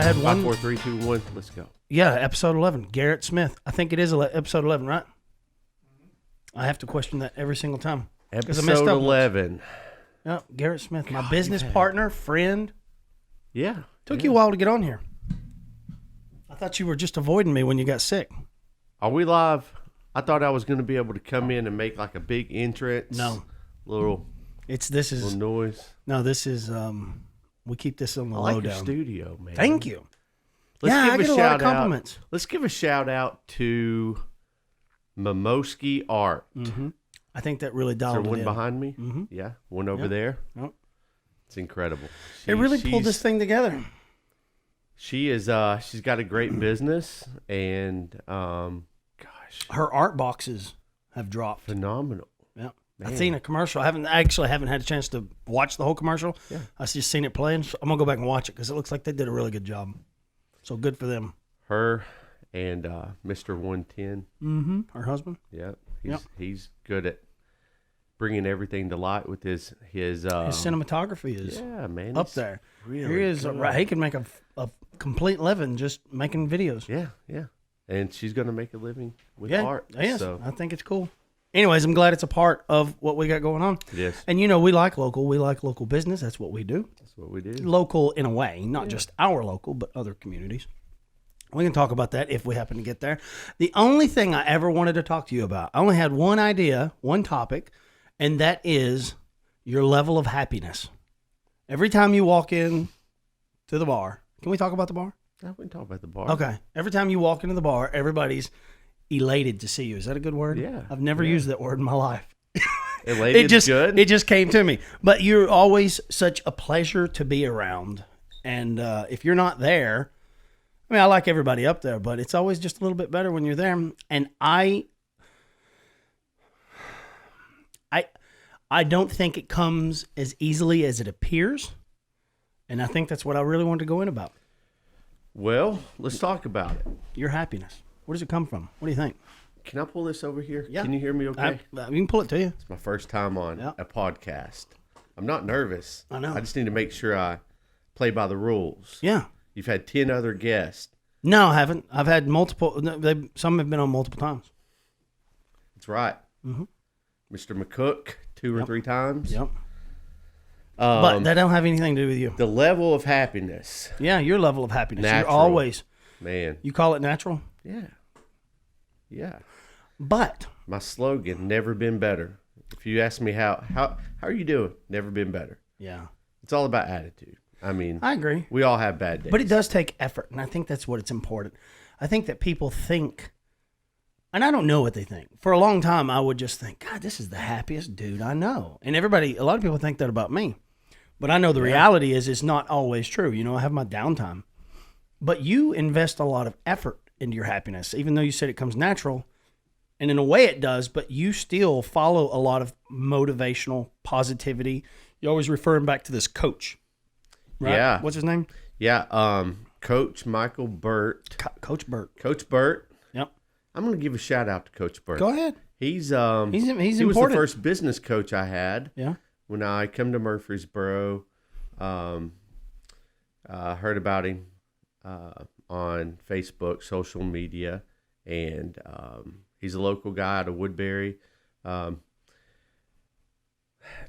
had 5, one. 4, 3, 2, 1. Let's go. Yeah, episode 11. Garrett Smith. I think it is episode 11, right? I have to question that every single time. Episode 11. Yeah, Garrett Smith, my business partner, friend. Yeah. Took you a while to get on here. I thought you were just avoiding me when you got sick. Are we live? I thought I was going to be able to come in and make like a big entrance. No. Little noise. No, this is we keep this on the I like low your down. studio, man. Thank you. Let's I give get a lot of compliments. Let's give a shout out to Mimoski Art. Mm-hmm. I think that really Is dialed there it one in. behind me? Mm-hmm. Yeah, one over there. Yep. It's incredible. It really pulled this thing together. She is. She's got a great business, and gosh, Her art boxes have dropped. phenomenal. Yeah. Man. I've seen a commercial. I haven't had a chance to watch the whole commercial. Yeah. I've just seen it playing. So I'm going to go back and watch it because it looks like they did a really good job. So good for them. Her and Mr. 110. Mm-hmm. Her husband. Yeah. He's good at bringing everything to light with his cinematography is up there. Really he is good. right. He can make a complete living just making videos. Yeah. And she's going to make a living with art. Yes, so. I think it's cool. Anyways, I'm glad it's a part of what we got going on. Yes. And we like local. We like local business. That's what we do. That's what we do. Local in a way, not just our local, but other communities. We can talk about that if we happen to get there. The only thing I ever wanted to talk to you about, I only had one idea, one topic, and that is your level of happiness. Every time you walk in to the bar, can we talk about the bar? Yeah, we can talk about the bar. Okay. Every time you walk into the bar, everybody's elated to see you. Is that a good word? Yeah. I've never used that word in my life. Elated good. It just came to me. But you're always such a pleasure to be around. And if you're not there, I mean, I like everybody up there, but it's always just a little bit better when you're there. And I don't think it comes as easily as it appears. And I think that's what I really wanted to go in about. Well, let's talk about it. Your happiness. Where does it come from? What do you think? Can I pull this over here? Yeah. Can you hear me okay? You can pull it to you. It's my first time on a podcast. I'm not nervous. I know. I just need to make sure I play by the rules. Yeah. You've had 10 other guests. No, I haven't. I've had multiple. Some have been on multiple times. That's right. Mm-hmm. Mr. McCook, 2 or 3 times. Yep. But that don't have anything to do with you. The level of happiness. Yeah, your level of happiness. Natural. You're always. Man. You call it natural? Yeah. But. My slogan, never been better. If you ask me how are you doing? Never been better. Yeah. It's all about attitude. I mean, I agree. We all have bad days. But it does take effort, and I think that's what it's important. I think that people think, and I don't know what they think. For a long time, I would just think, God, this is the happiest dude I know. And a lot of people think that about me. But I know the reality is it's not always true. I have my downtime. But you invest a lot of effort into your happiness, even though you said it comes natural. And in a way it does, but you still follow a lot of motivational positivity. You're always referring back to this coach. Right? Yeah. What's his name? Yeah. Coach Michael Burt. Coach Burt. Coach Burt. Yep. I'm going to give a shout out to Coach Burt. Go ahead. He was important. the first business coach I had. Yeah. When I come to Murfreesboro, heard about him on Facebook, social media, and he's a local guy out of Woodbury.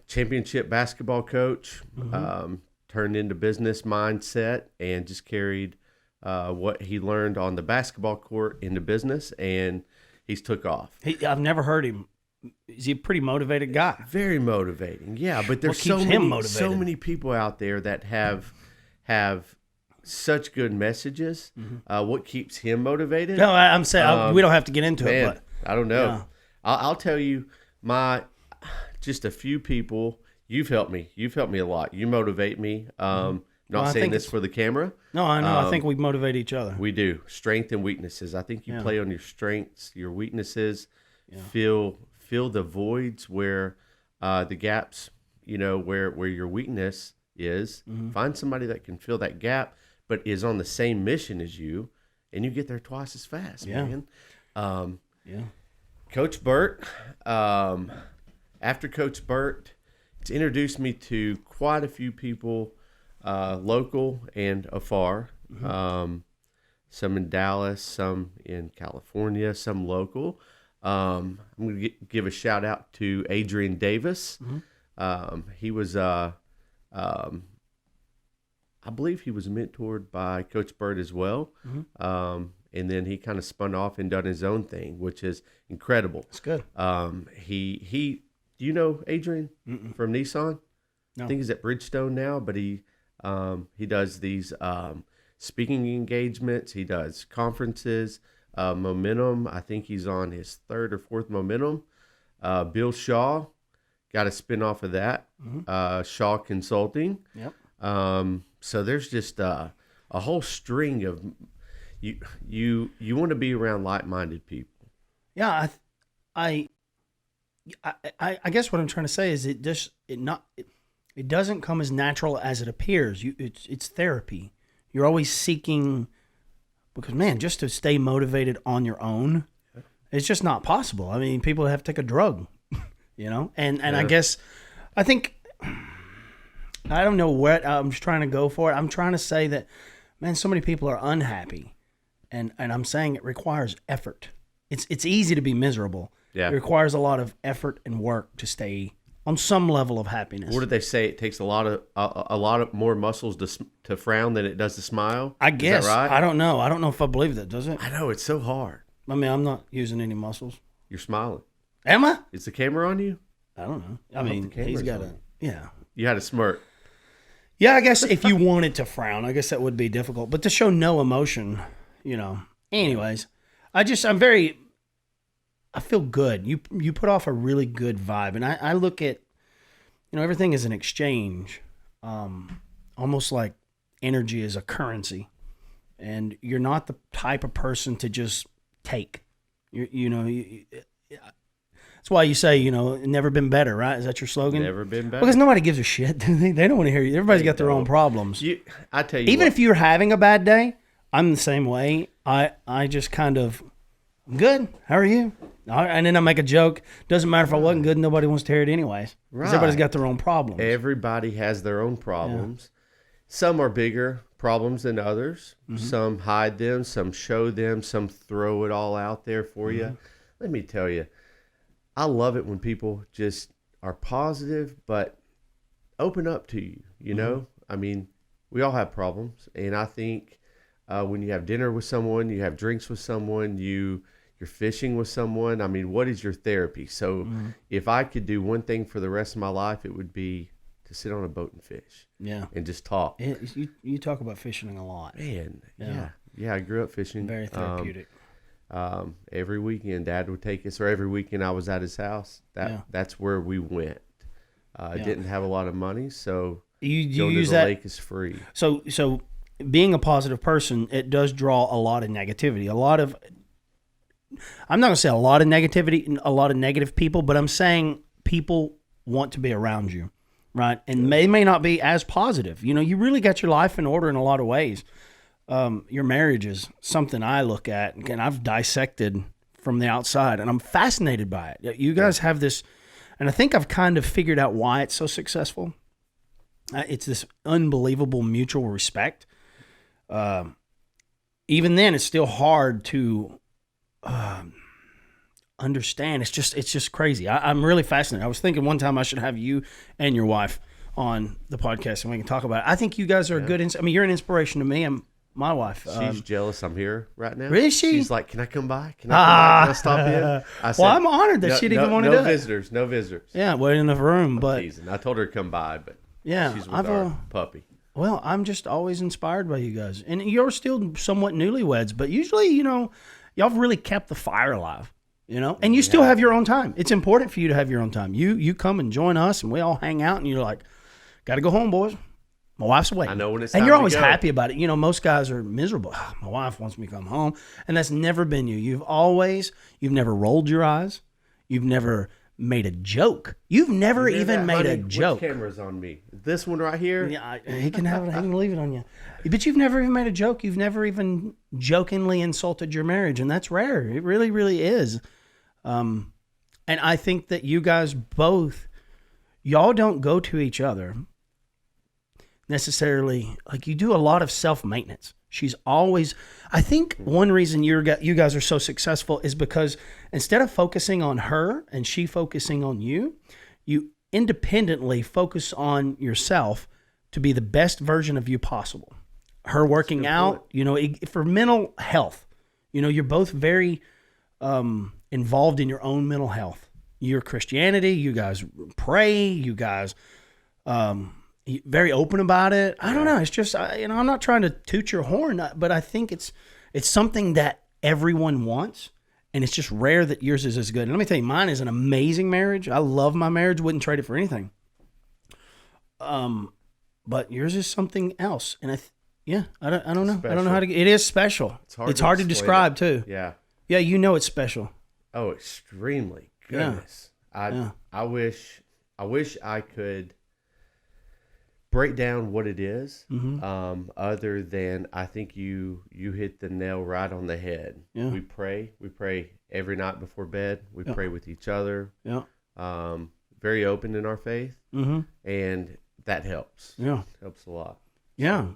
Championship basketball coach, turned into business mindset, and just carried what he learned on the basketball court into business, and he's took off. I've never heard him. Is he a pretty motivated guy? Very motivating, yeah. But there's so many people out there that have such good messages. What keeps him motivated? No, I'm saying we don't have to get into it. But I don't know. Yeah. I'll tell you, just a few people. You've helped me. You've helped me a lot. You motivate me. Not saying this for the camera. No, I know. I think we motivate each other. We do. Strength and weaknesses. I think you play on your strengths, your weaknesses. Yeah. Fill the voids where the gaps, where your weakness is. Find somebody that can fill that gap, but is on the same mission as you, and you get there twice as fast, man. Coach Burt, after Coach Burt, it's introduced me to quite a few people, local and afar. Some in Dallas, some in California, some local. I'm going to give a shout out to Adrian Davis. He was, I believe he was mentored by Coach Bird as well. And then he kind of spun off and done his own thing, which is incredible. That's good. He do you know Adrian from Nissan? No. I think he's at Bridgestone now, but he does these speaking engagements. He does conferences, Momentum. I think he's on his 3rd or 4th Momentum. Bill Shaw got a spin off of that. Shaw Consulting. Yep. So there's just a whole string of you want to be around like-minded people. Yeah, I guess what I'm trying to say is it doesn't come as natural as it appears. It's therapy. You're always seeking, because man, just to stay motivated on your own, it's just not possible. I mean, people have to take a drug, and I guess I think I don't know what I'm just trying to go for it. I'm trying to say that, man, so many people are unhappy, and I'm saying it requires effort. It's easy to be miserable. Yeah. It requires a lot of effort and work to stay on some level of happiness. What did they say? It takes a lot of more muscles to frown than it does to smile. I guess. Is that right? I don't know. I don't know if I believe that. Does it? I know it's so hard. I mean, I'm not using any muscles. You're smiling. Am I? Is the camera on you? I don't know. I mean, he's got a yeah. You had a smirk. Yeah, I guess if you wanted to frown, I guess that would be difficult. But to show no emotion, Anyways, I feel good. You put off a really good vibe. And I look at, everything is an exchange, almost like energy is a currency. And you're not the type of person to just take. That's why you say, never been better, right? Is that your slogan? Never been better. Because nobody gives a shit. They don't want to hear you. Everybody's got their own problems. I tell you, even if you're having a bad day, I'm the same way. I just kind of, I'm good. How are you? And then I make a joke. Doesn't matter if I wasn't good. Nobody wants to hear it anyways. Right. Everybody's got their own problems. Everybody has their own problems. Yeah. Some are bigger problems than others. Some hide them. Some show them. Some throw it all out there for you. Let me tell you, I love it when people just are positive, but open up to you, I mean, we all have problems. And I think when you have dinner with someone, you have drinks with someone, you're fishing with someone. I mean, what is your therapy? So if I could do one thing for the rest of my life, it would be to sit on a boat and fish. Yeah. And just talk. You talk about fishing a lot. Man, yeah. I grew up fishing. Very therapeutic. Every weekend Dad would take us, or every weekend I was at his house. That's where we went. Didn't have a lot of money, so you going use to the that lake is free. So being a positive person, it does draw a lot of negativity. I'm not going to say a lot of negativity, a lot of negative people, but I'm saying people want to be around you, right? And they may not be as positive. You really got your life in order in a lot of ways. Your marriage is something I look at, and I've dissected from the outside, and I'm fascinated by it. You guys have this, and I think I've kind of figured out why it's so successful. It's this unbelievable mutual respect. Even then, it's still hard to understand. It's just crazy. I'm really fascinated. I was thinking one time I should have you and your wife on the podcast, and we can talk about it. I think I mean, you're an inspiration to me. My wife. She's jealous I'm here right now. Really? She's like, can I come by? Can I stop in? I said, I'm honored that she'd even want to do it. No visitors. Yeah, waiting in the room. But teasing. I told her to come by, but yeah, she's with our puppy. Well, I'm just always inspired by you guys. And you're still somewhat newlyweds, but usually, y'all have really kept the fire alive, and you still have your own time. It's important for you to have your own time. You come and join us, and we all hang out, and you're like, got to go home, boys. My wife's away. I know when it's time and you're always to go. Happy about it. Most guys are miserable. My wife wants me to come home. And that's never been you. You've never rolled your eyes. You've never made a joke. You've never even made a joke. Which camera's on me? This one right here? Yeah, he can have it. He can leave it on you. But you've never even made a joke. You've never even jokingly insulted your marriage. And that's rare. It really, really is. And I think that you guys both, y'all don't go to each other necessarily, like you do a lot of self-maintenance. She's always, I think one reason you guys are so successful is because instead of focusing on her and she focusing on you, you independently focus on yourself to be the best version of you possible. Her working out, you know, for mental health, you know, you're both very involved in your own mental health. Your Christianity, you guys pray, you guys very open about it. I don't know. It's just, you know, I'm not trying to toot your horn, but I think it's something that everyone wants, and it's just rare that yours is as good. And let me tell you, mine is an amazing marriage. I love my marriage. Wouldn't trade it for anything. But yours is something else, and I don't know. Special. I don't know how to. It is special. It's hard to describe too. Yeah. Yeah, you know it's special. Oh, extremely. Goodness. Yeah. I wish I could break down what it is. Other than I think you hit the nail right on the head. Yeah. We pray every night before bed. We pray with each other. Yeah. Very open in our faith. And that helps. Yeah. Helps a lot. Yeah.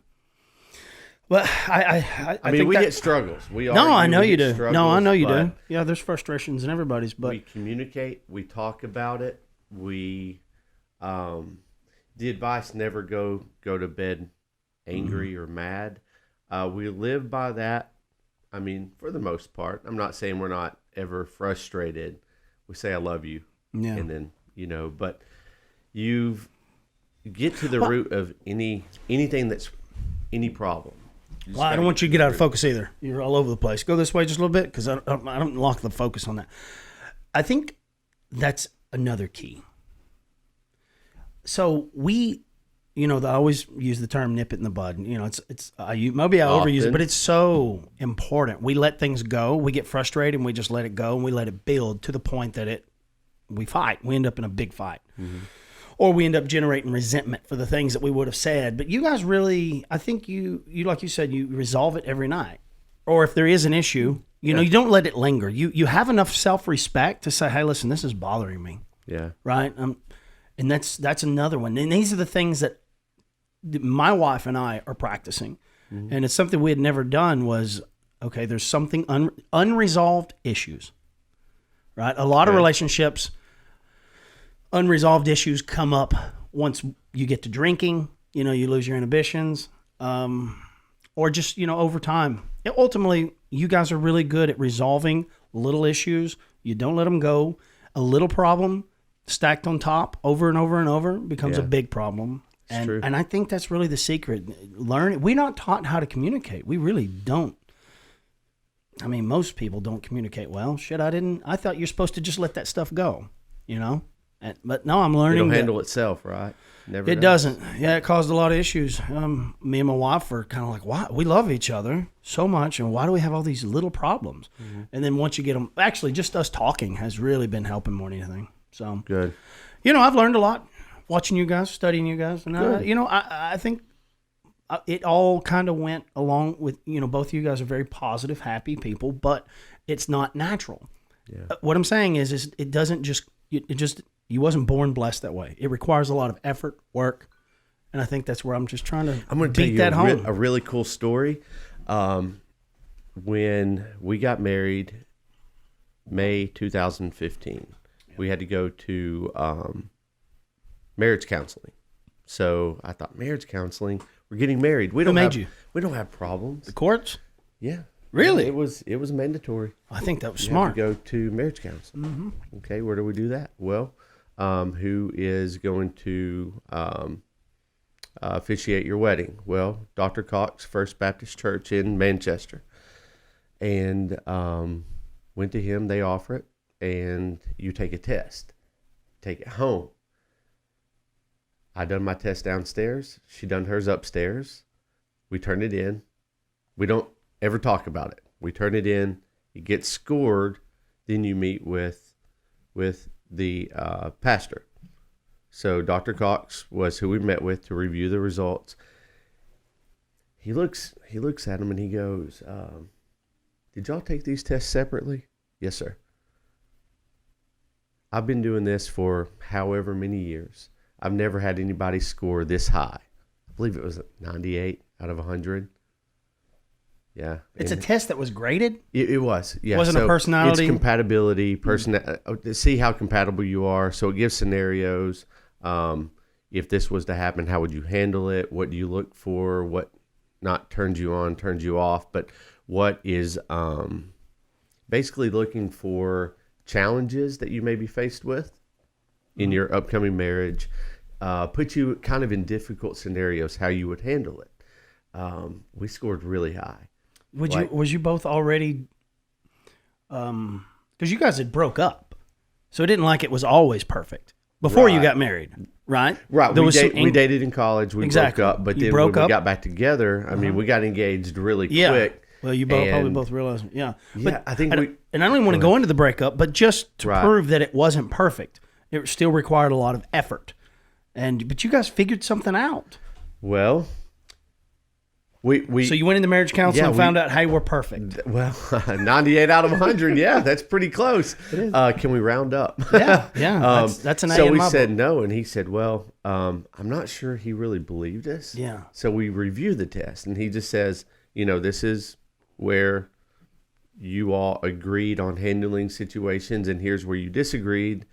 Well, I mean, think we get struggles. I know you do. Struggles, No, I know you do. Yeah, there's frustrations in everybody's, but we communicate. We talk about it. We, the advice: never go to bed angry or mad. We live by that. I mean, for the most part. I'm not saying we're not ever frustrated. We say, "I love you," and then but you get to the root of anything that's any problem. Well, I don't want you to get out of focus either. You're all over the place. Go this way just a little bit because I don't lock the focus on that. I think that's another key. So we, I always use the term "nip it in the bud." Maybe I overuse it, but it's so important. We let things go. We get frustrated and we just let it go, and we let it build to the point that we fight. We end up in a big fight. Or we end up generating resentment for the things that we would have said. But you guys really, I think you like you said, you resolve it every night. Or if there is an issue, you don't let it linger. You have enough self-respect to say, hey, listen, this is bothering me. Yeah. Right? And that's another one. And these are the things that my wife and I are practicing. And it's something we had never done was, okay, there's something unresolved issues. Right? A lot of relationships, unresolved issues come up once you get to drinking, you lose your inhibitions, or just, over time. Ultimately, you guys are really good at resolving little issues. You don't let them go. A little problem stacked on top over and over and over becomes a big problem. It's true. And I think that's really the secret. We're not taught how to communicate. We really don't. I mean, most people don't communicate well. I thought you're supposed to just let that stuff go, But no, I'm learning. It'll handle itself, right? It doesn't. Yeah, it caused a lot of issues. Me and my wife are kind of like, why? We love each other so much, and why do we have all these little problems? And then once you get them, actually, just us talking has really been helping more than anything. So good. I've learned a lot watching you guys, studying you guys, and I think it all kind of went along with both of you guys are very positive, happy people, but it's not natural. Yeah. What I'm saying is it doesn't just you wasn't born blessed that way. It requires a lot of effort, work, and I think that's where I'm just trying to beat that home. A really cool story. When we got married, May 2015, we had to go to marriage counseling. So I thought, marriage counseling? We're getting married. We don't have problems. The courts? Yeah. Really? It was mandatory. I think that was You smart. have to go to marriage counseling. Okay, where do we do that? Well, who is going to officiate your wedding? Well, Dr. Cox, First Baptist Church in Manchester. And went to him. They offer it, and you take a test. Take it home. I done my test downstairs. She done hers upstairs. We turn it in. We don't ever talk about it. We turn it in. It gets scored. Then you meet with the pastor. So Dr. Cox was who we met with to review the results. He looks at him and he goes, "Did y'all take these tests separately?" "Yes, sir." "I've been doing this for however many years. I've never had anybody score this high." I believe it was 98 out of 100. Yeah. It's a And test that was graded. it was. Yeah. Wasn't a personality? It's compatibility, to see how compatible you are. So it gives scenarios. If this was to happen, how would you handle it? What do you look for? What not turns you on, turns you off? But what is basically looking for challenges that you may be faced with in your upcoming marriage, put you kind of in difficult scenarios, how you would handle it. We scored really high. Was you both already, because you guys had broke up, so it didn't like it was always perfect before you Right. got married, right? Right. There We, was some we dated in college. We Exactly. broke up, but You then broke when up? we got back together, I mean, we got engaged really Yeah. quick. Well, you both probably and- both realized, yeah. Yeah, But I think and I don't even want to go into the breakup, but just to Right. prove that it wasn't perfect, it still required a lot of effort. But you guys figured something out. Well, we So you went into marriage counseling Yeah, and found out, hey, we're perfect. well 98 out of 100. Yeah, that's pretty close. Can we round up? Yeah, yeah. That's an A So in we my said book. no, and he said, "Well, I'm not sure he really believed us." Yeah. So we review the test, and he just says, "This is where you all agreed on handling situations, and here's where you disagreed,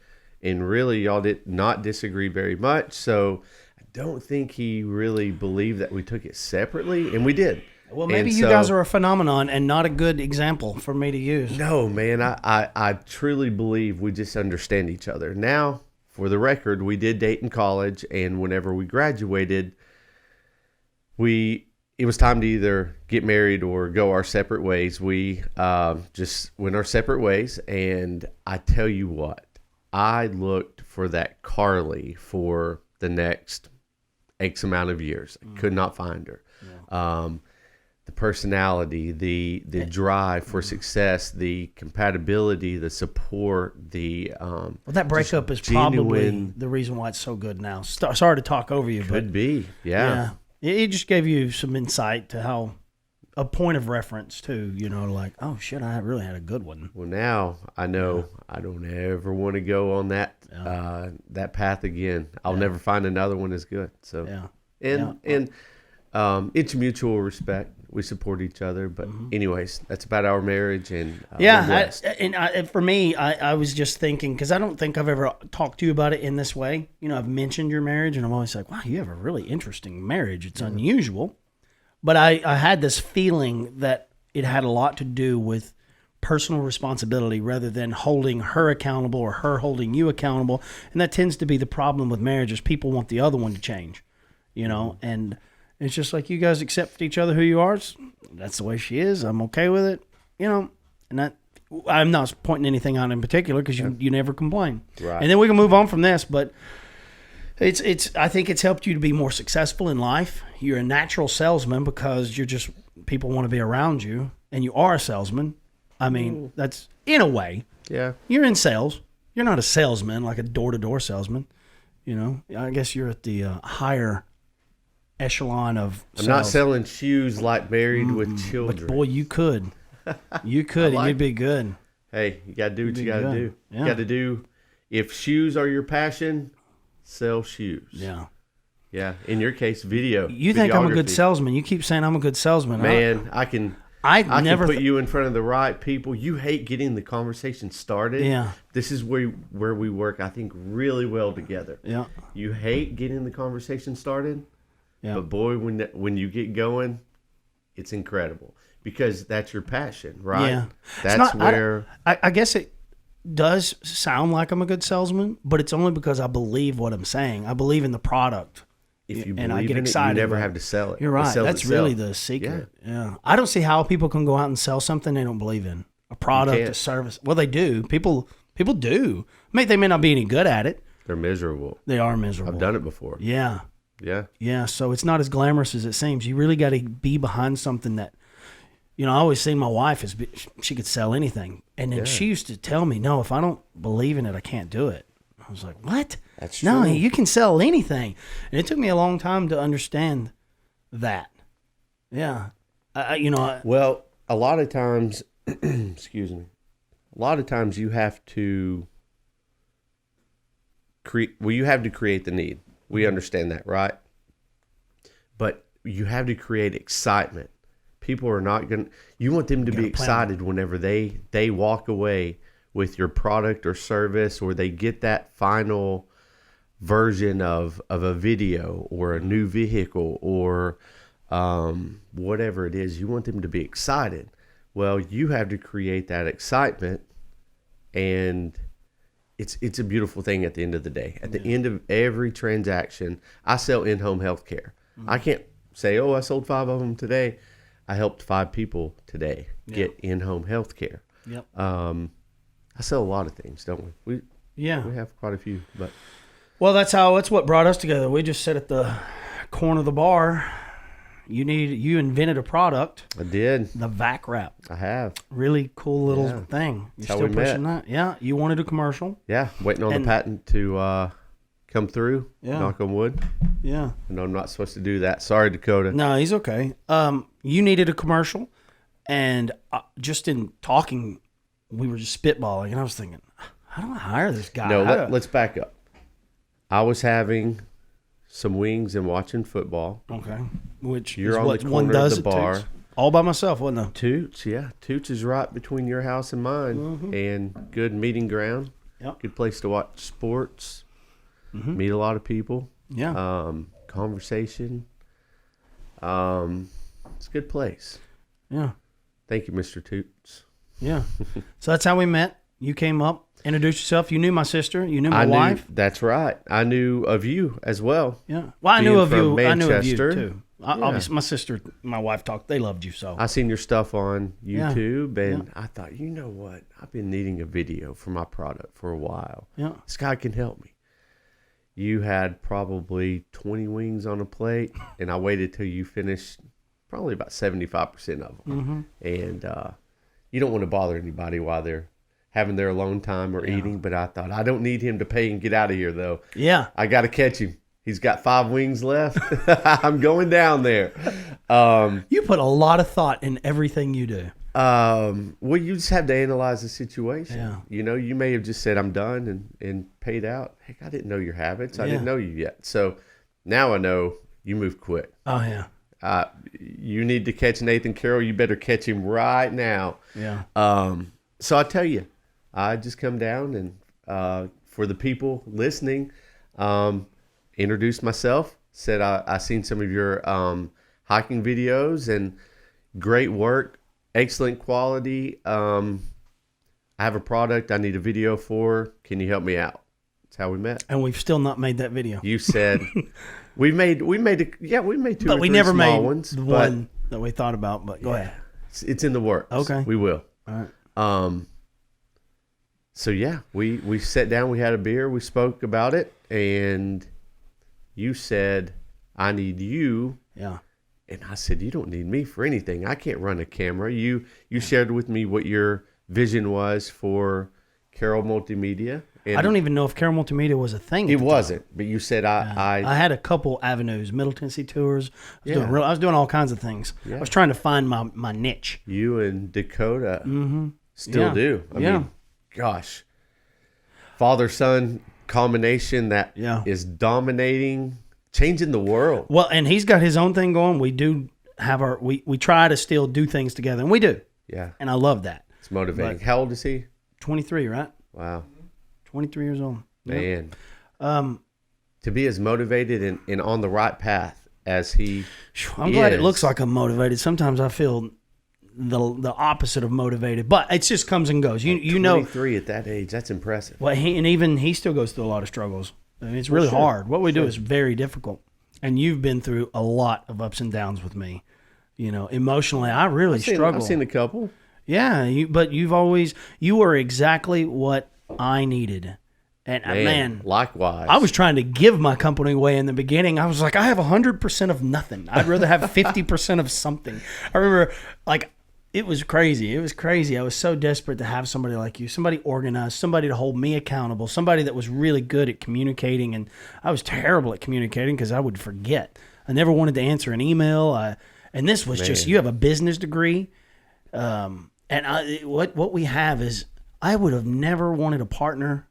and really y'all did not disagree very much." So I don't think he really believed that we took it separately, and we did. Well, maybe And you so- guys are a phenomenon and not a good example for me to use. No, man, I truly believe we just understand each other. Now, for the record, we did date in college, and whenever we graduated, it was time to either get married or go our separate ways. We just went our separate ways, and I tell you what, I looked for that Carly for the next X amount of years. I could not find her. The personality, the drive for success, the compatibility, the support, Well, that breakup is probably the reason why it's so good now. Sorry to talk over you, but could be, yeah. it just gave you some insight to how a point of reference too. Like, oh shit, I really had a good one. Well, now I know I don't ever want to go on that that path again. I'll never find another one as good. So Yeah. and it's mutual respect. We support each other. But anyways, that's about our marriage, and we're blessed. For me, I was just thinking, because I don't think I've ever talked to you about it in this way. I've mentioned your marriage, and I'm always like, wow, you have a really interesting marriage. It's unusual. But I had this feeling that it had a lot to do with personal responsibility rather than holding her accountable or her holding you accountable. And that tends to be the problem with marriages. People want the other one to change, and it's just like, you guys accept each other who you are. That's the way she is. I'm okay with it, and that I'm not pointing anything out in particular because you never complain. Right. And then we can move on from this, but it's I think it's helped you to be more successful in life. You're a natural salesman because people want to be around you, and you are a salesman. I mean, that's in a way. Yeah. You're in sales. You're not a salesman, like a door-to-door salesman. I guess you're at the higher echelon of I'm sales. not selling shoes like Married with Children. Boy, you could. You could, and you'd be good. Hey, you got to do what you got to good. do. Yeah. You got to do, if shoes are your passion, sell shoes. Yeah. Yeah. In your case, video. You think I'm a good videography. salesman. You keep saying I'm a good salesman. Man, I can never put you in front of the right people. You hate getting the conversation started. Yeah. This is where we work, I think, really well together. Yeah. You hate getting the conversation started. Yeah. But boy, when you get going, it's incredible because that's your passion, right? Yeah. That's where. I guess it does sound like I'm a good salesman, but it's only because I believe what I'm saying. I believe in the product. If you and I believe get in excited it, you never about have to sell it. You're It right. sells That's itself. really the secret. Yeah. I don't see how people can go out and sell something they don't believe in. A product, can't. a service. Well, they do. People do. They may not be any good at it. They're miserable. They are miserable. I've done it before. Yeah. Yeah. Yeah. So it's not as glamorous as it seems. You really got to be behind something that, I always seen my wife as she could sell anything. And then she used to tell me, no, if I don't believe in it, I can't do it. I was like, what? That's No, true. you can sell anything. And it took me a long time to understand that. Yeah. Well, a lot of times, excuse me, a lot of times you have to create. Well, you have to create the need. We understand that, right? But you have to create excitement people are not going to, you want them to be excited whenever they walk away with your product or service, or they get that final version of a video or a new vehicle or whatever it is. You want them to be excited. Well, you have to create that excitement, and it's a beautiful thing at the end of the day. At the end of every transaction, I sell in-home healthcare. I can't say, oh, I sold 5 of them today. I helped 5 people today get in-home healthcare. Yep. I sell a lot of things, don't we? We have quite a few, but well, that's what brought us together. We just sat at the corner of the bar. You invented a product. I did. The vac wrap. I have. Really cool little thing. You're still pushing that? Yeah. You wanted a commercial? Yeah. Waiting on the patent to come through. Yeah. Knock on wood. Yeah. I know I'm not supposed to do that. Sorry, Dakota. No, he's okay. You needed a commercial, and just in talking, we were just spitballing, and I was thinking, how do I hire this guy? No, let's back up. I was having some wings and watching football. Okay. Which you're is on what the one corner does of the at bar. Toots. All by myself, wasn't I? Toots, yeah. Toots is right between your house and mine, and good meeting ground. Yep. Good place to watch sports, meet a lot of people. Yeah. Conversation. It's a good place. Yeah. Thank you, Mr. Toots. Yeah. So that's how we met. You came up, introduced yourself. You knew my sister. You knew my wife. That's right. I knew of you as well. Yeah. Well, I knew of you. Manchester. I knew of you too. Obviously, my sister, my wife talked. They loved you so. I seen your stuff on YouTube, and I thought, you know what? I've been needing a video for my product for a while. Yeah. This guy can help me. You had probably 20 wings on a plate, and I waited till you finished probably about 75% of them. And you don't want to bother anybody while they're having their alone time or eating, but I thought, I don't need him to pay and get out of here, though. Yeah. I got to catch him. He's got 5 wings left. I'm going down there. You put a lot of thought in everything you do. Well, you just have to analyze the situation. Yeah. You know, you may have just said, I'm done and paid out. Heck, I didn't know your habits. I didn't know you yet. So now I know you move quick. Oh, yeah. You need to catch Nathan Carroll. You better catch him right now. Yeah. So I tell you, I just come down and for the people listening, introduced myself, said I seen some of your hiking videos and great work, excellent quality. I have a product I need a video for. Can you help me out? That's how we met. And we've still not made that video. You said we made 2 but or we 3 never small made ones, the one that we thought about. But go ahead. It's in the works. Okay, we will. All right. So yeah, we sat down, we had a beer, we spoke about it, and you said, I need you. Yeah. And I said, you don't need me for anything. I can't run a camera. You shared with me what your vision was for Carroll Multimedia. And I don't even know if Carroll Multimedia was a thing. It wasn't, but you said I had a couple avenues, Middle Tennessee tours. I was doing all kinds of things. Yeah. I was trying to find my niche. You and Dakota still do. I mean, gosh, father-son combination that is dominating, changing the world. Well, and he's got his own thing going. We do have we try to still do things together, and we do. Yeah. And I love that. It's motivating. But how old is he? 23, right? Wow. 23 years old. Man. To be as motivated and on the right path as he I'm glad it looks like I'm motivated. Sometimes I feel the opposite of motivated, but it just comes and goes. You know, 23 at that age, that's impressive. Well, he still goes through a lot of struggles. I mean, it's really hard. What we do is very difficult, and you've been through a lot of ups and downs with me. You know, emotionally, I really struggle. I've seen a couple. Yeah, but you were exactly what I needed. And man, likewise. I was trying to give my company away in the beginning. I was like, I have 100% of nothing. I'd rather have 50% of something. I remember, it was crazy. It was crazy. I was so desperate to have somebody like you, somebody organized, somebody to hold me accountable, somebody that was really good at communicating. And I was terrible at communicating because I would forget. I never wanted to answer an email. And this was just, you have a business degree. What we have is, I would have never wanted a partner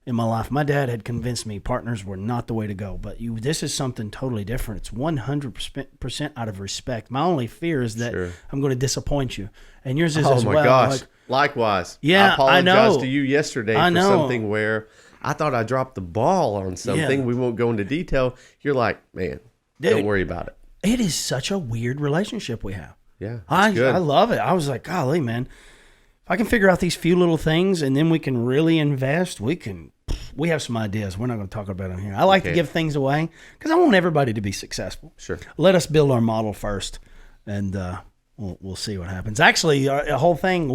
in my life. My dad had convinced me partners were not the way to go, but this is something totally different. It's 100% out of respect. My only fear is that I'm going to disappoint you, and yours is as well. Oh my gosh! Like, likewise. Yeah, I apologized I know. to you yesterday for something where I thought I dropped the ball on something. We won't go into detail. You're like, man, don't worry about it. It is such a weird relationship we have. Yeah, I love it. I was like, golly, man, if I can figure out these few little things and then we can really invest, we have some ideas. We're not going to talk about it here. I like to give things away because I want everybody to be successful. Sure. Let us build our model first, and we'll see what happens. Actually, a whole thing,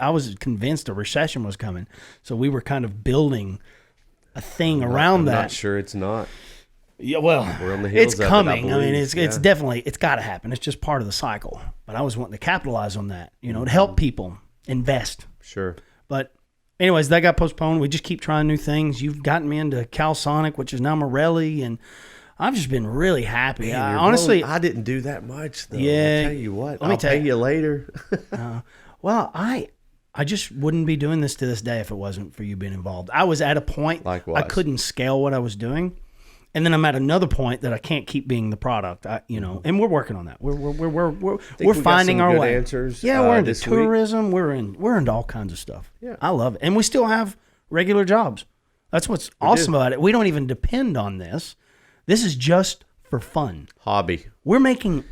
I was convinced a recession was coming, so we were kind of building a thing around that. I'm not sure it's not. Yeah, well, we're on the heels it's coming. of it, it's definitely, it's got to happen. It's just part of the cycle. But I was wanting to capitalize on that, to help people invest. Sure. But anyways, that got postponed. We just keep trying new things. You've gotten me into Calsonic, which is now Morelli, and I've just been really happy. Man, honestly, I didn't do that much, though. Yeah. I'll tell you what. I'll pay you later. Well, I just wouldn't be doing this to this day if it wasn't for you being involved. I was at a point Likewise. I couldn't scale what I was doing. And then I'm at another point that I can't keep being the product, and we're working on that. We're finding our way. Answers. Yeah, we're into tourism. We're into all kinds of stuff. Yeah, I love it, and we still have regular jobs. That's what's awesome about it. We don't even depend on this. This is just for fun. Hobby. We're making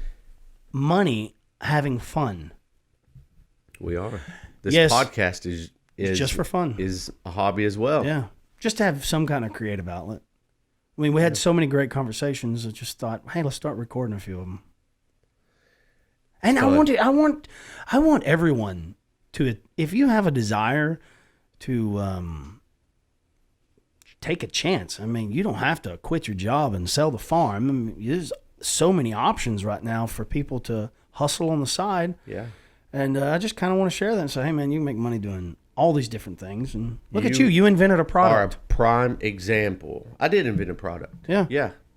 money having fun. We are. This podcast is just for fun. Is a hobby as well. Yeah, just to have some kind of creative outlet. I mean, we had so many great conversations. I just thought, hey, let's start recording a few of them. And I want everyone to, if you have a desire to take a chance. I mean, you don't have to quit your job and sell the farm. I mean, there's so many options right now for people to hustle on the side. Yeah. And I just kind of want to share that and say, hey, man, you can make money doing all these different things. And look at you. You invented a product. Are a prime example. I did invent a product. Yeah.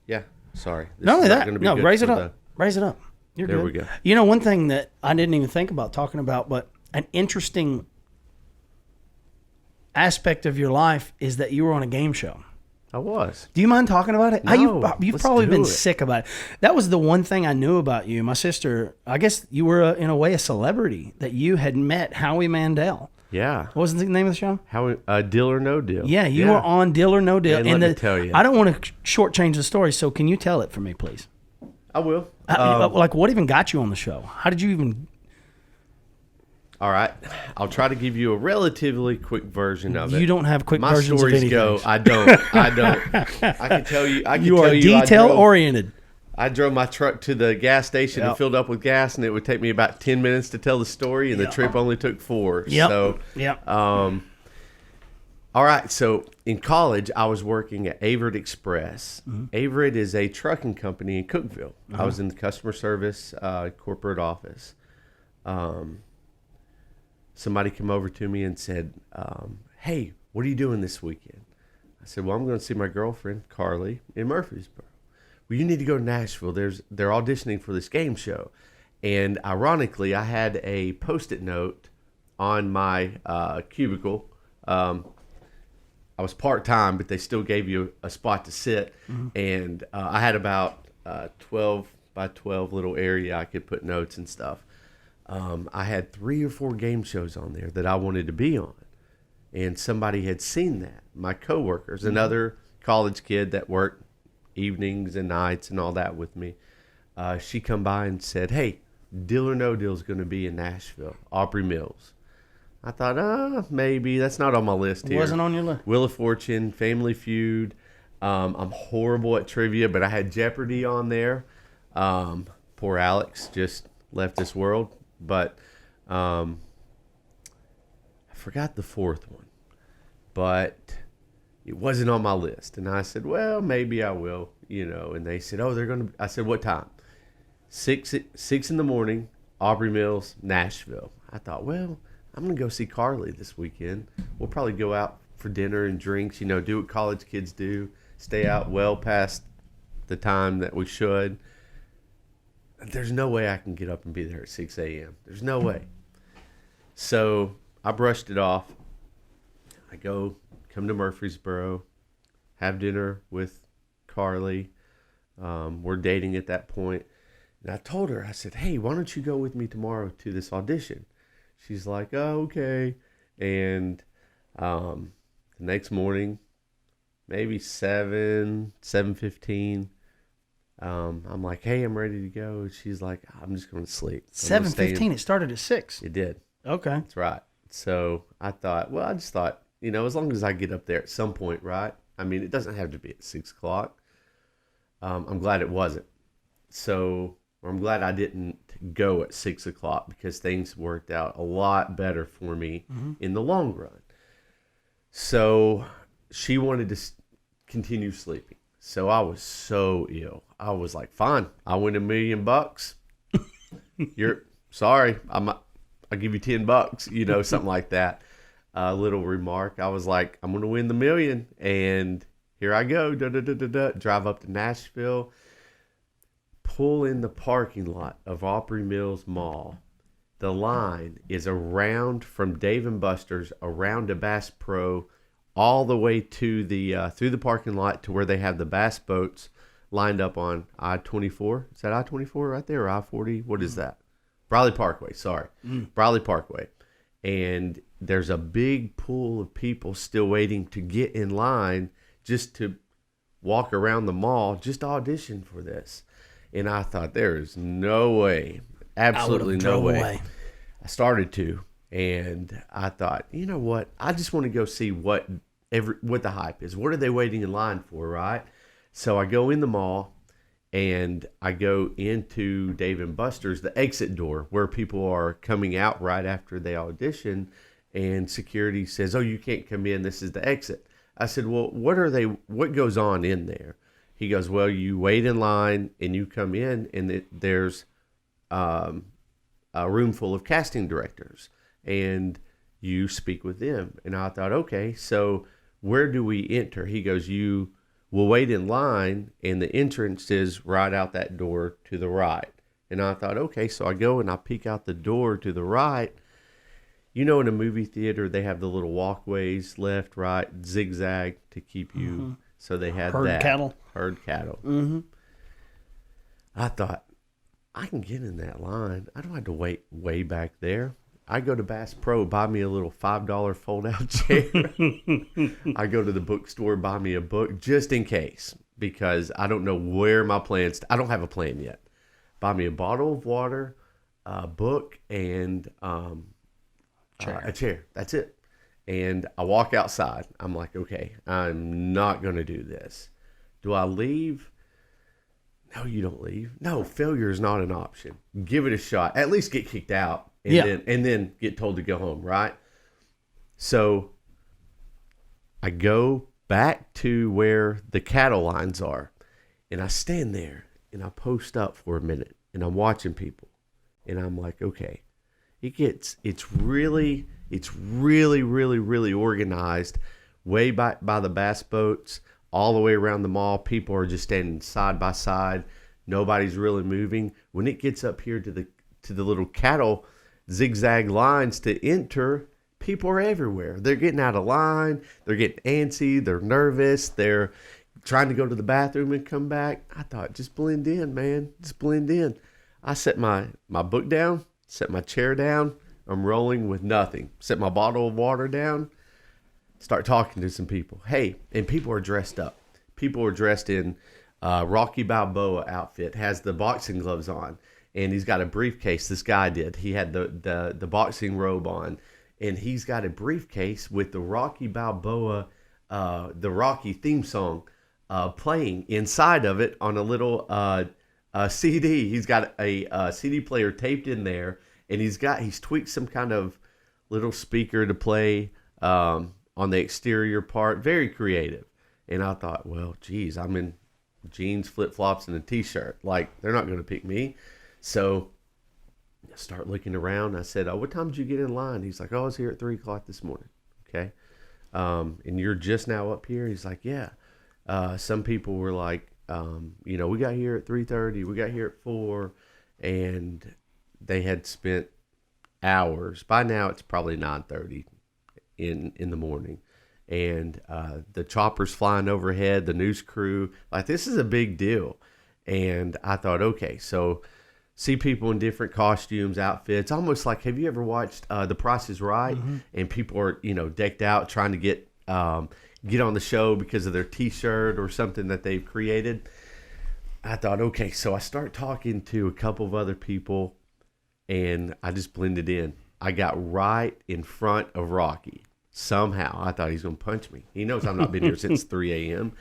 Yeah. Sorry. Not only that. No, raise it up. Raise it up. You're good. There we go. One thing that I didn't even think about talking about, but an interesting aspect of your life is that you were on a game show. I was. Do you mind talking about it? No, you've probably been sick about it. That was the one thing I knew about you. My sister, I guess you were, in a way, a celebrity, that you had met Howie Mandel. Yeah. What was the name of the show? Deal or No Deal. Yeah, you were on Deal or No Deal. And let me tell you. I don't want to shortchange the story, so can you tell it for me, please? I will. What even got you on the show? How did you even... All right. I'll try to give you a relatively quick version of it. You don't have quick versions of anything. My stories go. I don't. I can tell you. You are detail-oriented. I drove my truck to the gas station and filled up with gas, and it would take me about 10 minutes to tell the story, and the trip only took 4. Yep. So, all right. So in college, I was working at Averitt Express. Mm-hmm. Averitt is a trucking company in Cookeville. I was in the customer service corporate office. Somebody came over to me and said, hey, what are you doing this weekend? I said, well, I'm going to see my girlfriend, Carly, in Murfreesboro. Well, you need to go to Nashville. They're auditioning for this game show. And ironically, I had a Post-it note on my cubicle. I was part-time, but they still gave you a spot to sit. Mm-hmm. And I had about 12 by 12 little area I could put notes and stuff. I had 3 or 4 game shows on there that I wanted to be on. And somebody had seen that. My coworkers, another college kid that worked evenings and nights and all that with me, she come by and said, hey, Deal or No Deal is going to be in Nashville, Aubrey Mills. I thought, maybe. That's not on my list here. It wasn't on your list. Wheel of Fortune, Family Feud. I'm horrible at trivia, but I had Jeopardy on there. Poor Alex just left this world. But I forgot the 4th one. But it wasn't on my list. And I said, well, maybe I will, And they said, they're going to... I said, what time? 6 in the morning, Aubrey Mills, Nashville. I thought, well, I'm going to go see Carly this weekend. We'll probably go out for dinner and drinks, do what college kids do, stay out well past the time that we should. There's no way I can get up and be there at 6 a.m. There's no way. So I brushed it off. I go come to Murfreesboro, have dinner with Carly. We're dating at that point. And I told her, I said, hey, why don't you go with me tomorrow to this audition? She's like, oh, okay. And the next morning, maybe 7:15, I'm like, hey, I'm ready to go. She's like, I'm just going to sleep. 7:15. It started at 6. It did. Okay. That's right. So I just thought, as long as I get up there at some point, right? I mean, it doesn't have to be at 6 o'clock. I'm glad it wasn't. So I'm glad I didn't go at 6 o'clock because things worked out a lot better for me in the long run. So she wanted to continue sleeping. So I was so ill. I was like, fine, I win $1 million. You're sorry. I'll give you $10, something like that. A little remark. I was like, I'm going to win the $1 million. And here I go. Drive up to Nashville. Pull in the parking lot of Opry Mills Mall. The line is around from Dave & Buster's, around to Bass Pro, all the way to the through the parking lot to where they have the bass boats lined up on I-24. Is that I-24 right there, or I-40? What is that? Briley Parkway, sorry. Briley Parkway. And there's a big pool of people still waiting to get in line just to walk around the mall, just to audition for this. And I thought, there is no way, absolutely no way. I started to, and I thought, you know what? I just want to go see what the hype is. What are they waiting in line for, right? So I go in the mall, and I go into Dave & Buster's, the exit door, where people are coming out right after they audition, and security says, oh, you can't come in. This is the exit. I said, well, what goes on in there? He goes, well, you wait in line and you come in, and there's a room full of casting directors, and you speak with them. And I thought, okay, so where do we enter? He goes, you will wait in line, and the entrance is right out that door to the right. And I thought, okay, so I go and I peek out the door to the right. In a movie theater, they have the little walkways left, right, zigzag to keep you. So they had Herd cattle. Mm-hmm. I thought, I can get in that line. I don't have to wait way back there. I go to Bass Pro, buy me a little $5 fold-out chair. I go to the bookstore, buy me a book just in case, because I don't know where my plans. I don't have a plan yet. Buy me a bottle of water, a book, and a chair. That's it. And I walk outside. I'm like, okay, I'm not going to do this. Do I leave? No, you don't leave. No, failure is not an option. Give it a shot. At least get kicked out and then get told to go home, right? So I go back to where the cattle lines are, and I stand there and I post up for a minute, and I'm watching people, and I'm like, okay, it's really, really organized, way back by the bass boats, all the way around the mall. People are just standing side by side. Nobody's really moving. When it gets up here to the little cattle zigzag lines to enter, people are everywhere. They're getting out of line. They're getting antsy. They're nervous. They're trying to go to the bathroom and come back. I thought, just blend in, man. Just blend in. I set my book down, set my chair down. I'm rolling with nothing. Set my bottle of water down. Start talking to some people. Hey, and people are dressed up. People are dressed in Rocky Balboa outfit, has the boxing gloves on, and he's got a briefcase. This guy did. He had the boxing robe on, and he's got a briefcase with the Rocky Balboa, the Rocky theme song playing inside of it on a little CD. He's got a CD player taped in there, and he's tweaked some kind of little speaker to play on the exterior part. Very creative. And I thought, well, geez, I'm in jeans, flip-flops, and a T-shirt. Like, they're not going to pick me. So I start looking around. I said, oh, what time did you get in line? He's like, oh, I was here at 3 o'clock this morning. Okay. And you're just now up here? He's like, yeah. Some people were like, we got here at 3:30. We got here at 4. And they had spent hours. By now, it's probably 9:30 in the morning. and the choppers flying overhead, the news crew. Like, this is a big deal. And I thought, okay, so see people in different costumes, outfits, almost like, have you ever watched The Price is Right? Mm-hmm. And people are, decked out trying to get on the show because of their T-shirt or something that they've created. I thought, okay, so I start talking to a couple of other people, and I just blended in. I got right in front of Rocky. Somehow, I thought he's going to punch me. He knows I've not been here since 3 a.m.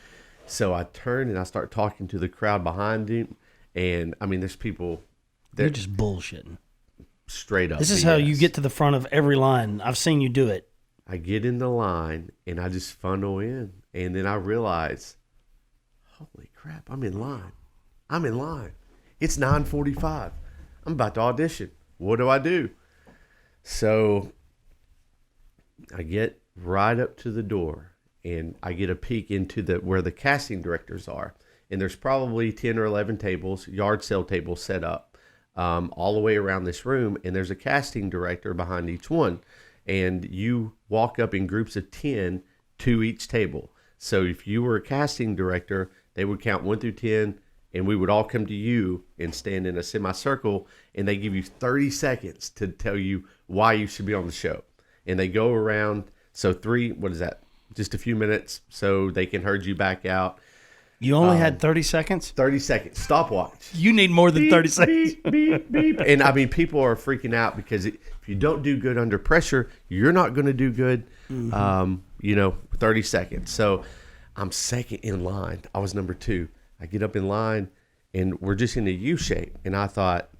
So I turn and I start talking to the crowd behind him. And, I mean, there's people. You're just bullshitting. Straight up. This is how you get to the front of every line. I've seen you do it. I get in the line, and I just funnel in. And then I realize, holy crap, I'm in line. It's 9:45. I'm about to audition. What do? So I get right up to the door, and I get a peek into where the casting directors are. And there's probably 10 or 11 tables, yard sale tables set up all the way around this room. And there's a casting director behind each one. And you walk up in groups of 10 to each table. So if you were a casting director, they would count 1 through 10, and we would all come to you and stand in a semicircle, and they give you 30 seconds to tell you why you should be on the show. And they go around, so what is that? Just a few minutes so they can herd you back out. You only had 30 seconds? 30 seconds. Stopwatch. You need more than 30 seconds. Beep, beep, beep. And, I mean, people are freaking out because if you don't do good under pressure, you're not going to do good, 30 seconds. So I'm second in line. I was number 2. I get up in line, and we're just in a U shape. And I thought,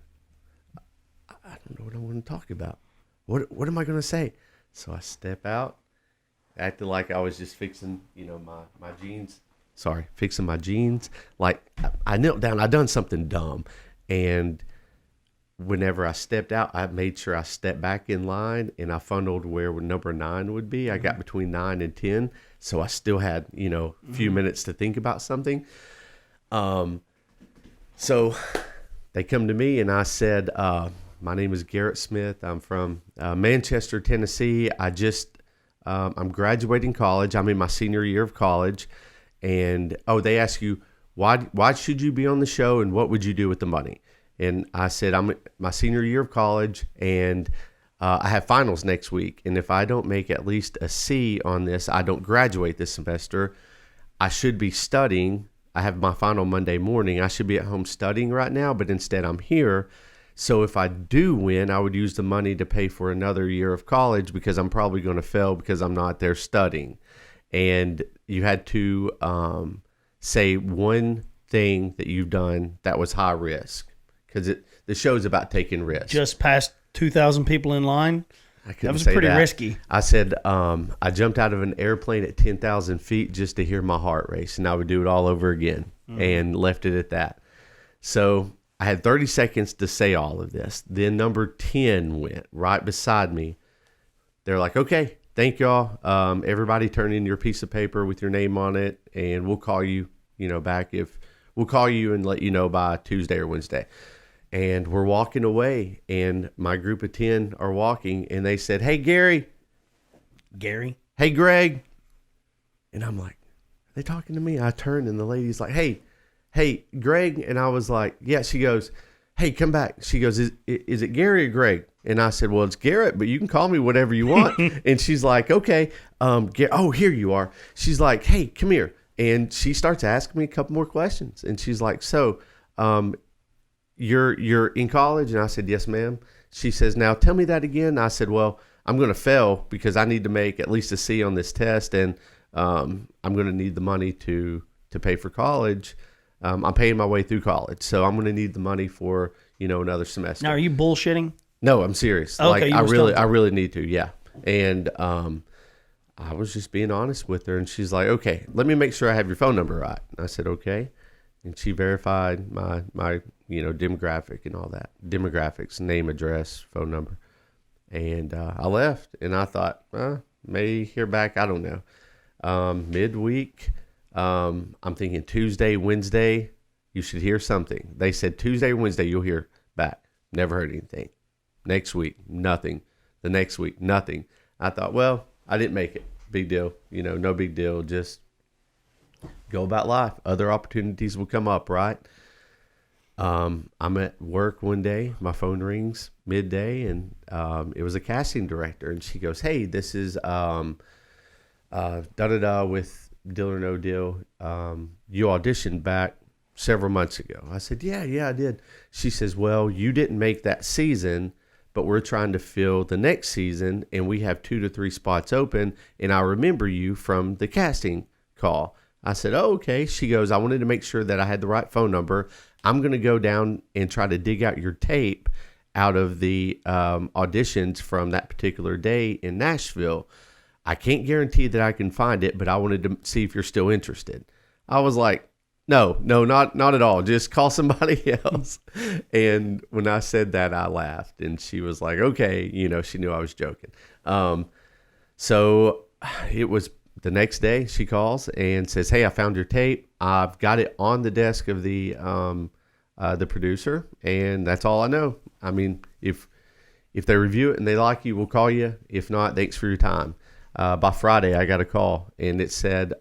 I don't know what I want to talk about. What am I going to say? So I step out, acting like I was just fixing, my jeans. Sorry, fixing my jeans. Like, I knelt down. I done something dumb. And whenever I stepped out, I made sure I stepped back in line, and I funneled where number 9 would be. I got between 9 and 10. So I still had, a few minutes to think about something. So they come to me, and I said, my name is Garrett Smith. I'm from Manchester, Tennessee. I'm graduating college. I'm in my senior year of college. And, they ask you, why should you be on the show, and what would you do with the money? And I said, I'm in my senior year of college, and I have finals next week. And if I don't make at least a C on this, I don't graduate this semester. I should be studying. I have my final Monday morning. I should be at home studying right now, but instead I'm here. So if I do win, I would use the money to pay for another year of college, because I'm probably going to fail because I'm not there studying. And you had to say one thing that you've done that was high risk, because the show's about taking risks. Just past 2,000 people in line? That was pretty risky. I said I jumped out of an airplane at 10,000 feet just to hear my heart race, and I would do it all over again, and left it at that. So I had 30 seconds to say all of this. Then number 10 went right beside me. They're like, okay, thank y'all. Everybody turn in your piece of paper with your name on it, and we'll call you, back we'll call you and let you know by Tuesday or Wednesday. And we're walking away, and my group of 10 are walking, and they said, hey, Gary. Hey, Greg. And I'm like, are they talking to me? I turned, and the lady's like, hey, Greg. And I was like, yeah. She goes, hey, come back. She goes, is it Gary or Greg? And I said, well, it's Garrett, but you can call me whatever you want. And she's like, okay. Here you are. She's like, hey, come here. And she starts asking me a couple more questions. And she's like, so, you're in college? And I said, yes, ma'am. She says, now tell me that again. I said, well, I'm going to fail because I need to make at least a C on this test. And, I'm going to need the money to pay for college. I'm paying my way through college. So I'm going to need the money for, another semester. Now, are you bullshitting? No, I'm serious. Okay, I really need to. Yeah. And, I was just being honest with her, and she's like, okay, let me make sure I have your phone number right. And I said, okay. And she verified my demographic and all that. Demographics, name, address, phone number. And I left, and I thought, may hear back. I don't know. Midweek, I'm thinking Tuesday, Wednesday, you should hear something. They said Tuesday, Wednesday, you'll hear back. Never heard anything. Next week, nothing. The next week, nothing. I thought, well, I didn't make it. big deal. No big deal. Just go about life. Other opportunities will come up, right? I'm at work one day. My phone rings midday, and it was a casting director, and she goes, "Hey, this is da da da with Deal or No Deal. You auditioned back several months ago." I said, "Yeah, I did." She says, "Well, you didn't make that season, but we're trying to fill the next season, and we have 2 to 3 spots open, and I remember you from the casting call." I said, "Oh, okay." She goes, "I wanted to make sure that I had the right phone number. I'm going to go down and try to dig out your tape out of the auditions from that particular day in Nashville. I can't guarantee that I can find it, but I wanted to see if you're still interested." I was like, no, not at all. Just call somebody else. And when I said that, I laughed, and she was like, "Okay." She knew I was joking. So it was the next day. She calls and says, "Hey, I found your tape. I've got it on the desk of the producer, and that's all I know. I mean, if they review it and they like you, we'll call you. If not, thanks for your time." By Friday, I got a call, and it said,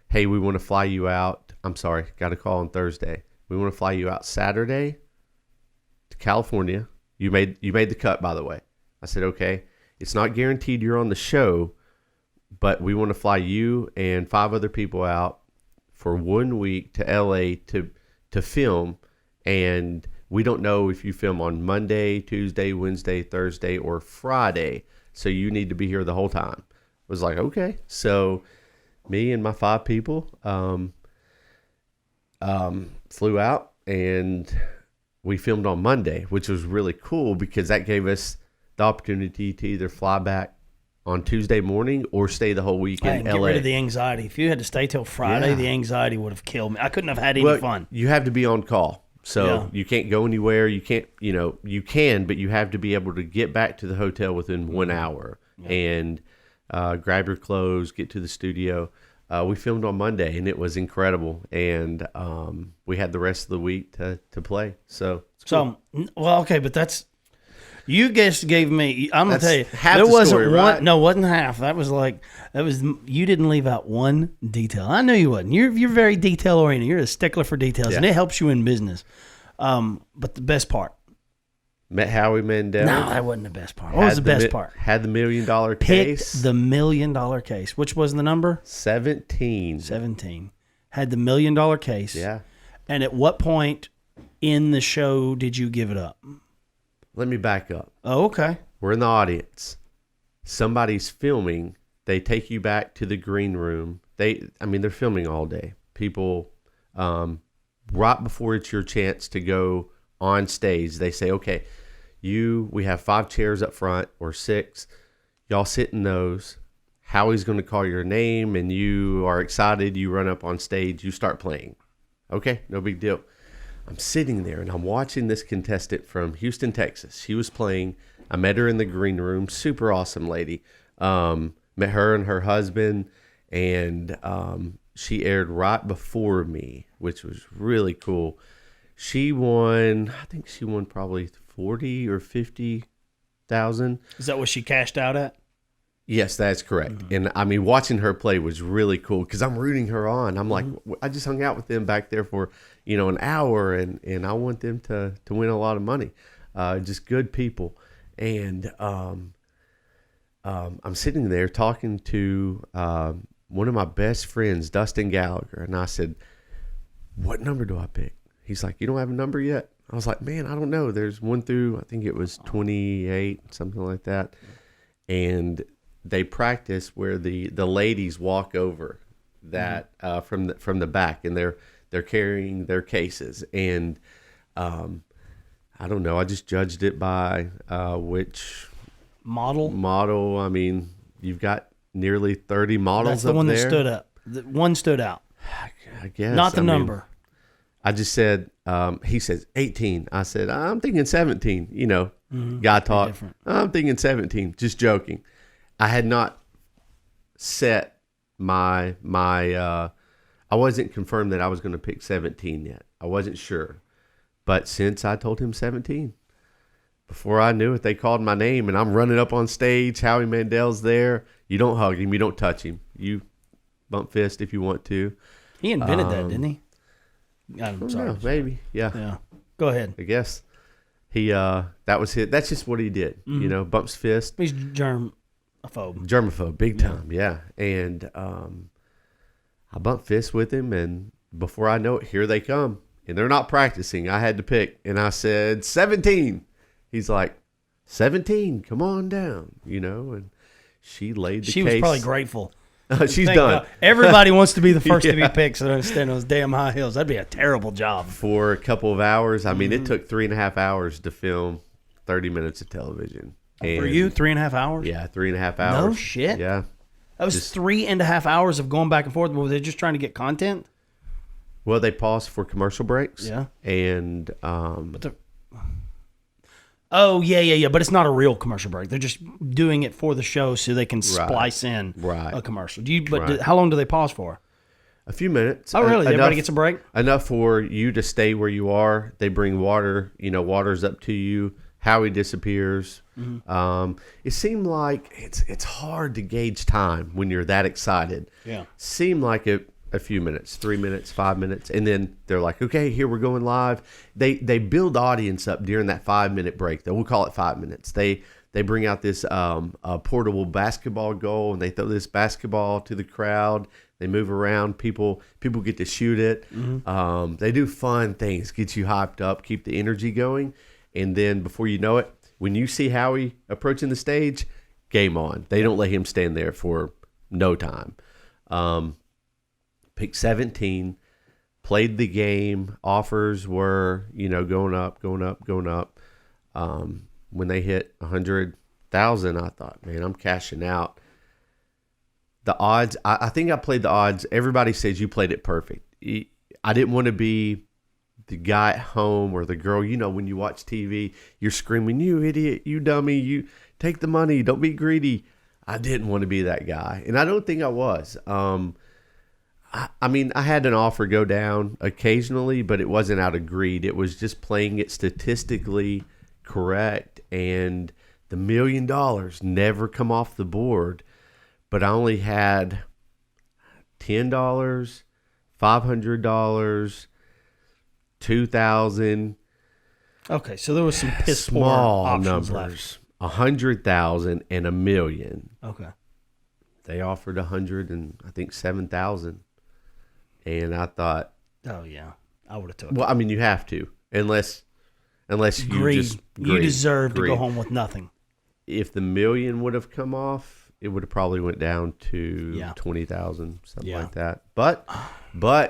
"Hey, we want to fly you out." I'm sorry, got a call on Thursday. "We want to fly you out Saturday to California. You made the cut, by the way." I said, "Okay. It's not guaranteed you're on the show, but we want to fly you and 5 other people out for 1 week to LA to film, and we don't know if you film on Monday, Tuesday, Wednesday, Thursday, or Friday, so you need to be here the whole time." I was like, "Okay." So me and my 5 people flew out, and we filmed on Monday, which was really cool because that gave us the opportunity to either fly back on Tuesday morning or stay the whole week in Get LA. rid of the anxiety. If you had to stay till Friday, the anxiety would have killed me. I couldn't have had any fun. You have to be on call. So you can't go anywhere. You can't, you can, but you have to be able to get back to the hotel within 1 hour and grab your clothes, get to the studio. We filmed on Monday, and it was incredible. And we had the rest of the week to play. So, okay, but that's... You guys gave me. I'm gonna tell you, half there the wasn't story, one. right? No, wasn't half. That was you didn't leave out one detail. I knew you wouldn't. You're very detail oriented. You're a stickler for details, and it helps you in business. But the best part. Met Howie Mandel. No, that wasn't the best part. What was the best part? Had the $1 million case. Picked the $1 million case. Which was the number? 17. 17. Had the $1 million case. Yeah. And at what point in the show did you give it up? Let me back up. Oh, okay. We're in the audience. Somebody's filming. They take you back to the green room. They're filming all day. People, right before it's your chance to go on stage, they say, "Okay, we have 5 chairs up front or 6. Y'all sit in those. Howie's going to call your name, and you are excited. You run up on stage. You start playing. Okay, no big deal." I'm sitting there, and I'm watching this contestant from Houston, Texas. She was playing. I met her in the green room. Super awesome lady. Met her and her husband, and she aired right before me, which was really cool. She won, I think she won probably 40 or 50,000. Is that what she cashed out at? Yes, that's correct. Mm-hmm. And watching her play was really cool because I'm rooting her on. I'm like, I just hung out with them back there for, an hour, and I want them to win a lot of money. Just good people. And I'm sitting there talking to one of my best friends, Dustin Gallagher, and I said, "What number do I pick?" He's like, "You don't have a number yet?" I was like, "Man, I don't know. There's 1 through, I think it was 28, something like that." And they practice where the ladies walk over that from the back, and they're carrying their cases. And I don't know. I just judged it by which model. You've got nearly 30 models. That's the up one there. that stood up. The one stood out. I guess not the number. I just said. He says 18. I said, "I'm thinking 17." Guy talk. I'm thinking 17. Just joking. I had not set my I wasn't confirmed that I was going to pick 17 yet. I wasn't sure. But since I told him 17, before I knew it, they called my name, and I'm running up on stage. Howie Mandel's there. You don't hug him. You don't touch him. You bump fist if you want to. He invented that, didn't he? I'm sorry. No, maybe. Yeah. Yeah. Go ahead. I guess he that was it. That's just what he did. Mm-hmm. Bumps fist. He's germaphobe. Germaphobe, big time. Yeah. And I bumped fists with him, and before I know it, here they come. And they're not practicing. I had to pick, and I said 17. He's like, 17, come on down, and she laid the case. She was probably grateful. She's done. Everybody wants to be the first to be picked, so they don't stand on those damn high hills. That'd be a terrible job. For a couple of hours. I mean, it took 3.5 hours to film 30 minutes of television. For you, 3.5 hours? Yeah, 3.5 hours. No shit. Yeah. That was 3.5 hours of going back and forth. Were they just trying to get content? Well, they paused for commercial breaks. Yeah. And oh, yeah. But it's not a real commercial break. They're just doing it for the show so they can splice in a commercial. How long do they pause for? A few minutes. Oh, really? Everybody gets a break? Enough for you to stay where you are. They bring water. Water's up to you. Howie disappears. Mm-hmm. It seemed like it's hard to gauge time when you're that excited. Yeah. Seemed like a few minutes, 3 minutes, 5 minutes, and then they're like, okay, here we're going live. They build audience up during that 5-minute break, though. We'll call it 5 minutes. They bring out this portable basketball goal, and they throw this basketball to the crowd. They move around. People get to shoot it. Mm-hmm. They do fun things, get you hyped up, keep the energy going, and then before you know it, when you see Howie approaching the stage, game on. They don't let him stand there for no time. Picked 17, played the game. Offers were, going up. When they hit 100,000, I thought, man, I'm cashing out. The odds, I think I played the odds. Everybody says you played it perfect. I didn't want to be the guy at home or the girl, when you watch TV, you're screaming, you idiot, you dummy, you take the money, don't be greedy. I didn't want to be that guy, and I don't think I was. I mean, I had an offer go down occasionally, but it wasn't out of greed. It was just playing it statistically correct, and the $1 million never come off the board. But I only had $10, $500, $2,000. Okay, so there was some piss poor small options numbers, left. 100,000 and $1 million. Okay, they offered 100 and I think 7,000. And I thought, oh yeah, I would have took it. Well, I mean, you have to, unless you greed. just you deserve to go home with nothing. If the $1 million would have come off, it would have probably went down to 20,000, something like that. But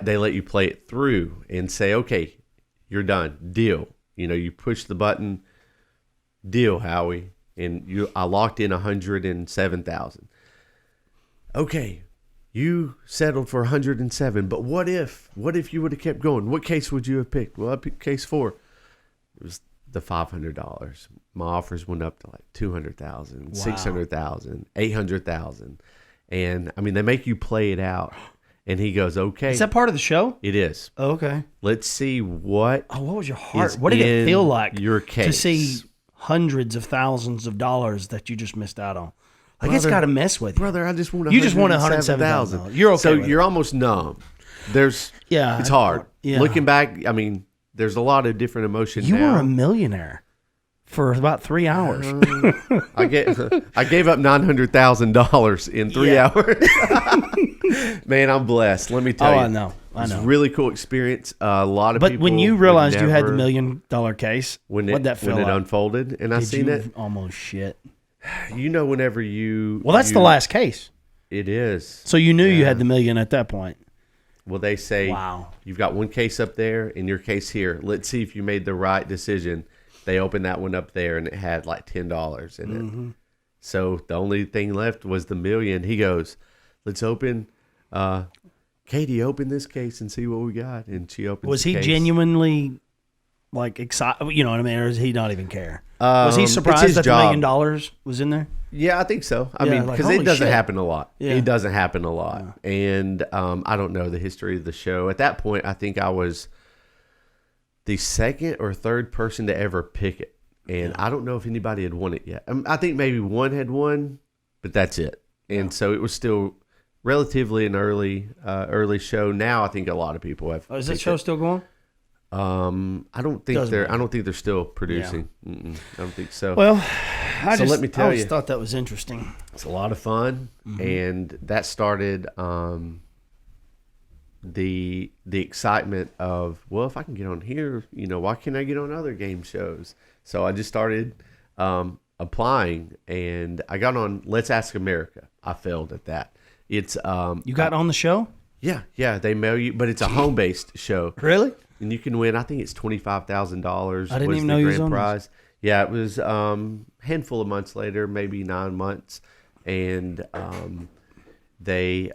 they let you play it through and say, okay, you're done, deal. You push the button, deal, Howie, and I locked in 107,000. Okay. You settled for 107, but what if you would have kept going? What case would you have picked? Well, I picked case 4. It was the $500. My offers went up to like 200,000, 600,000, 800,000. And I mean, they make you play it out. And he goes, okay. Is that part of the show? It is. Oh, okay. Let's see what. Oh, what was your heart? What did it feel like your case to see hundreds of thousands of dollars that you just missed out on? Like, it's got to mess with you. Brother, I just want You just want 107,000. You're okay. So you're almost numb. It's hard. Yeah. Looking back, I mean, there's a lot of different emotion You now. were a millionaire for about 3 hours. I gave up $900,000 in 3 hours. Man, I'm blessed. Let me tell you. I know. It's a really cool experience. A lot of people. But when you realized you had the $1 million case, what'd that feel like? When it unfolded and I seen it, almost shit. Whenever you... Well, that's the last case. It is. So you knew you had the $1 million at that point. Well, they say, wow, you've got one case up there and your case here. Let's see if you made the right decision. They opened that one up there and it had like $10 in it. So the only thing left was the $1 million. He goes, let's open... Katie, open this case and see what we got. And she opens Was the he case. genuinely... like excited, you know what I mean, or does he not even care? Was he surprised that the $1 million was in there? Yeah, I think so. I mean, because it doesn't happen a lot. Yeah. It doesn't happen a lot, and I don't know the history of the show. At that point, I think I was the second or third person to ever pick it, and I don't know if anybody had won it yet. I think maybe one had won, but that's it. and so it was still relatively an early show. Now I think a lot of people have. Oh, is that show still going? I don't think Doesn't matter. I don't think they're still producing. I don't think so. Well, let me tell I always you. thought that was interesting. It's a lot of fun, and that started the excitement of, well, if I can get on here, why can't I get on other game shows? So I just started applying, and I got on Let's Ask America. I failed at that. It's You got on the show? yeah, they mail you, but it's a home based show. Really? And you can win. I think it's $25,000. I didn't even know you was on this. Yeah, it was handful of months later, maybe 9 months, and they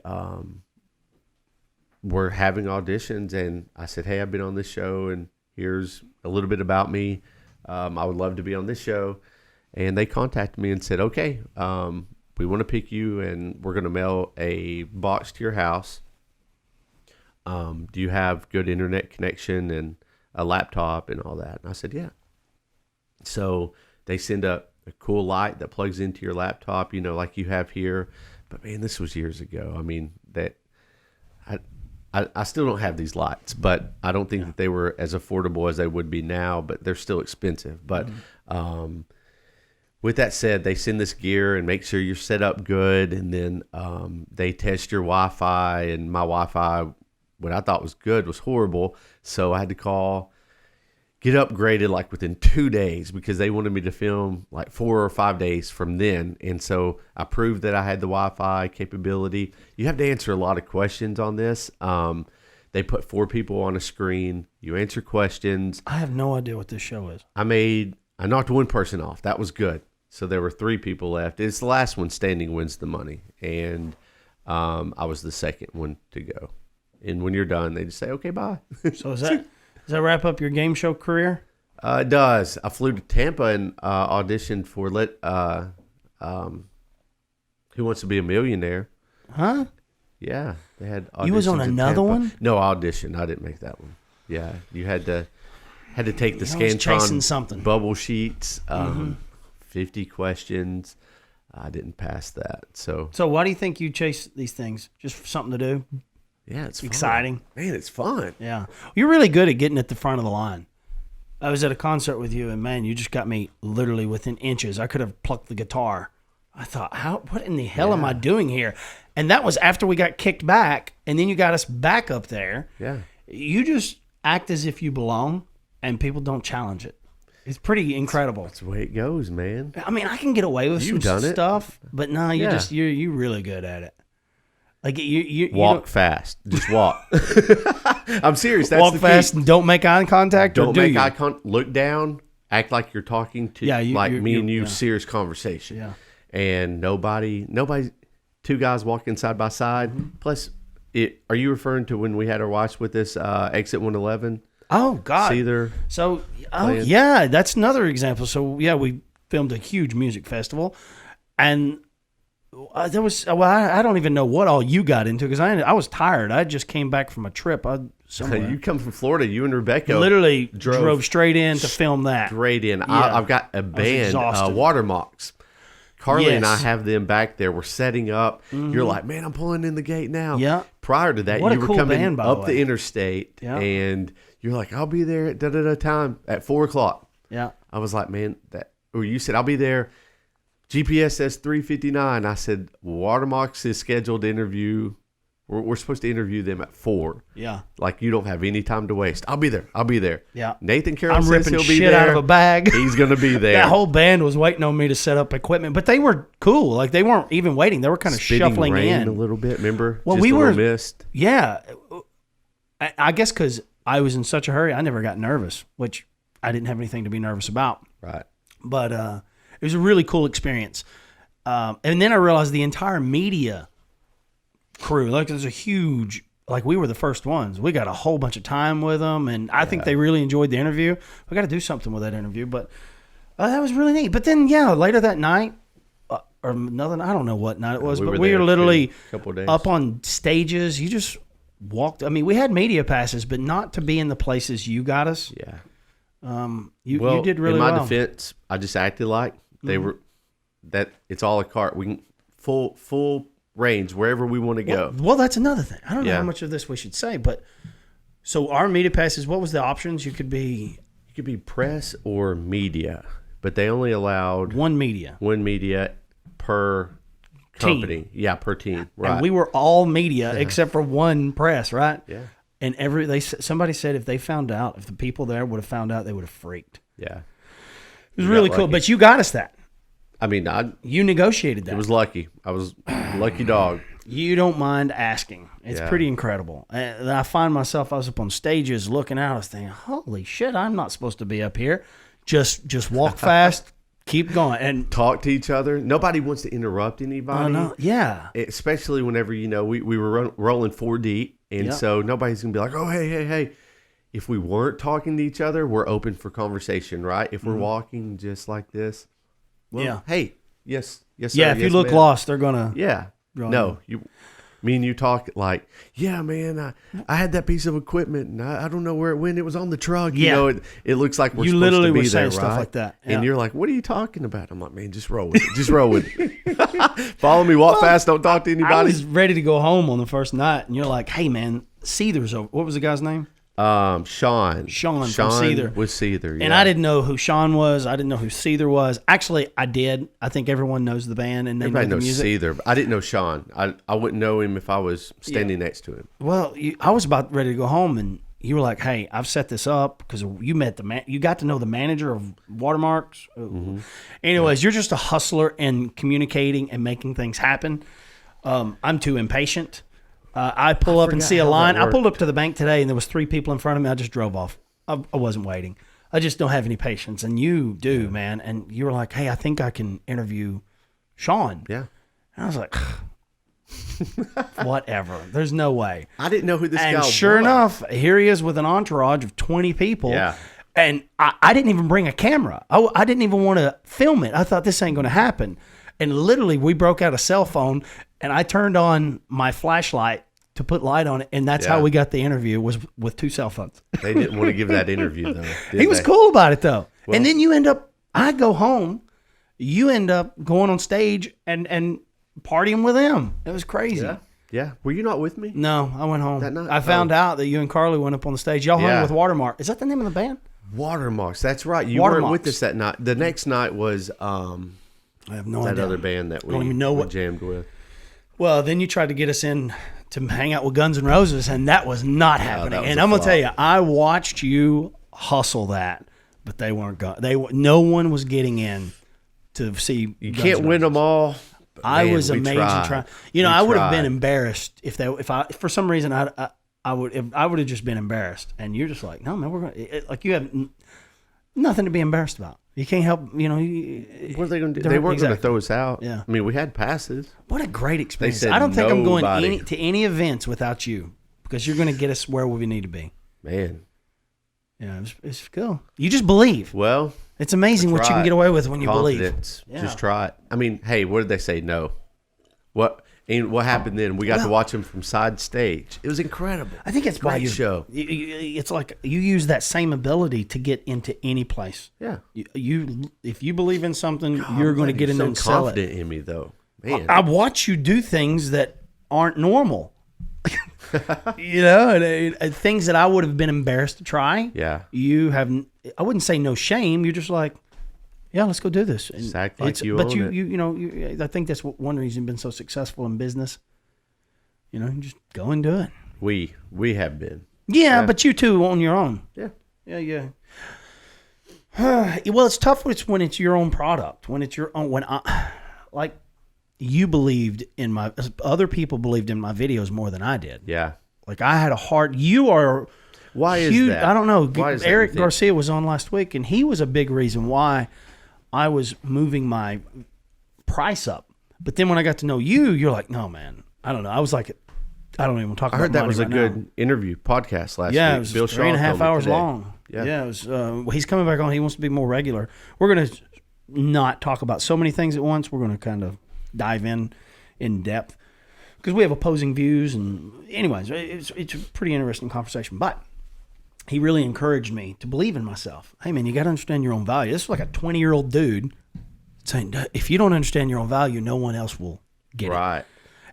were having auditions, and I said, "Hey, I've been on this show, and here's a little bit about me. I would love to be on this show." And they contacted me and said, "Okay, we want to pick you, and we're going to mail a box to your house. Do you have good internet connection and a laptop and all that?" And I said, "Yeah." So they send a cool light that plugs into your laptop, like you have here. But man, this was years ago. I mean, I still don't have these lights, but I don't think that they were as affordable as they would be now, but they're still expensive. But with that said, they send this gear and make sure you're set up good. And then they test your Wi-Fi, and my Wi-Fi, what I thought was good, was horrible. So I had to get upgraded like within 2 days, because they wanted me to film like 4 or 5 days from then. And so I proved that I had the Wi-Fi capability. You have to answer a lot of questions on this. They put 4 people on a screen. You answer questions. I have no idea what this show is. I knocked one person off. That was good. So there were 3 people left. It's the last one standing wins the money. And I was the second one to go. And when you're done, they just say, "Okay, bye." So does that wrap up your game show career? It does. I flew to Tampa and auditioned for Who Wants to Be a Millionaire. Huh? Yeah, they had auditions. You was on in another Tampa. one? No, audition. I didn't make that one. Yeah, you had to take the You're always chasing Scantron something. bubble sheets, 50 questions. I didn't pass that. So why do you think you chase these things? Just for something to do? yeah, it's fun. Exciting. Man, it's fun. Yeah. You're really good at getting at the front of the line. I was at a concert with you, and man, you just got me literally within inches. I could have plucked the guitar. I thought, what in the hell am I doing here? And that was after we got kicked back, and then you got us back up there. Yeah. You just act as if you belong, and people don't challenge it. It's pretty incredible. That's the way it goes, man. I mean, I can get away with You've some done it. stuff, but no, you're really good at it. Like you Walk fast. Just walk. I'm serious. That's walk the fast key. and don't make eye contact. Don't or do make you? eye contact. Look down. Act like you're talking to me and you. Serious conversation. Yeah. And nobody. 2 guys walking side by side. Plus, are you referring to when we had our watch with this Exit 111? Oh God. See there. So playing? yeah, that's another example. So yeah, we filmed a huge music festival, and there was I don't even know what all you got into, because I was tired. I just came back from a trip. Somewhere. You come from Florida. You and Rebecca literally drove straight in to film that. Straight in. Yeah. I've got a band, Watermarks. Carly and I have them back there. We're setting up. You're like, "Man, I'm pulling in the gate now." Yeah. Prior to that, What you a were cool coming band, by up the the way. interstate, Yeah. and you're like, "I'll be there at da-da-da time at 4:00. Yeah. I was like, "Man, or you said I'll be there." GPS says 3:59. I said, "Watermarks is scheduled to interview. We're supposed to interview them at 4. Yeah. Like, you don't have any time to waste. I'll be there. Yeah. Nathan Carroll I'm says ripping he'll be shit there. out of a bag. He's gonna be there. That whole band was waiting on me to set up equipment, but they were cool. Like, they weren't even waiting; they were kind of Spitting shuffling rain in a little bit. Remember? Well, Just we a were- little mist. Yeah, I guess because I was in such a hurry, I never got nervous, which I didn't have anything to be nervous about. Right. But it was a really cool experience. And then I realized the entire media crew, like, there's a huge, like, we were the first ones. We got a whole bunch of time with them, and I think they really enjoyed the interview. We got to do something with that interview, but that was really neat. But then, yeah, later that night, or another, I don't know what night it was, but we there were literally a couple of days. up on stages. You just walked. I mean, we had media passes, but not to be in the places you got us. Yeah. You did really in my well. defense, I just acted like they were, that it's all a cart. We can full range wherever we want to go. Well, that's another thing. I don't know Yeah. how much of this we should say, but so our media passes, what was the options? You could be You could be press or media, but they only allowed one media. per company. Yeah, per team. Right. And we were all media except for one press, right? Yeah. And somebody said if the people there would have found out, they would have freaked. Yeah. It was really cool. lucky. But you got us that. I mean, You negotiated that. it was lucky. I was lucky dog. You don't mind asking. It's Yeah. pretty incredible. And I find myself, I was up on stages looking out. I was thinking, holy shit, I'm not supposed to be up here. Just walk fast, keep going. And Talk to each other. Nobody wants to interrupt anybody. no, yeah. Especially whenever, we were rolling 4 deep. And Yep. so nobody's going to be like, oh, hey. If we weren't talking to each other, we're open for conversation, right? If we're walking just like this, well, Yeah. hey, yes, sir. Yeah, if you yes, look ma'am. lost, they're going to. Yeah. Right. No, me and you talk like, yeah, man, I had that piece of equipment and I don't know where it went. It was on the truck. Yeah. It looks like we're You supposed literally to be were there, saying right? stuff like that. Yeah. And you're like, what are you talking about? I'm like, man, just roll with it. Just roll with it. Follow me, walk fast, don't talk to I anybody. was ready to go home on the first night, and you're like, hey, man, Seether's over. What was the guy's name? Sean Sean from Seether. with Seether. And I didn't know who Sean was. I didn't know who Seether was. Actually, I did. I think everyone knows the band and they Everybody know the knows music. Seether, but I didn't know Sean. I wouldn't know him if I was standing next to him. Well, I was about ready to go home, and you were like, "Hey, I've set this up because you met you got to know the manager of Watermarks." Mm-hmm. Anyways, you're just a hustler and communicating and making things happen. I'm too impatient. I pull up and forgot see a how that line. I worked. pulled up to the bank today, and there was 3 people in front of me. I just drove off. I wasn't waiting. I just don't have any patience, and you do, man. And you were like, "Hey, I think I can interview Sean." Yeah. And I was like, "Whatever. There's no way." I didn't know who this guy And was. sure enough, here he is with an entourage of 20 people. Yeah. And I didn't even bring a camera. I didn't even want to film it. I thought this ain't going to happen. And literally, we broke out a cell phone, and I turned on my flashlight to put light on it. And that's how Yeah. we got the interview, was with 2 cell phones. They didn't want to give that interview, though. did He was they? cool about it, though. Well- And then I go home. You end up going on stage and partying with him. It was crazy. Yeah. Yeah. Were you not with me? No, I went home. That night? I found out that you and Carly went up on the stage. Y'all hung Yeah. with Watermark. Is that the name of the band? Watermarks. That's right. You weren't with Watermarks. us that night. The next night was I have no that idea. other band that we, don't even know we what- jammed with. Well, then you tried to get us in to hang out with Guns N' Roses, and that was not happening. was And a I'm gonna flop. tell you, I watched you hustle that, but they weren't going. No one was getting in to see. You Guns can't N' win Roses. them all. but I man, was we amazing tried. trying. We I would have been tried. embarrassed if for some reason I would have just been embarrassed. And you're just like, no man, we're gonna like you have nothing to be embarrassed about. You can't help. What are they going to do? They weren't going to exactly. throw us out. Yeah. I mean, we had passes. What a great experience! said I don't think I'm going nobody. to any events without you because you're going to get us where we need to be. Man. Yeah, it's cool. You just believe. Well, It's amazing what you can right. get away with when you confidence. believe. Yeah. Just try it. I mean, hey, what did they say? No. What happened then? We got to watch them from side stage. It was incredible. I think it's why Great you show. It's like you use that same ability to get into any place. Yeah. You if you believe in something, God, you're going to I'm get in so there and sell it. confident in me, though. Man. I watch you do things that aren't normal. And things that I would have been embarrassed to try. Yeah. You have. I wouldn't say no shame. You're just like, yeah, let's go do this. And Just act like you but own you, it. I think that's one reason you've been so successful in business. You just go and do it. We have been. Yeah, but you too on your own. Yeah. Yeah. Well, it's tough when it's your own product. When it's your own. Like you believed in other people believed in my videos more than I did. Yeah. Like I had a hard. You are. Why is huge, that? I don't know. Why is that, you Eric think? Garcia was on last week, and he was a big reason why I was moving my price up. But then when I got to know you, you're like, no, man. I don't know. I was like, I don't even want to talk I about heard that money was a right good now. interview podcast last Yeah, week. it was Bill 3.5 Shaw told me hours today. long. Yeah. It was. He's coming back on. He wants to be more regular. We're going to not talk about so many things at once. We're going to kind of dive in depth because we have opposing views. And anyways, it's a pretty interesting conversation. But he really encouraged me to believe in myself. Hey, man, you got to understand your own value. This is like a 20-year-old dude saying, if you don't understand your own value, no one else will get it. Right.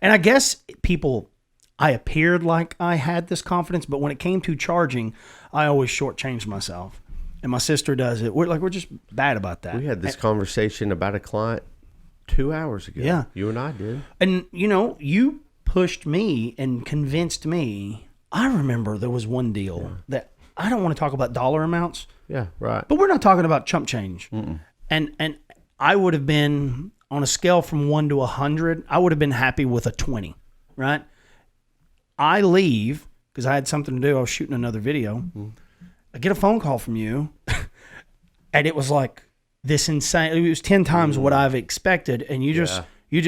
And I guess I appeared like I had this confidence, but when it came to charging, I always shortchanged myself. And my sister does it. We're just bad about that. We had this conversation about a client 2 hours ago. Yeah. You and I did. And, you pushed me and convinced me. I remember there was one deal that I don't want to talk about dollar amounts. Yeah, right. But we're not talking about chump change. And I would have been, on a scale from 1 to 100, I would have been happy with a 20, right? I leave because I had something to do. I was shooting another video. I get a phone call from you, and it was like this insane. It was 10 times what I've expected, and you just,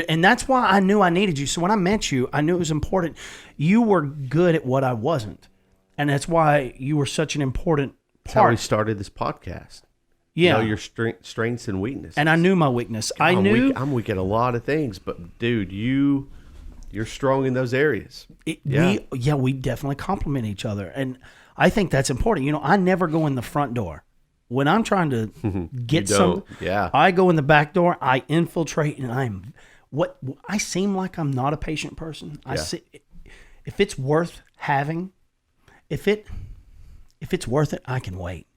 and that's why I knew I needed you. So when I met you, I knew it was important. You were good at what I wasn't, and that's why you were such an important That's how we part. started this podcast. Yeah, Know your strengths and weaknesses. and I knew my weakness. I knew I'm weak at a lot of things, but dude, you're strong in those areas. we definitely complement each other, and I think that's important. I never go in the front door when I'm trying to get some. Yeah, I go in the back door. I infiltrate, and I seem like I'm not a patient person. I see if it's worth having, if it's worth it, I can wait.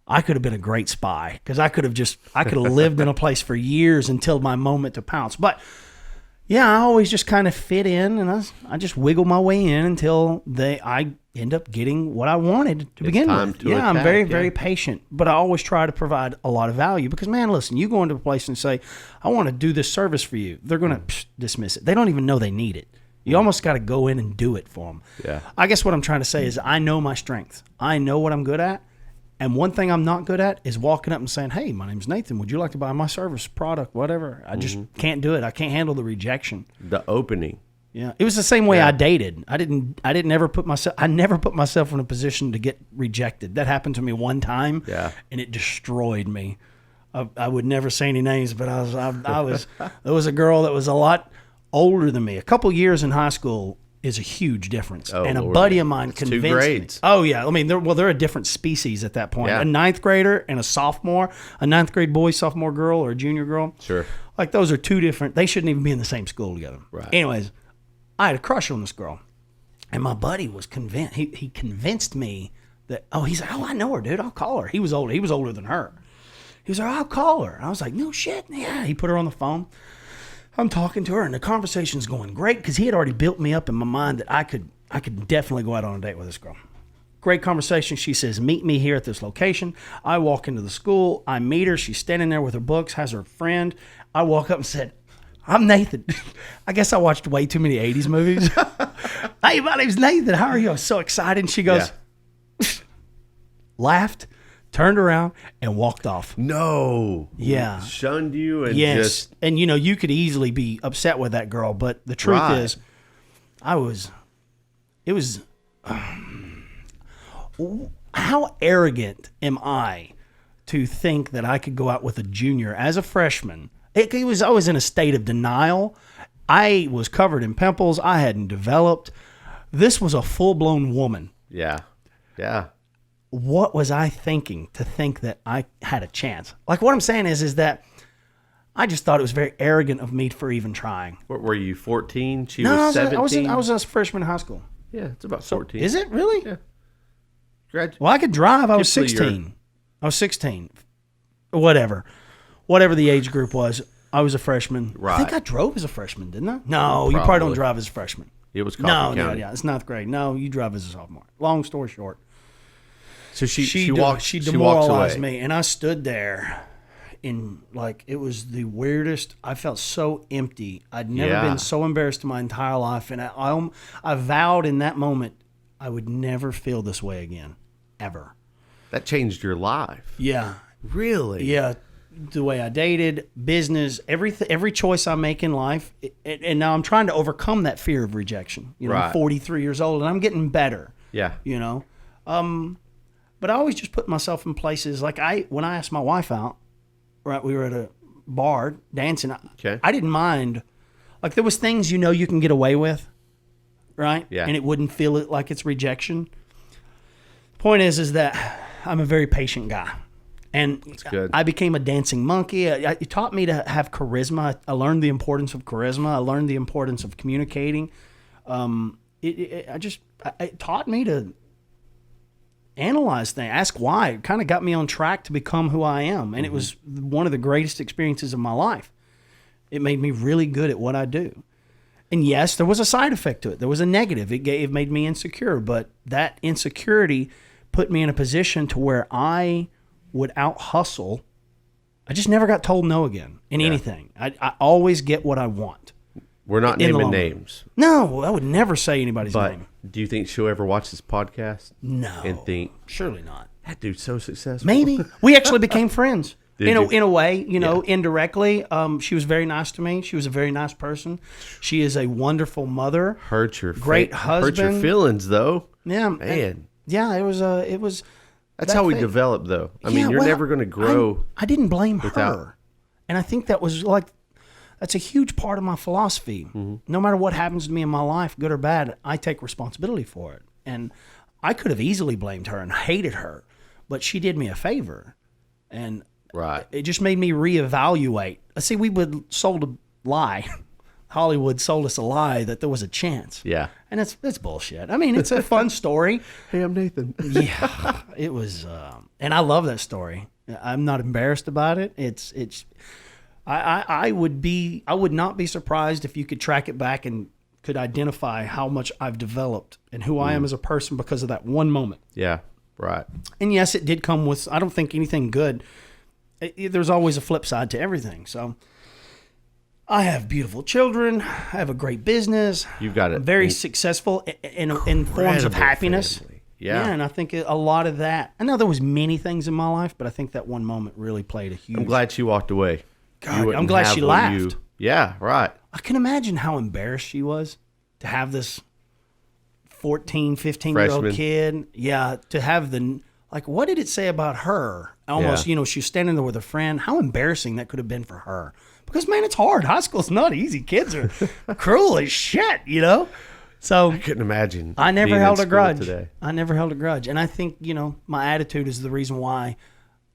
I could have been a great spy because I could have lived in a place for years until my moment to pounce. But yeah, I always just kind of fit in, and I just wiggle my way in until I end up getting what I wanted to begin with. I'm very, very patient, but I always try to provide a lot of value because, man, listen, you go into a place and say, I want to do this service for you. They're going to dismiss it. They don't even know they need it. You almost got to go in and do it for them. Yeah. I guess what I'm trying to say is I know my strengths. I know what I'm good at. And one thing I'm not good at is walking up and saying, hey, my name's Nathan. Would you like to buy my service, product, whatever? I just can't do it. I can't handle the rejection. The opening. Yeah. It was the same way I dated. I never put myself in a position to get rejected. That happened to me one time. Yeah. And it destroyed me. I would never say any names, but there was a girl that was a lot older than me. A couple years in high school is a huge difference. Oh, and a Lord. buddy of mine That's convinced 2 grades. me. Oh, yeah. I mean, they're a different species at that point. Yeah. A ninth grader and a sophomore, a ninth grade boy, sophomore girl, or a junior girl. Sure. Like, those are two different, they shouldn't even be in the same school together. Right. Anyways, I had a crush on this girl. And my buddy was convinced, he convinced me that, he's like, I know her, dude. I'll call her. He was older than her. He was like, I'll call her. And I was like, no shit. Yeah. He put her on the phone. I'm talking to her, and the conversation's going great because he had already built me up in my mind that I could definitely go out on a date with this girl. Great conversation. She says, meet me here at this location. I walk into the school. I meet her. She's standing there with her books, has her friend. I walk up and said, I'm Nathan. I guess I watched way too many 80s movies. Hey, my name's Nathan. How are you? I was so excited. And she goes, laughed, turned around, and walked off. No. Yeah. Shunned you and Yes. just... And, you could easily be upset with that girl, but the truth Right. is, how arrogant am I to think that I could go out with a junior as a freshman? It was always in a state of denial. I was covered in pimples. I hadn't developed. This was a full-blown woman. Yeah. Yeah. What was I thinking to think that I had a chance? Like, what I'm saying is that I just thought it was very arrogant of me for even trying. What were you, 14? She No, was 17? I was a freshman in high school. Yeah, it's about 14. Is it really? Yeah. Well, I could drive. I was Typically 16. I was 16. Whatever the age group was, I was a freshman. Right. I think I drove as a freshman, didn't I? No, you probably don't drive as a freshman. It was Coffee No, County. yeah, it's ninth grade. No, you drive as a sophomore. Long story short. So she walks walks demoralized away. me, and I stood there in, like, it was the weirdest. I felt so empty. I'd never been so embarrassed in my entire life, and I vowed in that moment I would never feel this way again, ever. That changed your life. Yeah, Really? yeah. The way I dated, business, every choice I make in life, and now I'm trying to overcome that fear of rejection. I'm Right. 43 years old, and I'm getting better. Yeah. But I always just put myself in places like when I asked my wife out, right? We were at a bar dancing. Okay. I didn't mind. Like, there was things you can get away with, right? Yeah. And it wouldn't feel like it's rejection. The point is that I'm a very patient guy. And good. I became a dancing monkey. It taught me to have charisma. I learned the importance of charisma. I learned the importance of communicating. It taught me to analyze things, ask why. It kind of got me on track to become who I am. And it was one of the greatest experiences of my life. It made me really good at what I do. And yes, there was a side effect to it. There was a negative. It made me insecure. But that insecurity put me in a position to where I would out hustle. I just never got told no again in anything. I always get what I want. We're not naming names. No, I would never say anybody's name. Do you think she'll ever watch this podcast? No. And think, surely not. That dude's so successful. Maybe. We actually became friends. In a way, Yeah. indirectly. She was very nice to me. She was a very nice person. She is a wonderful mother. Great husband. Hurt your feelings, though. Yeah. Man. It was. That's how we develop, though. I mean, you're never going to grow. I didn't blame her. And I think that's a huge part of my philosophy. Mm-hmm. No matter what happens to me in my life, good or bad, I take responsibility for it. And I could have easily blamed her and hated her, but she did me a favor. And it just made me reevaluate. See, we sold a lie. Hollywood sold us a lie that there was a chance. Yeah. And that's bullshit. I mean, it's a fun story. Hey, I'm Nathan. Yeah. It was, and I love that story. I'm not embarrassed about it. I would not be surprised if you could track it back and could identify how much I've developed and who I am as a person because of that one moment. Yeah. Right. And yes, it did come with, I don't think anything good. There's always a flip side to everything. So I have beautiful children. I have a great business. You've got it. Very successful in forms of happiness. Family. Yeah. And I think a lot of that, I know there was many things in my life, but I think that one moment really played a huge. I'm glad she walked away. God, I'm glad she laughed. Yeah, right. I can imagine how embarrassed she was to have this 14, 15-year-old kid. Yeah, to have what did it say about her? Almost, she was standing there with a friend. How embarrassing that could have been for her. Because, man, it's hard. High school's not easy. Kids are cruel as shit, So I couldn't imagine. I never held a grudge. Today. I never held a grudge. And I think, my attitude is the reason why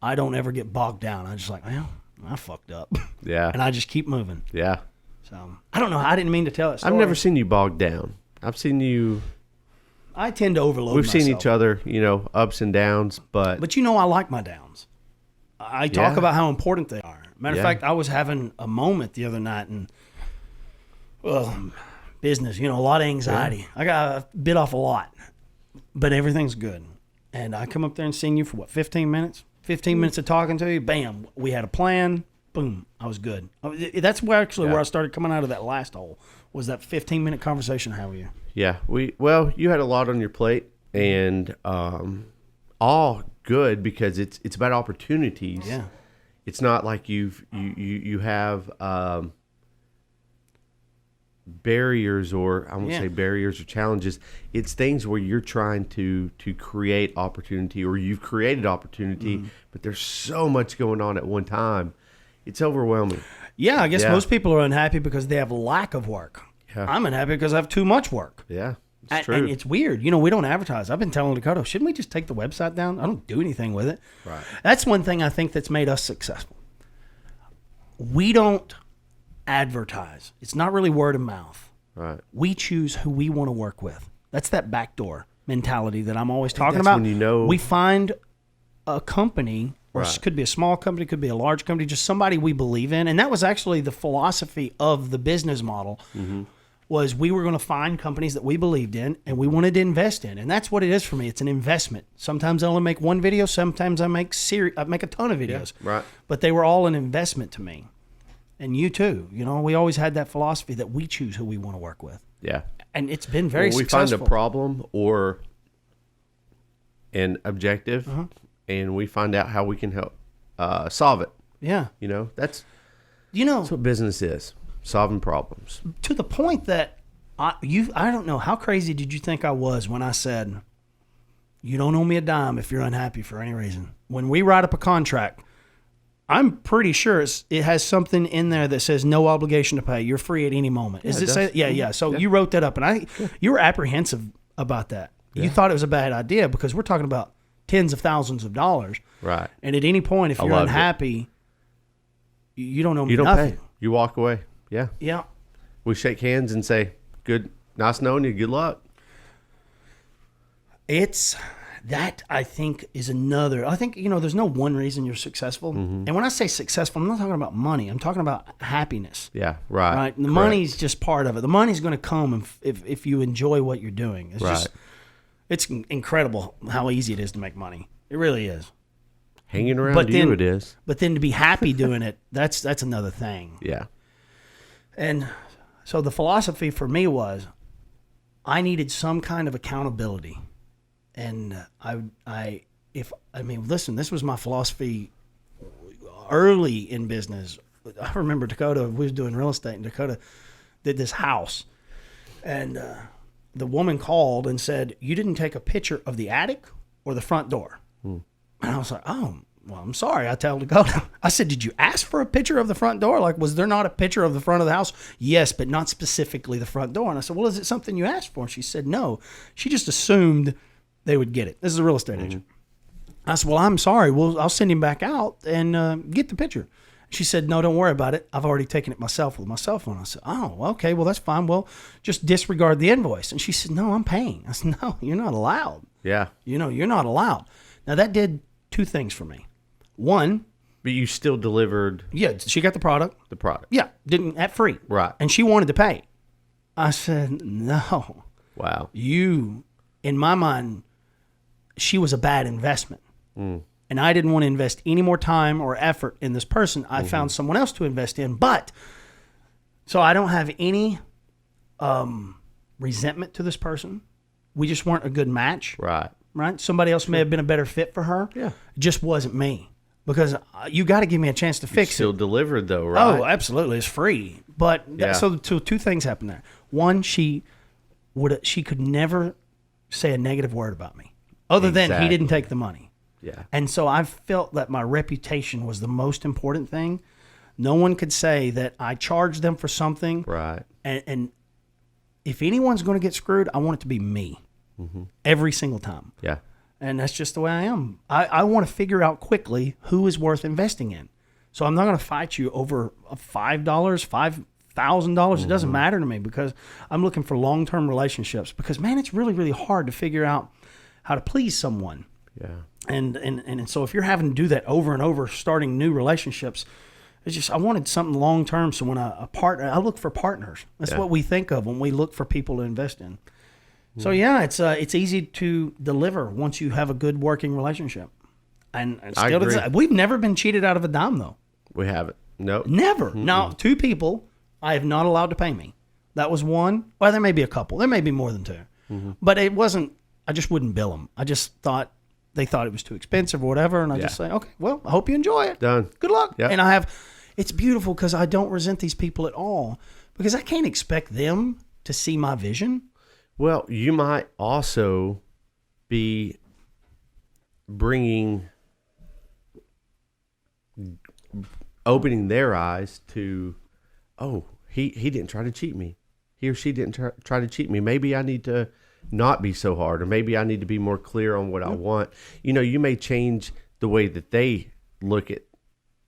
I don't ever get bogged down. I'm just like, well, I fucked up. Yeah. And I just keep moving. Yeah. So I don't know. I didn't mean to tell it. I've never seen you bogged down. I've seen you. I tend to overload We've myself. seen each other, ups and downs, but. But I like my downs. I talk about how important they are. Matter of fact, I was having a moment the other night and, business, a lot of anxiety. I bit off a lot, but everything's good. And I come up there and seen you for 15 minutes? 15 minutes of talking to you, bam, we had a plan, boom, I was good. That's where I started coming out of that last hole, was that 15-minute conversation. How are you? Yeah, you had a lot on your plate, and all good because it's about opportunities. Yeah. It's not like you have barriers, or I won't say barriers or challenges. It's things where you're trying to create opportunity, or you've created opportunity, but there's so much going on at one time. It's overwhelming. Yeah, I guess most people are unhappy because they have lack of work. Yeah. I'm unhappy because I have too much work. Yeah, it's true. And it's weird. We don't advertise. I've been telling Dakota, shouldn't we just take the website down? I don't do anything with it. Right. That's one thing I think that's made us successful. We don't advertise. It's not really word of mouth. Right. We choose who we want to work with. That's that backdoor mentality that I'm always talking about. When we find a company, or it could be a small company, could be a large company, just somebody we believe in. And that was actually the philosophy of the business model. Was we were going to find companies that we believed in and we wanted to invest in. And that's what it is for me. It's an investment. Sometimes I only make one video. Sometimes I make a ton of videos. Yeah, right. But they were all an investment to me. And you too. We always had that philosophy that we choose who we want to work with. Yeah. And it's been very successful. We successful. find a problem or an objective, and we find out how we can help solve it. Yeah. That's what business is. Solving problems. To the point that I don't know, how crazy did you think I was when I said, you don't owe me a dime if you're unhappy for any reason? When we write up a contract, I'm pretty sure it has something in there that says no obligation to pay. You're free at any moment. Is it say? Yeah. So you wrote that up, and you were apprehensive about that. Yeah. You thought it was a bad idea because we're talking about tens of thousands of dollars. Right. And at any point, if you're loved it. unhappy, you don't know You don't nothing. pay. You walk away. Yeah. Yeah. We shake hands and say, good, nice knowing you. Good luck. It's that, I think, is another. I think, there's no one reason you're successful. And when I say successful, I'm not talking about money. I'm talking about happiness. Yeah. Right. Right. And the Correct. money's just part of it. The money's going to come if you enjoy what you're doing. It's Right. it's incredible how easy it is to make money. It really is. Hanging around But you, then- it is. But then to be happy doing it, that's another thing. Yeah. And so the philosophy for me was I needed some kind of accountability. And listen, this was my philosophy early in business. I remember Dakota, we was doing real estate, and Dakota did this house. And the woman called and said, you didn't take a picture of the attic or the front door. And I was like, oh, well, I'm sorry. I told Dakota, I said, did you ask for a picture of the front door? Like, was there not a picture of the front of the house? Yes, but not specifically the front door. And I said, well, is it something you asked for? And she said, no. She just assumed they would get it. This is a real estate agent. I said, well, I'm sorry. Well, I'll send him back out and get the picture. She said, no, don't worry about it. I've already taken it myself with my cell phone. I said, oh, okay, well, that's fine. Well, just disregard the invoice. And she said, no, I'm paying. I said, no, you're not allowed. Yeah. You're not allowed. Now, that did two things for me. One, But you still delivered yeah, she got the product. the product. Yeah, didn't at free. Right. And she wanted to pay. I said, no, Wow. in my mind, she was a bad investment. And I didn't want to invest any more time or effort in this person. I found someone else to invest in. But, so I don't have any resentment to this person. We just weren't a good match. Right. Right? Somebody else may have been a better fit for her. Yeah. It just wasn't me. Because you got to give me a chance to fix Still it. delivered though, right? Oh, absolutely. It's free. But Yeah. so two things happened there. One, she could never say a negative word about me other than he Exactly. didn't take the money. Yeah. And so I felt that my reputation was the most important thing. No one could say that I charged them for something. Right. And if anyone's going to get screwed, I want it to be me every single time. Yeah. And that's just the way I am. I want to figure out quickly who is worth investing in. So I'm not going to fight you over $5, $5,000. It doesn't matter to me because I'm looking for long-term relationships because, man, it's really, really hard to figure out how to please someone. Yeah. And so if you're having to do that over and over, starting new relationships, it's just I wanted something long-term. So when I look for partners. That's what we think of when we look for people to invest in. So yeah, it's easy to deliver once you have a good working relationship. And I still, agree. we've never been cheated out of a dime though. We haven't. Nope. Never. Now, two people I have not allowed to pay me. That was one. Well, there may be a couple. There may be more than two. But it wasn't. I just wouldn't bill them. I just thought they thought it was too expensive or whatever, and I just say, okay, well, I hope you enjoy it. Done. Good luck. Yep. And it's beautiful because I don't resent these people at all because I can't expect them to see my vision. Well, you might also be opening their eyes to, oh, he didn't try to cheat me. He or she didn't try to cheat me. Maybe I need to not be so hard, or maybe I need to be more clear on what I want. You may change the way that they look at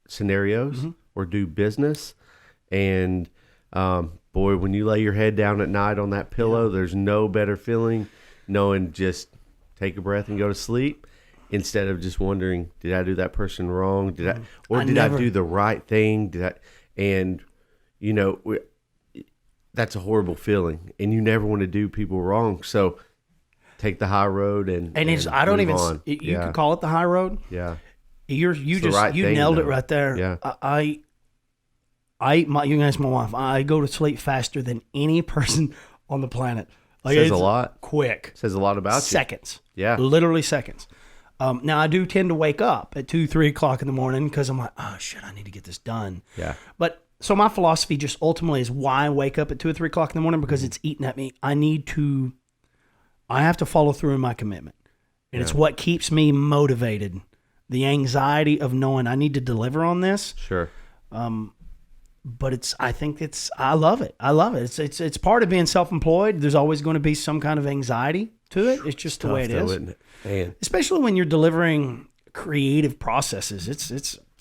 scenarios or do business. And boy, when you lay your head down at night on that pillow, there's no better feeling knowing just take a breath and go to sleep instead of just wondering, did I do that person wrong? Did I do the right thing? That's a horrible feeling, and you never want to do people wrong. So take the high road and I don't move even. on. You could call it the high road. Yeah. You the right thing, nailed it though. right there. Yeah. You can ask my wife. I go to sleep faster than any person on the planet. Says it's a lot. Quick. Says a lot about Seconds. Yeah. Literally seconds. Now I do tend to wake up at 2-3 o'clock in the morning because I'm like, oh shit, I need to get this done. Yeah. But so my philosophy just ultimately is why I wake up at 2 or 3 o'clock in the morning because it's eating at me. I have to follow through in my commitment, and it's what keeps me motivated. The anxiety of knowing I need to deliver on this. Sure. But I love it. I love it. It's part of being self-employed. There's always going to be some kind of anxiety. to it. It's just the way it Tough, though, is. isn't it? Man. Especially when you're delivering creative processes.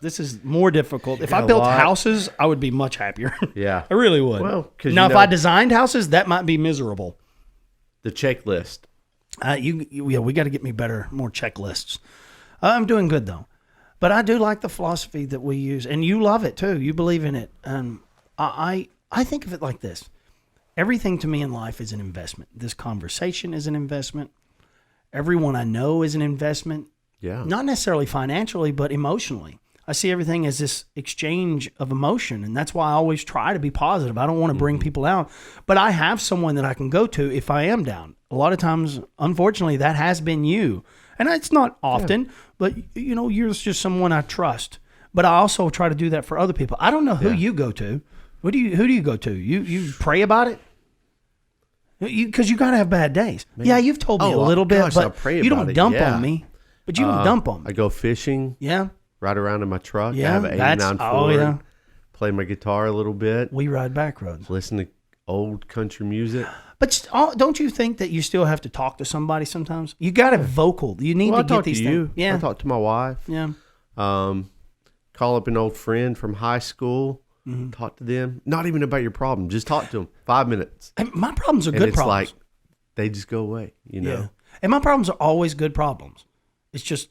This is more difficult. If got I a built lot. houses, I would be much happier. Yeah. I really would. Well, 'cause now you if know- I designed houses, that might be miserable. The checklist. We got to get me better, more checklists. I'm doing good though, but I do like the philosophy that we use, and you love it too. You believe in it, and I think of it like this: everything to me in life is an investment. This conversation is an investment. Everyone I know is an investment. Yeah. Not necessarily financially, but emotionally. I see everything as this exchange of emotion, and that's why I always try to be positive. I don't want to bring people down, but I have someone that I can go to if I am down. A lot of times, unfortunately, that has been you, and it's not often, but you're just someone I trust. But I also try to do that for other people. I don't know who you go to. Who do you go to? You pray about it? Because you got to have bad days. Yeah, you've told me a little bit, gosh, I but pray you about don't it, dump yeah. on me. But you don't dump on me. I go fishing. Yeah. Ride around in my truck. Yeah, I have an 89 Ford. yeah. Play my guitar a little bit. We ride back roads. Listen to old country music. But don't you think that you still have to talk to somebody sometimes? You got to vocal. You need Well, to I get talk these to things. you. Yeah. I talk to my wife. Yeah. Call up an old friend from high school. Talk to them. Not even about your problem. Just talk to them. 5 minutes. And my problems are And good it's problems. like they just go away. You know. Yeah. And my problems are always good problems. It's just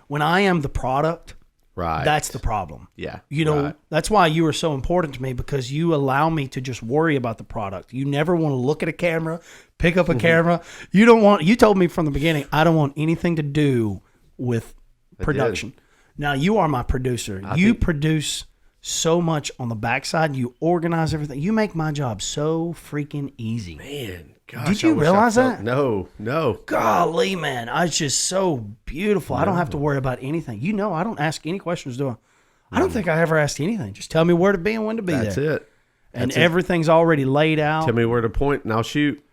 when I am the product, Right. that's the problem. Yeah. You know, right. that's why you are so important to me, because you allow me to just worry about the product. You never want to look at a camera, pick up a camera. You told me from the beginning, I don't want anything to do with production. Now you are my producer. You produce so much on the backside. You organize everything. You make my job so freaking easy. Man, gosh. Did you I wish I realize felt- that? No. Golly, man, it's just so beautiful. I don't have to worry about anything. I don't ask any questions, do I? I don't think I ever asked anything. Just tell me where to be and when to be That's there. it. And That's it. everything's already laid out. Tell me where to point and I'll shoot.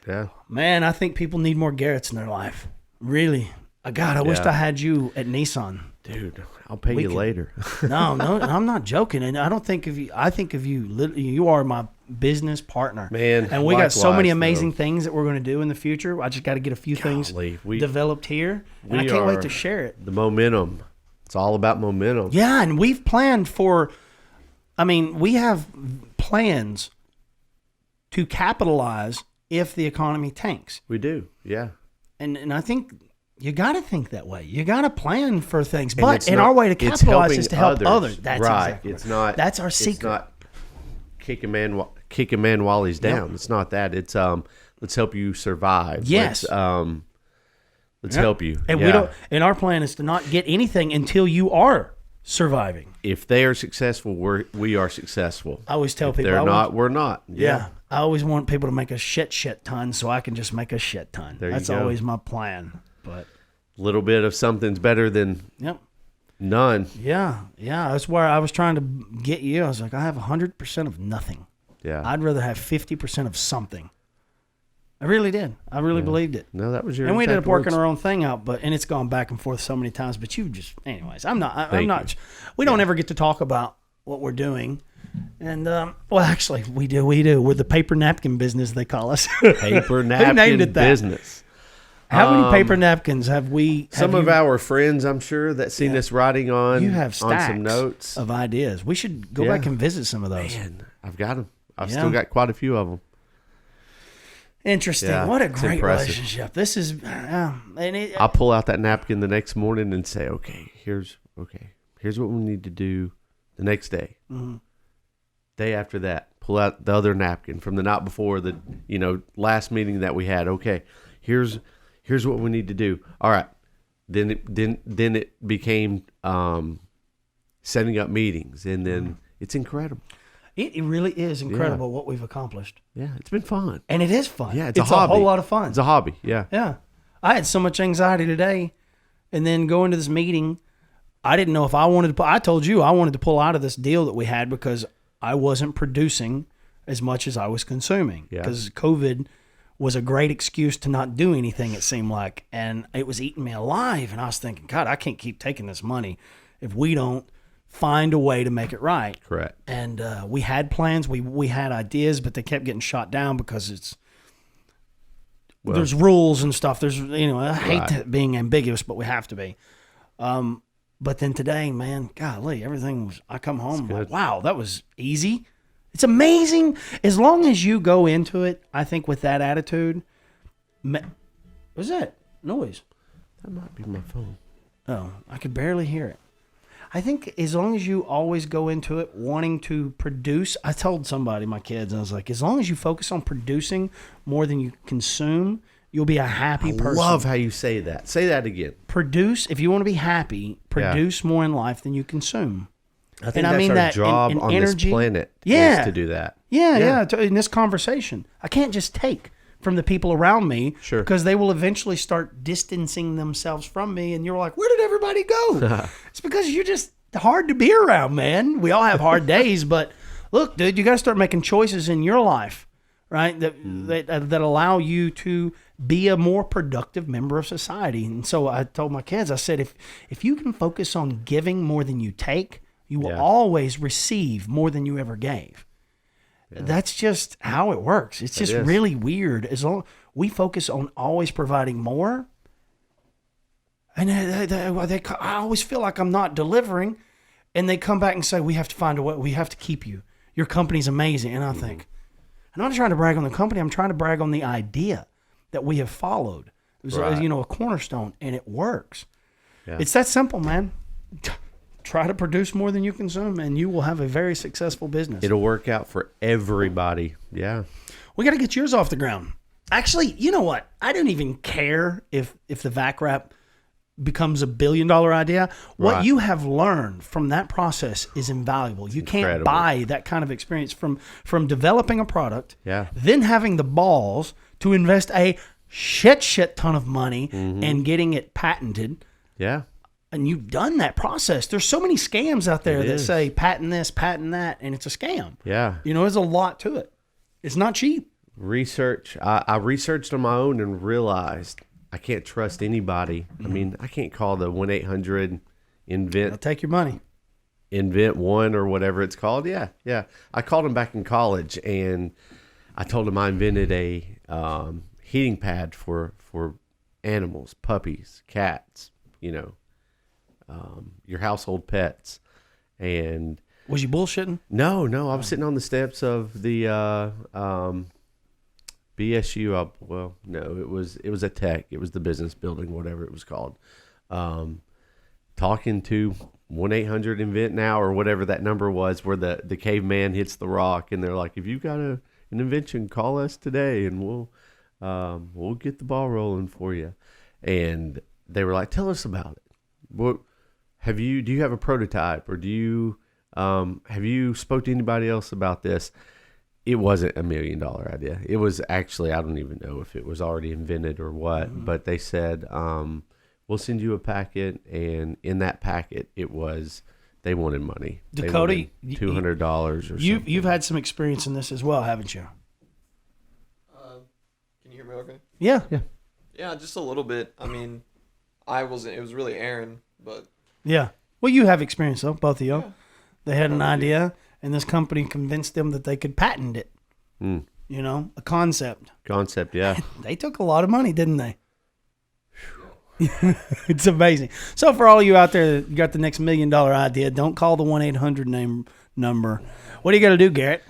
Yeah. Man, I think people need more Garretts in their life. Really. God, I wished Yeah. I had you at Nissan. Dude, I'll pay you can- later. No, I'm not joking. And I don't think of you. I think of you. You are my business partner. Man, and we got so many likewise, amazing though. things that we're going to do in the future. I just got to get a few things Golly, developed here. And I we can't wait are- to share it. The momentum. It's all about momentum. Yeah, and we've planned for, we have plans to capitalize if the economy tanks. We do. Yeah. And I think you got to think that way. You got to plan for things. And But it's in not- our way to it's capitalize helping is to help others. That's right. exactly It's right. not. That's our It's secret. not kick a man while he's down. It's not that. It's let's help you survive. Yes. Let's help you. And we don't. And our plan is to not get anything until you are surviving. If they are successful, we are successful. I always tell If people they're I not, want- we're not. Yeah. I always want people to make a shit ton so I can just make a shit ton. There you That's go. always my plan. But A little bit of something's better than yep. none. Yeah. That's where I was trying to get you. I was like, I have 100% of nothing. Yeah. I'd rather have 50% of something. I really did. I really believed it. No, that was your. And we ended exact up working words. our own thing out, and it's gone back and forth so many times. But anyways, I'm not. Thank not. We don't ever get to talk about what we're doing. And well, actually, we do. We're the paper napkin business, they call us. Paper napkin named it that? business. How many paper napkins have we? Some of our friends, I'm sure, that seen us writing on. You have on stacks some notes. of ideas. We should go Yeah. back and visit some of those. Man, I've got them. I've Yeah. still got quite a few of them. Interesting. Yeah, What a it's great impressive. relationship. This is, and it, I'll pull out that napkin the next morning and say, here's what we need to do the next day. Mm-hmm. Day after that, pull out the other napkin from the night before the last meeting that we had. Okay, here's what we need to do. All right, then it became setting up meetings, and then it's incredible. it really is incredible what we've accomplished. Yeah, it's been fun. And it is fun. Yeah, it's a hobby. whole lot of fun. It's a hobby. Yeah. Yeah. I had so much anxiety today, and then going to this meeting, I didn't know if I wanted to. I told you I wanted to pull out of this deal that we had because I wasn't producing as much as I was consuming. Yeah. Because COVID was a great excuse to not do anything, it seemed like, and it was eating me alive. And I was thinking, God, I can't keep taking this money if we don't find a way to make it right. Correct. And we had plans, we had ideas, but they kept getting shot down because there's rules and stuff. There's, I hate Right. being ambiguous, but we have to be. But then today, man, golly, everything was, I come home, I'm like, wow, that was easy. It's amazing. As long as you go into it, I think with that attitude, what's that noise? That might be my phone. Oh, I could barely hear it. I think as long as you always go into it wanting to produce, I told somebody, my kids, I was like, as long as you focus on producing more than you consume, you'll be a happy person. I love how you say that. Say that again. Produce, if you want to be happy, produce more in life than you consume. I think that's our job on energy, this planet yeah, is to do that. Yeah. In this conversation, I can't just take from the people around me because they will eventually start distancing themselves from me, and you're like, where did everybody go? It's because you're just hard to be around, man. We all have hard days, but look, dude, you got to start making choices in your life, right? That allow you to be a more productive member of society. And so I told my kids, I said, if you can focus on giving more than you take, you will always receive more than you ever gave. Yeah. That's just how it works. It's just really weird. As long we focus on always providing more, and I always feel like I'm not delivering, and they come back and say, we have to find a way. We have to keep you. Your company's amazing. And I think, I'm not trying to brag on the company. I'm trying to brag on the idea that we have followed. It was, a cornerstone, and it works. Yeah. It's that simple, man. Try to produce more than you consume, and you will have a very successful business. It'll work out for everybody. Yeah. We got to get yours off the ground. Actually, you know what? I don't even care if the vac wrap becomes $1 billion idea. What you have learned from that process is invaluable. You can't buy that kind of experience from developing a product, then having the balls to invest a shit ton of money and getting it patented. Yeah. And you've done that process. There's so many scams out there that say patent this, patent that, and it's a scam. Yeah. There's a lot to it. It's not cheap. Research. I researched on my own and realized I can't trust anybody. I mean, I can't call the 1-800-INVENT. They'll take your money. Invent One or whatever it's called. Yeah. I called him back in college, and I told him I invented a heating pad for animals, puppies, cats, your household pets. And was you bullshitting? No, I was sitting on the steps of the BSU. No, it was a tech. It was the business building, whatever it was called. Talking to 1-800-INVENT now, or whatever that number was, where the caveman hits the rock, and they're like, if you've got an invention, call us today, and we'll get the ball rolling for you. And they were like, tell us about it. What do you have a prototype, or do you have you spoke to anybody else about this? It wasn't $1 million idea. It was actually, I don't even know if it was already invented or what, but they said, we'll send you a packet, and in that packet, they wanted money. Dakota, $200 or something. You've had some experience in this as well, haven't you? Can you hear me okay? Yeah. Yeah, just a little bit. I mean, it was really Aaron, but. Yeah. Well, you have experience, though, both of you. Yeah. They had an idea, and this company convinced them that they could patent it. A concept. Concept, yeah. They took a lot of money, didn't they? It's amazing. So for all you out there that got the next $1 million idea, don't call the 1-800 number. What do you got to do, Garrett?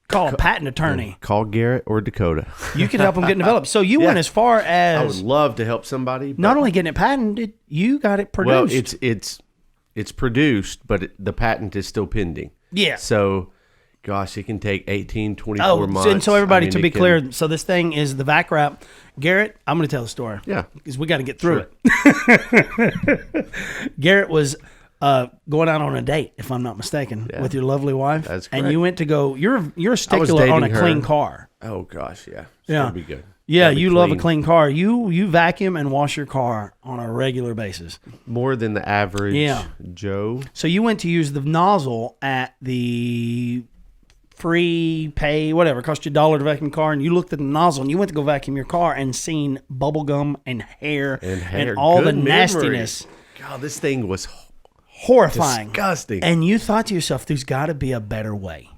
Call a patent attorney. Call Garrett or Dakota. You can help them get developed. So you went as far as... I would love to help somebody. Not only getting it patented, you got it produced. Well, it's produced, but the patent is still pending. Yeah. So, gosh, it can take 18, 24 months. And so everybody, to be clear, so this thing is the vac wrap. Garrett, I'm going to tell the story. Yeah. Because we got to get through it. Garrett was going out on a date, if I'm not mistaken, with your lovely wife. That's correct. And you went to go, you're a stickler on a clean car. Oh, gosh, yeah. It's yeah. going to be good. Yeah, you love a clean car. You vacuum and wash your car on a regular basis. More than the average Joe. So you went to use the nozzle at the free pay, whatever, it cost you $1 to vacuum your car, and you looked at the nozzle and you went to go vacuum your car and seen bubble gum and hair and all the nastiness. God, this thing was horrifying. Disgusting. And you thought to yourself, there's got to be a better way.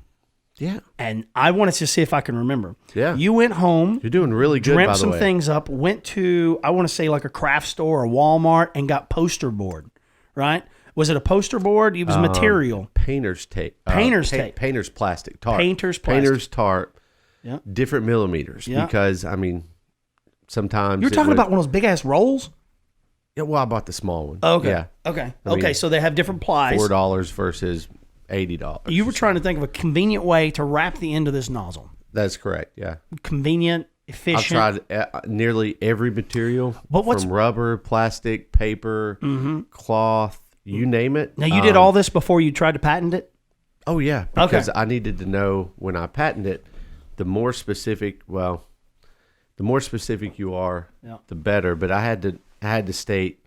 Yeah. And I wanted to see if I can remember. Yeah. You went home. You're doing really good, by Dreamt the some way. things up. Went to, I want to say like a craft store or Walmart and got poster board, right? Was it a poster board? It was material. Painter's tape. Painter's tape. Painter's plastic tarp. Painter's plastic. Painter's tarp. Yeah. Different millimeters. Yeah. Because, I mean, sometimes. You're talking about one of those big ass rolls? Yeah, well, I bought the small one. Okay. Yeah. Okay. I mean, Okay. So they have different plies. $4 versus $80. You were trying to think of a convenient way to wrap the end of this nozzle. That's correct. Yeah. Convenient, I've efficient. tried nearly every material. But what's- from rubber, plastic, paper, cloth, you name it. Now, you did all this before you tried to patent it? Oh yeah, because I needed to know when I patent it, the more specific. Well, the more specific you are, Yeah. the better. But I had to state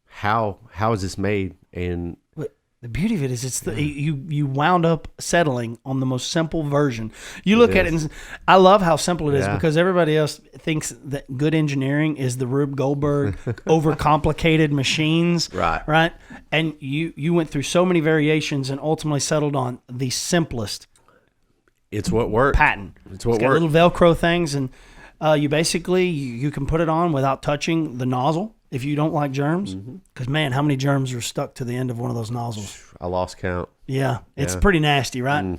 how is this made, and But the beauty of it is you wound up settling on the most simple version. You look at it and I love how simple it is Yeah. because everybody else thinks that good engineering is the Rube Goldberg overcomplicated machines. Right. And you went through so many variations and ultimately settled on the simplest it's what worked. patent. It's what It's got worked. little Velcro things and you basically you can put it on without touching the nozzle if you don't like germs. Because man, how many germs are stuck to the end of one of those nozzles? I lost count. Yeah, it's Yeah. pretty nasty, right?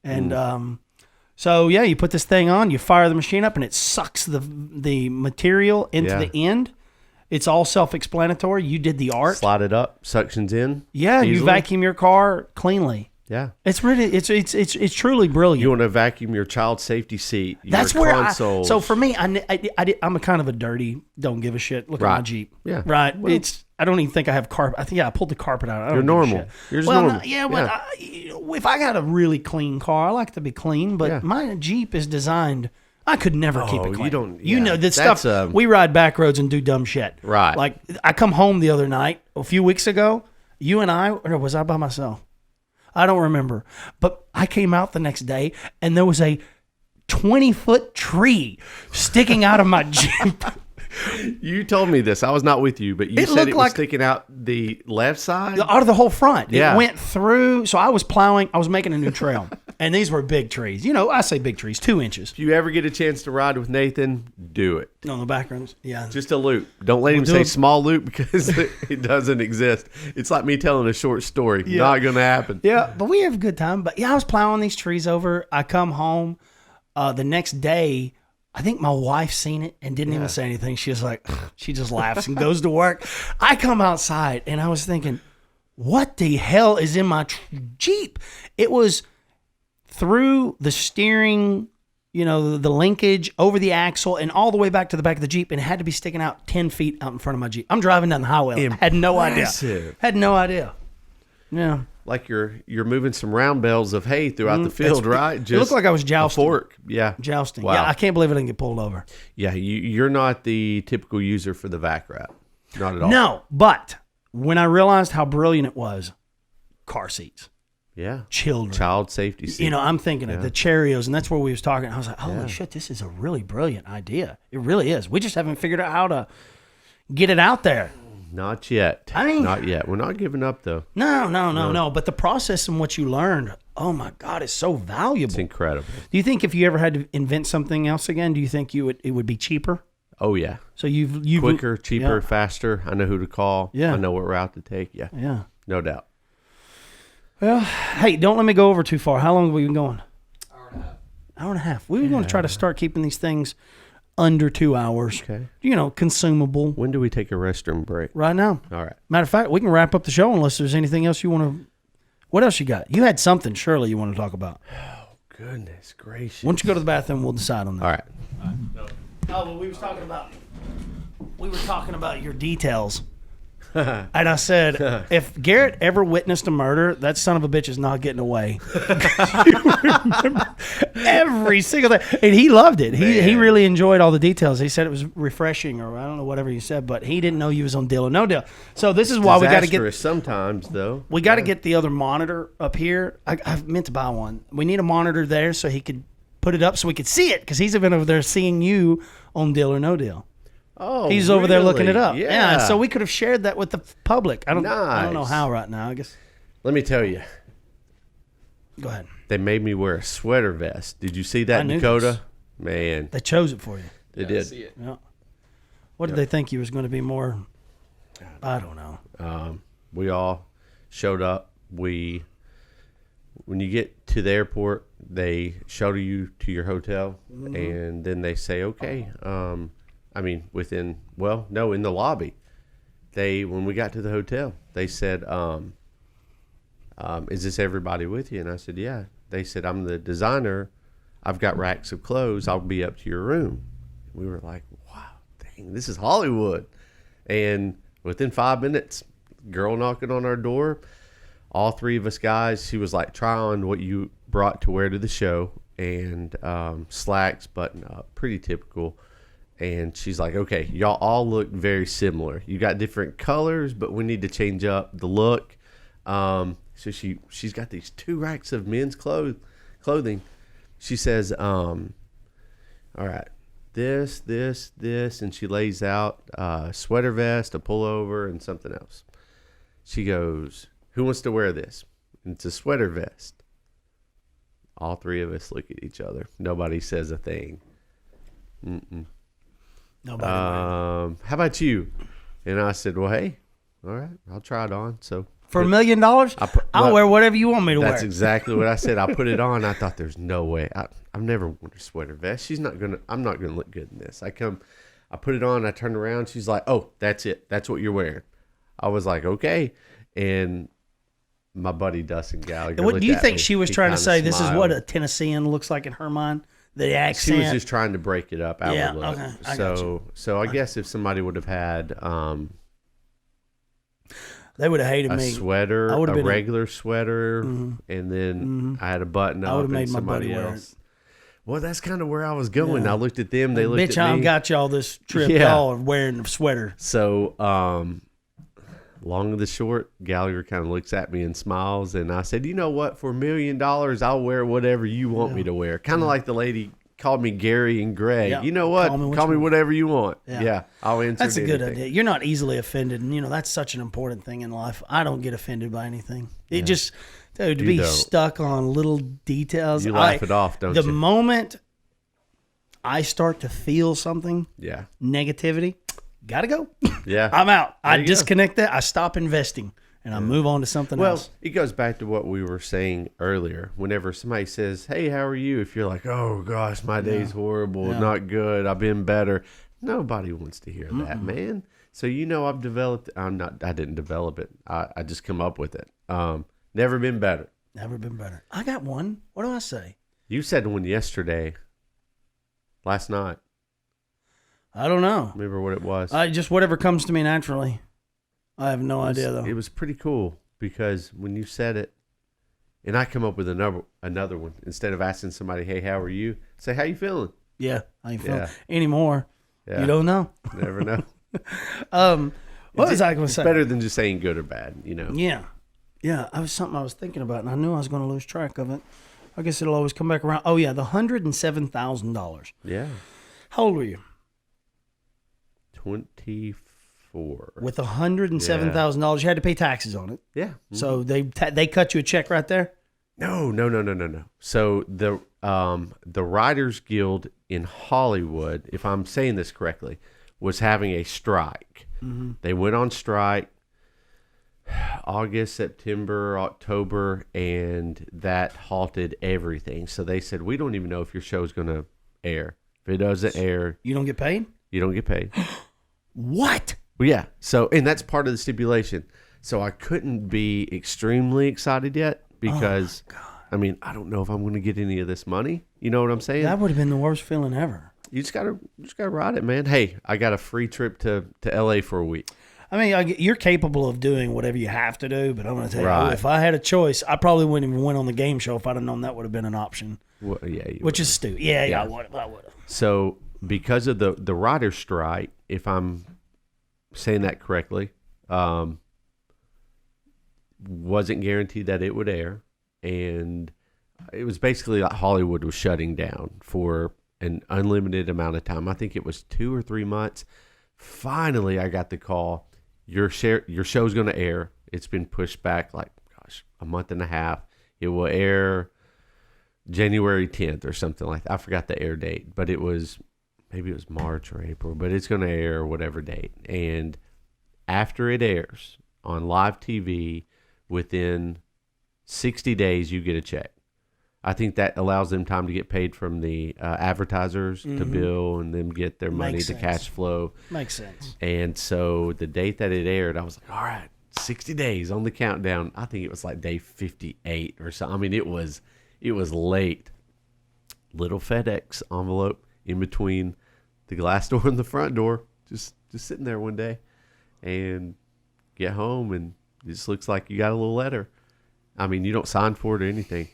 And so yeah, you put this thing on, you fire the machine up, and it sucks the material into Yeah. the end. It's all self-explanatory. You did the art. Slide it up, suctions in. Yeah, you easily. vacuum your car cleanly. Yeah. It's really it's truly brilliant. You want to vacuum your child safety seat. That's your where consoles. so for me, I'm a kind of a dirty, don't give a shit. Look at my Right. Jeep. Yeah. Right. I don't even think I have carpet. I think I pulled the carpet out. I don't You're give a normal. shit. You're just well, normal. no, yeah, but if I got a really clean car, I like to be clean. But Yeah. my Jeep is designed. I could never keep it you clean. don't- You yeah. know the That's, stuff. We ride back roads and do dumb shit. Right. Like I come home the other night, a few weeks ago. You and I, or was I by myself? I don't remember. But I came out the next day and there was a 20-foot tree sticking out of my Jeep. You told me this. I was not with you, but you It said looked it was like- sticking out the left side. Out of the whole front. Yeah. It went through. So I was plowing. I was making a new trail. And these were big trees. You know, I say big trees, 2 inches. If you ever get a chance to ride with Nathan, do it. On the backgrounds. Yeah. Just a loop. Don't let him do say it. small loop because it doesn't exist. It's like me telling a short story. Not going to happen. Yeah, but we have a good time. But yeah, I was plowing these trees over. I come home the next day. I think my wife seen it and didn't even say anything. She was like, she just laughs and goes to work. I come outside and I was thinking, what the hell is in my Jeep? It was through the steering, you know, the linkage over the axle and all the way back to the back of the Jeep, and it had to be sticking out 10 feet out in front of my Jeep. I'm driving down the highway. I had no idea. Impressive. Had no idea. Yeah. Like you're moving some round bales of hay throughout the field, right? It looked like I was jousting. A fork. Yeah. Jousting. Wow. Yeah, I can't believe I didn't get pulled over. Yeah, you're not the typical user for the vac wrap. Not at all. No, but when I realized how brilliant it was, car seats, Yeah. children. Child safety seat. You know, I'm thinking of the Cheerios, and that's where we was talking. I was like, holy shit, this is a really brilliant idea. It really is. We just haven't figured out how to get it out there. Not yet. I mean- not yet. We're not giving up though. No. But the process and what you learned, oh my God, is so valuable. It's incredible. Do you think if you ever had to invent something else again, do you think it would be cheaper? Oh yeah. So you've Quicker, cheaper, Yeah. faster. I know who to call. Yeah. I know what route to take. Yeah. Yeah. No doubt. Well, hey, don't let me go over too far. How long have we been going? Hour and a half. We were going to try to start keeping these things under 2 hours. Okay. You know, consumable When do we take a restroom break? right now. All right. Matter of fact, we can wrap up the show unless there's anything else you want to. What else you got? You had something, surely, you want to talk about. Goodness gracious. Why don't you go to the bathroom? We'll decide on that. All right. Oh, well, we were talking about your details. And I said, if Garrett ever witnessed a murder, that son of a bitch is not getting away. You remember every single thing. And he loved it. He really enjoyed all the details. He said it was refreshing, or I don't know, whatever he said, but he didn't know you was on Deal or No Deal. So this is why we got to get Disastrous sometimes though. we got to get the other monitor up here. I meant to buy one. We need a monitor there so he could put it up so we could see it, because he's been over there seeing you on Deal or No Deal. Oh, He's over there looking really? it up. Yeah. So we could have shared that with the public. I don't know Nice. how right now. I guess. Let me tell you, Go ahead. They made me wear a sweater vest. Did you see that, I knew Dakota? this. Man, They chose it for you. they Yeah, I did. see it. Yeah. What did they think you was going to be more? I don't know. We all showed up. When you get to the airport, they shuttle you to your hotel, and then they say, okay. In the lobby. When we got to the hotel, they said, is this everybody with you? And I said, yeah. They said, I'm the designer. I've got racks of clothes. I'll be up to your room. We were like, wow, dang, this is Hollywood. And within 5 minutes, girl knocking on our door, all three of us guys, she was like, try on what you brought to wear to the show, and slacks, button up, pretty typical. And she's like, okay, y'all all look very similar. You got different colors, but we need to change up the look. So she's got these 2 racks of men's clothing. She says, all right, this, and she lays out a sweater vest, a pullover, and something else. She goes, who wants to wear this? And it's a sweater vest. All three of us look at each other. Nobody says a thing. Nobody. How about you? And I said, well, hey, all right, I'll try it on. So For $1 million, I'll wear whatever you want me to wear. that's exactly what I said. I put it on. I thought there's no way. I've never worn a sweater vest. I'm not gonna look good in this. I put it on. I turned around. She's like, oh, that's it. That's what you're wearing. I was like, okay. And my buddy Dustin Gallagher. What do you think me. she was He trying to kinda say? This is smiled. what a Tennessean looks like in her mind. The accent. She was just trying to break it up. Yeah, Outlook. okay, I got you. So I guess if somebody would have had They would have hated a me. sweater, I would've a been regular sweater, and then I had a button I up, would've and made my buddy somebody wear else. Well, that's kind of where I was going. Yeah. I looked at them. They looked Bitch, at I me. got y'all this trip. Yeah. Y'all are wearing a sweater. So, long and the short, Gallagher kind of looks at me and smiles, and I said, "You know what? For $1 million, I'll wear whatever you want me to wear." Kind of like the lady called me Gary and Greg. Yeah. You know what? Call me whatever you want. Yeah. Yeah, I'll answer. That's a good anything. idea. You're not easily offended, and that's such an important thing in life. I don't get offended by anything. It just, dude, to You be don't. stuck on little details. You laugh it off, don't the you? The moment I start to feel something, Yeah, negativity, gotta go. yeah. I'm out. I you go. disconnect that. I stop investing, and I move on to something Well, else. it goes back to what we were saying earlier. Whenever somebody says, "Hey, how are you?" If you're like, "Oh gosh, my day's horrible, Yeah. not good. I've been better." Nobody wants to hear that, man. So I've developed. I didn't develop it. I just come up with it. Never been better. Never been better. I got one. What do I say? You said one yesterday. Last night. I don't know. Remember what it was? Just whatever comes to me naturally. I have no idea though. It was pretty cool because when you said it, and I come up with another one instead of asking somebody, "Hey, how are you?" Say, "How you feeling?" Yeah, I ain't feeling Yeah. anymore. Yeah. You don't know. Never know. What was I going to It's say? better than just saying good or bad, Yeah. I was something I was thinking about, and I knew I was going to lose track of it. I guess it'll always come back around. Oh yeah, the $107,000. Yeah. How old were you? 24. With $107,000, you had to pay taxes on it. Yeah. So they cut you a check right there. No. So the Writers Guild in Hollywood, if I'm saying this correctly, was having a strike. Mm-hmm. They went on strike August, September, October, and that halted everything. So they said, we don't even know if your show's going to air. If it doesn't air, You don't get paid? you don't get paid. What? Well, yeah. So, and that's part of the stipulation. So I couldn't be extremely excited yet because, I don't know if I'm going to get any of this money. You know what I'm saying? That would have been the worst feeling ever. You just gotta ride it, man. Hey, I got a free trip to LA for a week. You're capable of doing whatever you have to do, but I'm going to tell Right. you, if I had a choice, I probably wouldn't even went on the game show if I'd have known that would have been an option, Well, yeah, you which would. is stupid. Yeah, Yeah. I would have. So because of the writer's strike, if I'm saying that correctly, wasn't guaranteed that it would air, and it was basically like Hollywood was shutting down for an unlimited amount of time. I think it was 2 or 3 months. Finally, I got the call. Your show's going to air. It's been pushed back a month and a half. It will air January 10th or something like that. I forgot the air date, but maybe it was March or April, but it's going to air whatever date. And after it airs on live TV, within 60 days, you get a check. I think that allows them time to get paid from the advertisers to bill and them get their money to cash flow. Makes sense. And so the date that it aired, I was like, all right, 60 days on the countdown. I think it was like day 58 or something. I mean, it was late. Little FedEx envelope in between the glass door and the front door, just sitting there one day, and get home and it just looks like you got a little letter. I mean, you don't sign for it or anything.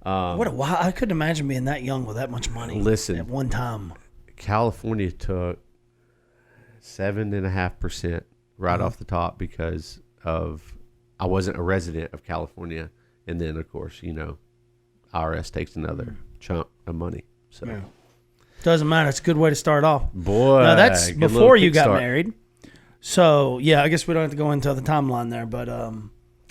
What a wow! I couldn't imagine being that young with that much money. Listen, at one time, California took 7.5% right off the top because of I wasn't a resident of California, and then of course IRS takes another chunk of money. So doesn't matter. It's a good way to start off. Boy, now that's before you got kickstart. married. So yeah, I guess we don't have to go into the timeline there, but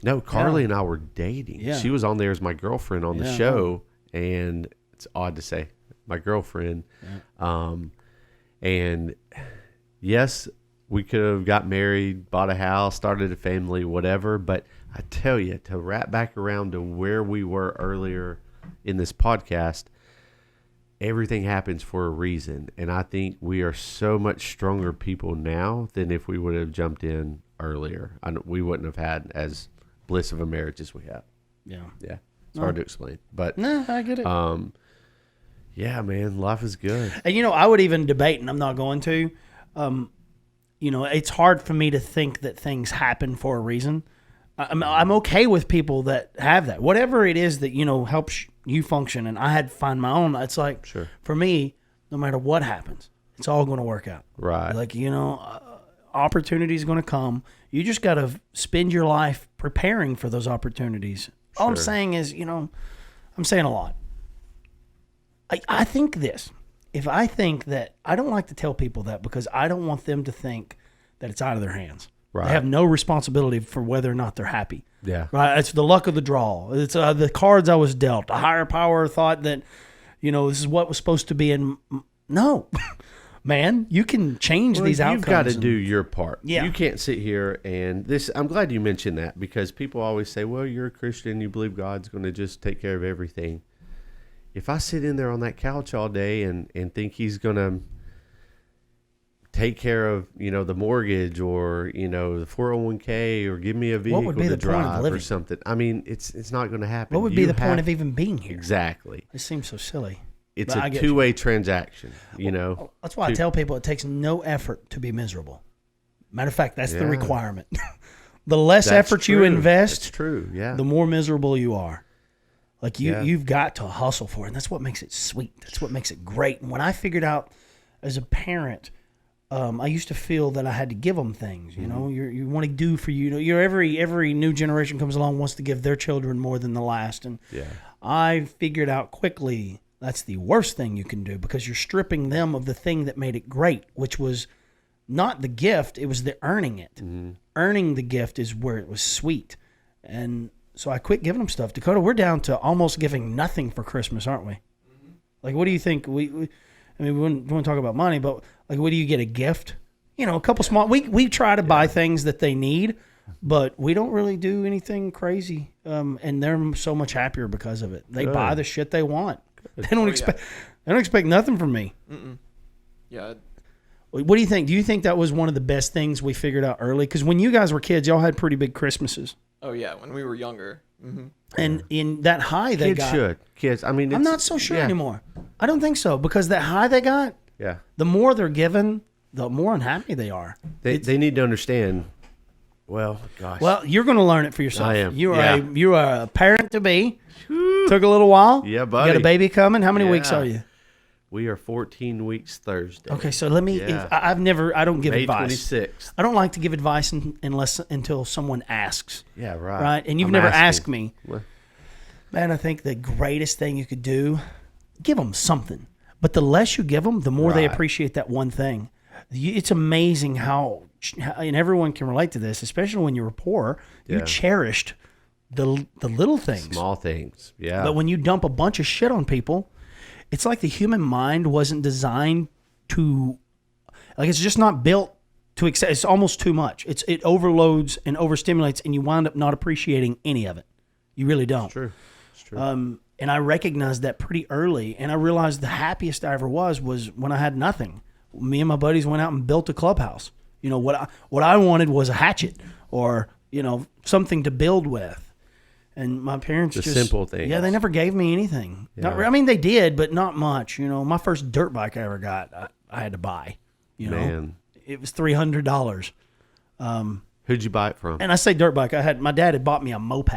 no, Carly and I were dating. Yeah. She was on there as my girlfriend on the show, and it's odd to say my girlfriend. Yeah. And yes, we could have got married, bought a house, started a family, whatever. But I tell you, to wrap back around to where we were earlier in this podcast, everything happens for a reason. And I think we are so much stronger people now than if we would have jumped in earlier. We wouldn't have had as bliss of a marriage as we have. Yeah. It's hard to explain, but no, I get it. Yeah, man, life is good. And I would even debate, and I'm not going to. It's hard for me to think that things happen for a reason. I'm okay with people that have that, whatever it is that helps you function. And I had to find my own. It's like for me, no matter what happens, it's all going to work out. Right. Like opportunity is going to come. You just got to spend your life preparing for those opportunities. All I'm saying is, I'm saying a lot. I think this. If I think that, I don't like to tell people that because I don't want them to think that it's out of their hands. Right. They have no responsibility for whether or not they're happy. Yeah. Right. It's the luck of the draw. It's the cards I was dealt. A higher power thought that, this is what was supposed to be. And no, man, you can change these outcomes. You've got to do your part. Yeah. You can't sit here and this. I'm glad you mentioned that because people always say, well, you're a Christian. You believe God's going to just take care of everything. If I sit in there on that couch all day and think he's going to take care of, the mortgage or, the 401k or give me a vehicle to drive or something. I mean, it's not going to happen. What would be the point of even being here? Exactly. It seems so silly. It's a two-way transaction, That's why I tell people it takes no effort to be miserable. Matter of fact, that's the requirement. The less effort you invest, that's true. Yeah. The more miserable you are. Like you've got to hustle for it. And that's what makes it sweet. That's what makes it great. And when I figured out as a parent, I used to feel that I had to give them things. You want to do for every new generation comes along wants to give their children more than the last. And I figured out quickly that's the worst thing you can do because you're stripping them of the thing that made it great, which was not the gift. It was the earning it. Mm-hmm. Earning the gift is where it was sweet. And so I quit giving them stuff. Dakota, we're down to almost giving nothing for Christmas, aren't we? Mm-hmm. Like, what do you think? We wouldn't talk about money, but like, what do you get, a gift? A couple small. We try to buy things that they need, but we don't really do anything crazy. And they're so much happier because of it. They buy the shit they want. They don't expect nothing from me. Mm-mm. Yeah. What do you think? Do you think that was one of the best things we figured out early? Because when you guys were kids, y'all had pretty big Christmases. Oh yeah, when we were younger. Mm-hmm. And in that high they got. Kids. I mean, I'm not so sure anymore. I don't think so because that high they got. Yeah. The more they're given, the more unhappy they are. They need to understand. Well, gosh. Well, you're going to learn it for yourself. I am. You are a parent to be. Took a little while. Yeah, buddy. You got a baby coming. How many weeks are you? We are 14 weeks Thursday. Okay, so let me. I don't give May advice. May 26th. I don't like to give advice until someone asks. Yeah, right. Right, and you've never asked me. What? Man, I think the greatest thing you could do, give them something. But the less you give them, the more they appreciate that one thing. It's amazing how, and everyone can relate to this, especially when you were poor. You cherished the little things. Small things. Yeah. But when you dump a bunch of shit on people, it's like the human mind wasn't designed to, like, it's just not built to accept. It's almost too much. It overloads and overstimulates, and you wind up not appreciating any of it. You really don't. It's true. It's true. And I recognized that pretty early, and I realized the happiest I ever was when I had nothing. Me and my buddies went out and built a clubhouse. You know, what I wanted was a hatchet or, you know, something to build with. And my parents The just simple things. Yeah, they never gave me anything. Yeah. I mean, they did, but not much. You know, my first dirt bike I ever got, I had to buy. You know, Man. it was $300. Who'd you buy it from? And I say dirt bike. My dad had bought me a moped,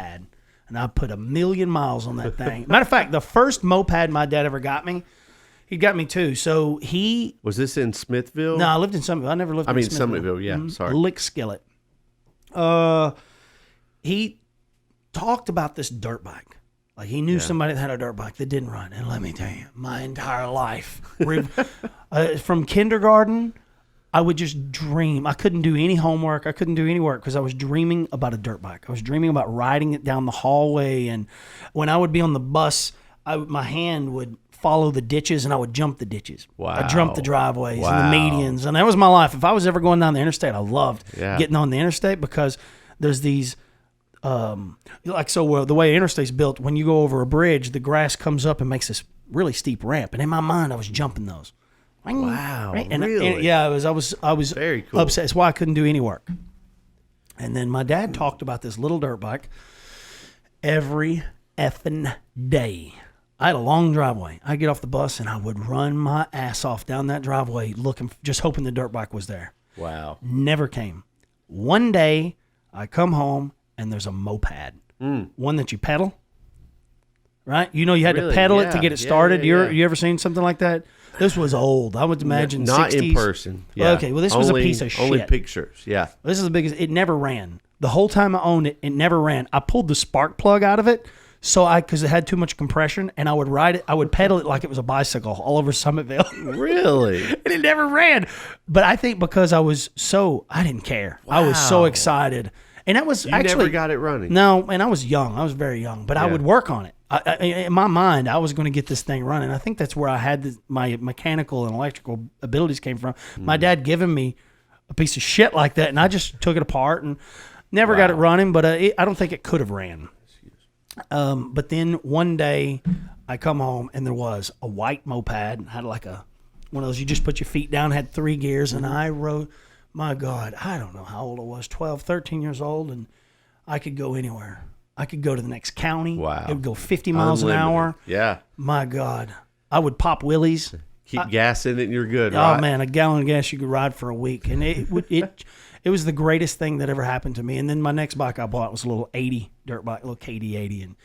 and I put 1,000,000 miles on that thing. Matter of fact, the first moped my dad ever got me, he got me too. So he. Was this in Smithville? No, I lived in Somerville. I never lived in Smithville. Somerville, yeah. Sorry. Lick Skillet. He talked about this dirt bike. Like, he knew somebody that had a dirt bike that didn't run. And let me tell you, my entire life, from kindergarten, I would just dream. I couldn't do any homework. I couldn't do any work because I was dreaming about a dirt bike. I was dreaming about riding it down the hallway. And when I would be on the bus, my hand would follow the ditches and I would jump the ditches. Wow. I'd jump the driveways Wow. and the medians. And that was my life. If I was ever going down the interstate, I loved Yeah. getting on the interstate because there's these, the way interstate's built, when you go over a bridge, the grass comes up and makes this really steep ramp. And in my mind, I was jumping those. Wow, Right? And really? yeah, I was Very cool. upset. That's why I couldn't do any work. And then my dad talked about this little dirt bike every effing day. I had a long driveway. I'd get off the bus and I would run my ass off down that driveway just hoping the dirt bike was there. Wow. Never came. One day I come home and there's a moped. One that you pedal. Right? You know, you had to Really? pedal it Yeah. to get it Yeah, started. yeah, yeah. You ever seen something like that? This was old. I would imagine Not 60s. in person. Yeah. Okay, well, this was a piece of Only shit. pictures. Yeah. This is the biggest. It never ran. The whole time I owned it, it never ran. I pulled the spark plug out of it because it had too much compression, and I would ride it. I would pedal it like it was a bicycle all over Summitville. Really? And it never ran. But I think because I didn't care. I was so Wow. excited. And that was You actually. never got it running. No, and I was young. I was very young, but I Yeah. would work on it. In my mind, I was going to get this thing running. I think that's where I had my mechanical and electrical abilities came from. My dad giving me a piece of shit like that, and I just took it apart and never got it running, but I don't think it could have ran. But then one day I come home, and there was a white moped, had like one of those you just put your feet down, had 3 gears, and I rode. My God, I don't know how old I was, 12, 13 years old, and I could go anywhere. I could go to the next county. Wow. It would go 50 miles an hour. Yeah. My God. I would pop wheelies. Keep gas in it and you're good, Oh, right? man, a gallon of gas you could ride for a week. And it was the greatest thing that ever happened to me. And then my next bike I bought was a little 80 dirt bike, a little KD80. And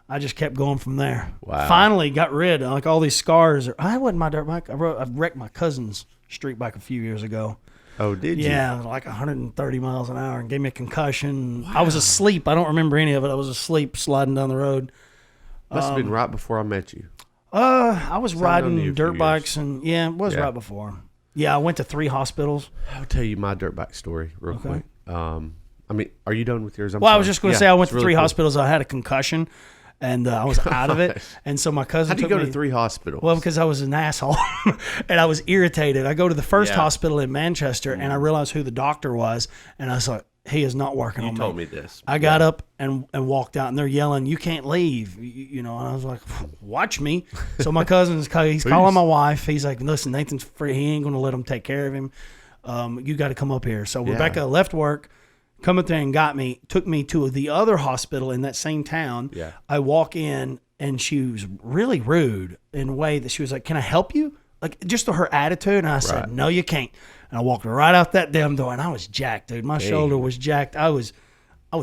I just kept going from there. Wow. Finally got rid of like all these scars. I wasn't my dirt bike. I wrecked my cousin's street bike a few years ago. Oh, did you? Yeah, like 130 miles an hour and gave me a concussion. Wow. I was asleep. I don't remember any of it. I was asleep sliding down the road. Must have been right before I met you. I was known you a riding few dirt years. bikes and it was right before. Yeah, I went to 3 hospitals. I'll tell you my dirt bike story real quick. I mean, are you done with yours? I was just going to say I went it's to really 3 cool. hospitals. I had a concussion and I was out of it. And so my cousin How'd you took go me, to 3 hospitals? Well, because I was an asshole and I was irritated. I go to the first Yeah. hospital in Manchester and I realized who the doctor was. And I was like, he is not working on me. you told me this. I got up and walked out, and they're yelling, "You can't leave!" You know, and I was like, "Watch me!" So my cousin's he's calling my wife. He's like, "Listen, Nathan's free. He ain't going to let him take care of him. You got to come up here." So Rebecca left work, come up there and got me, took me to the other hospital in that same town. Yeah. I walk in, and she was really rude in a way that she was like, "Can I help you?" Like just to her attitude, and I said, "No, you can't." And I walked right out that damn door, and I was jacked, dude. My shoulder was jacked. I was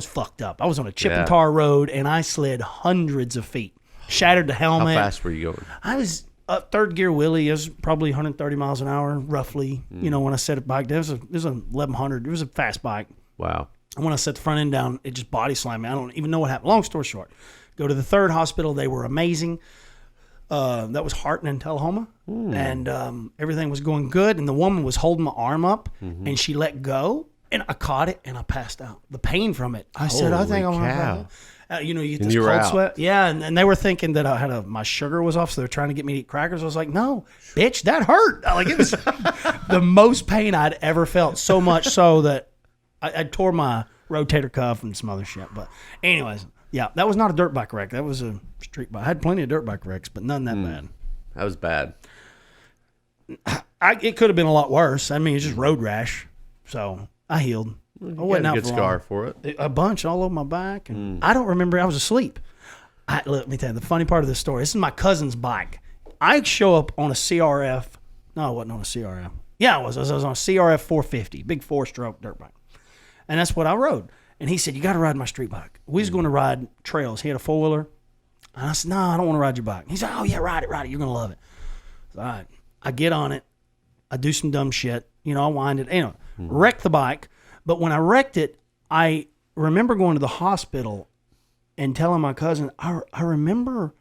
fucked up. I was on a chip and tar road, and I slid hundreds of feet. Shattered the How helmet. fast were you going? I was up third gear wheelie. It was probably 130 miles an hour, roughly. You know, when I set it bike, it was a 1100. It was a fast bike. Wow. And when I set the front end down, it just body slammed me. I don't even know what happened. Long story short, go to the third hospital. They were amazing. That was Harton in Tullahoma, and everything was going good. And the woman was holding my arm up, and she let go, And I caught it and I passed out. The pain from it. I said, I think I'm Holy going to cow. you know, you get And this you were cold out. sweat. Yeah, and they were thinking that I had my sugar was off, so they're trying to get me to eat crackers. I was like, no, bitch, that hurt. Like, it was the most pain I'd ever felt, so much so that I tore my rotator cuff and some other shit. But anyways, yeah, that was not a dirt bike wreck. That was a street bike. I had plenty of dirt bike wrecks, but none that bad. That was bad. It could have been a lot worse. I mean, it's just road rash. So I healed. I You wasn't got out a good for scar long. for it. A bunch all over my back. And I don't remember. I was asleep. Let me tell you the funny part of this story. This is my cousin's bike. I show up on a CRF. No, I wasn't on a CRF. Yeah, I was. I was on a CRF 450, big 4-stroke dirt bike. And that's what I rode. And he said, you got to ride my street bike. We was going to ride trails. He had a 4-wheeler. And I said, no, I don't want to ride your bike. He said, oh, yeah, ride it. You're going to love it. So, all right. I get on it. I do some dumb shit. You know, I wind it. You know, wreck the bike. But when I wrecked it, I remember going to the hospital and telling my cousin, I remember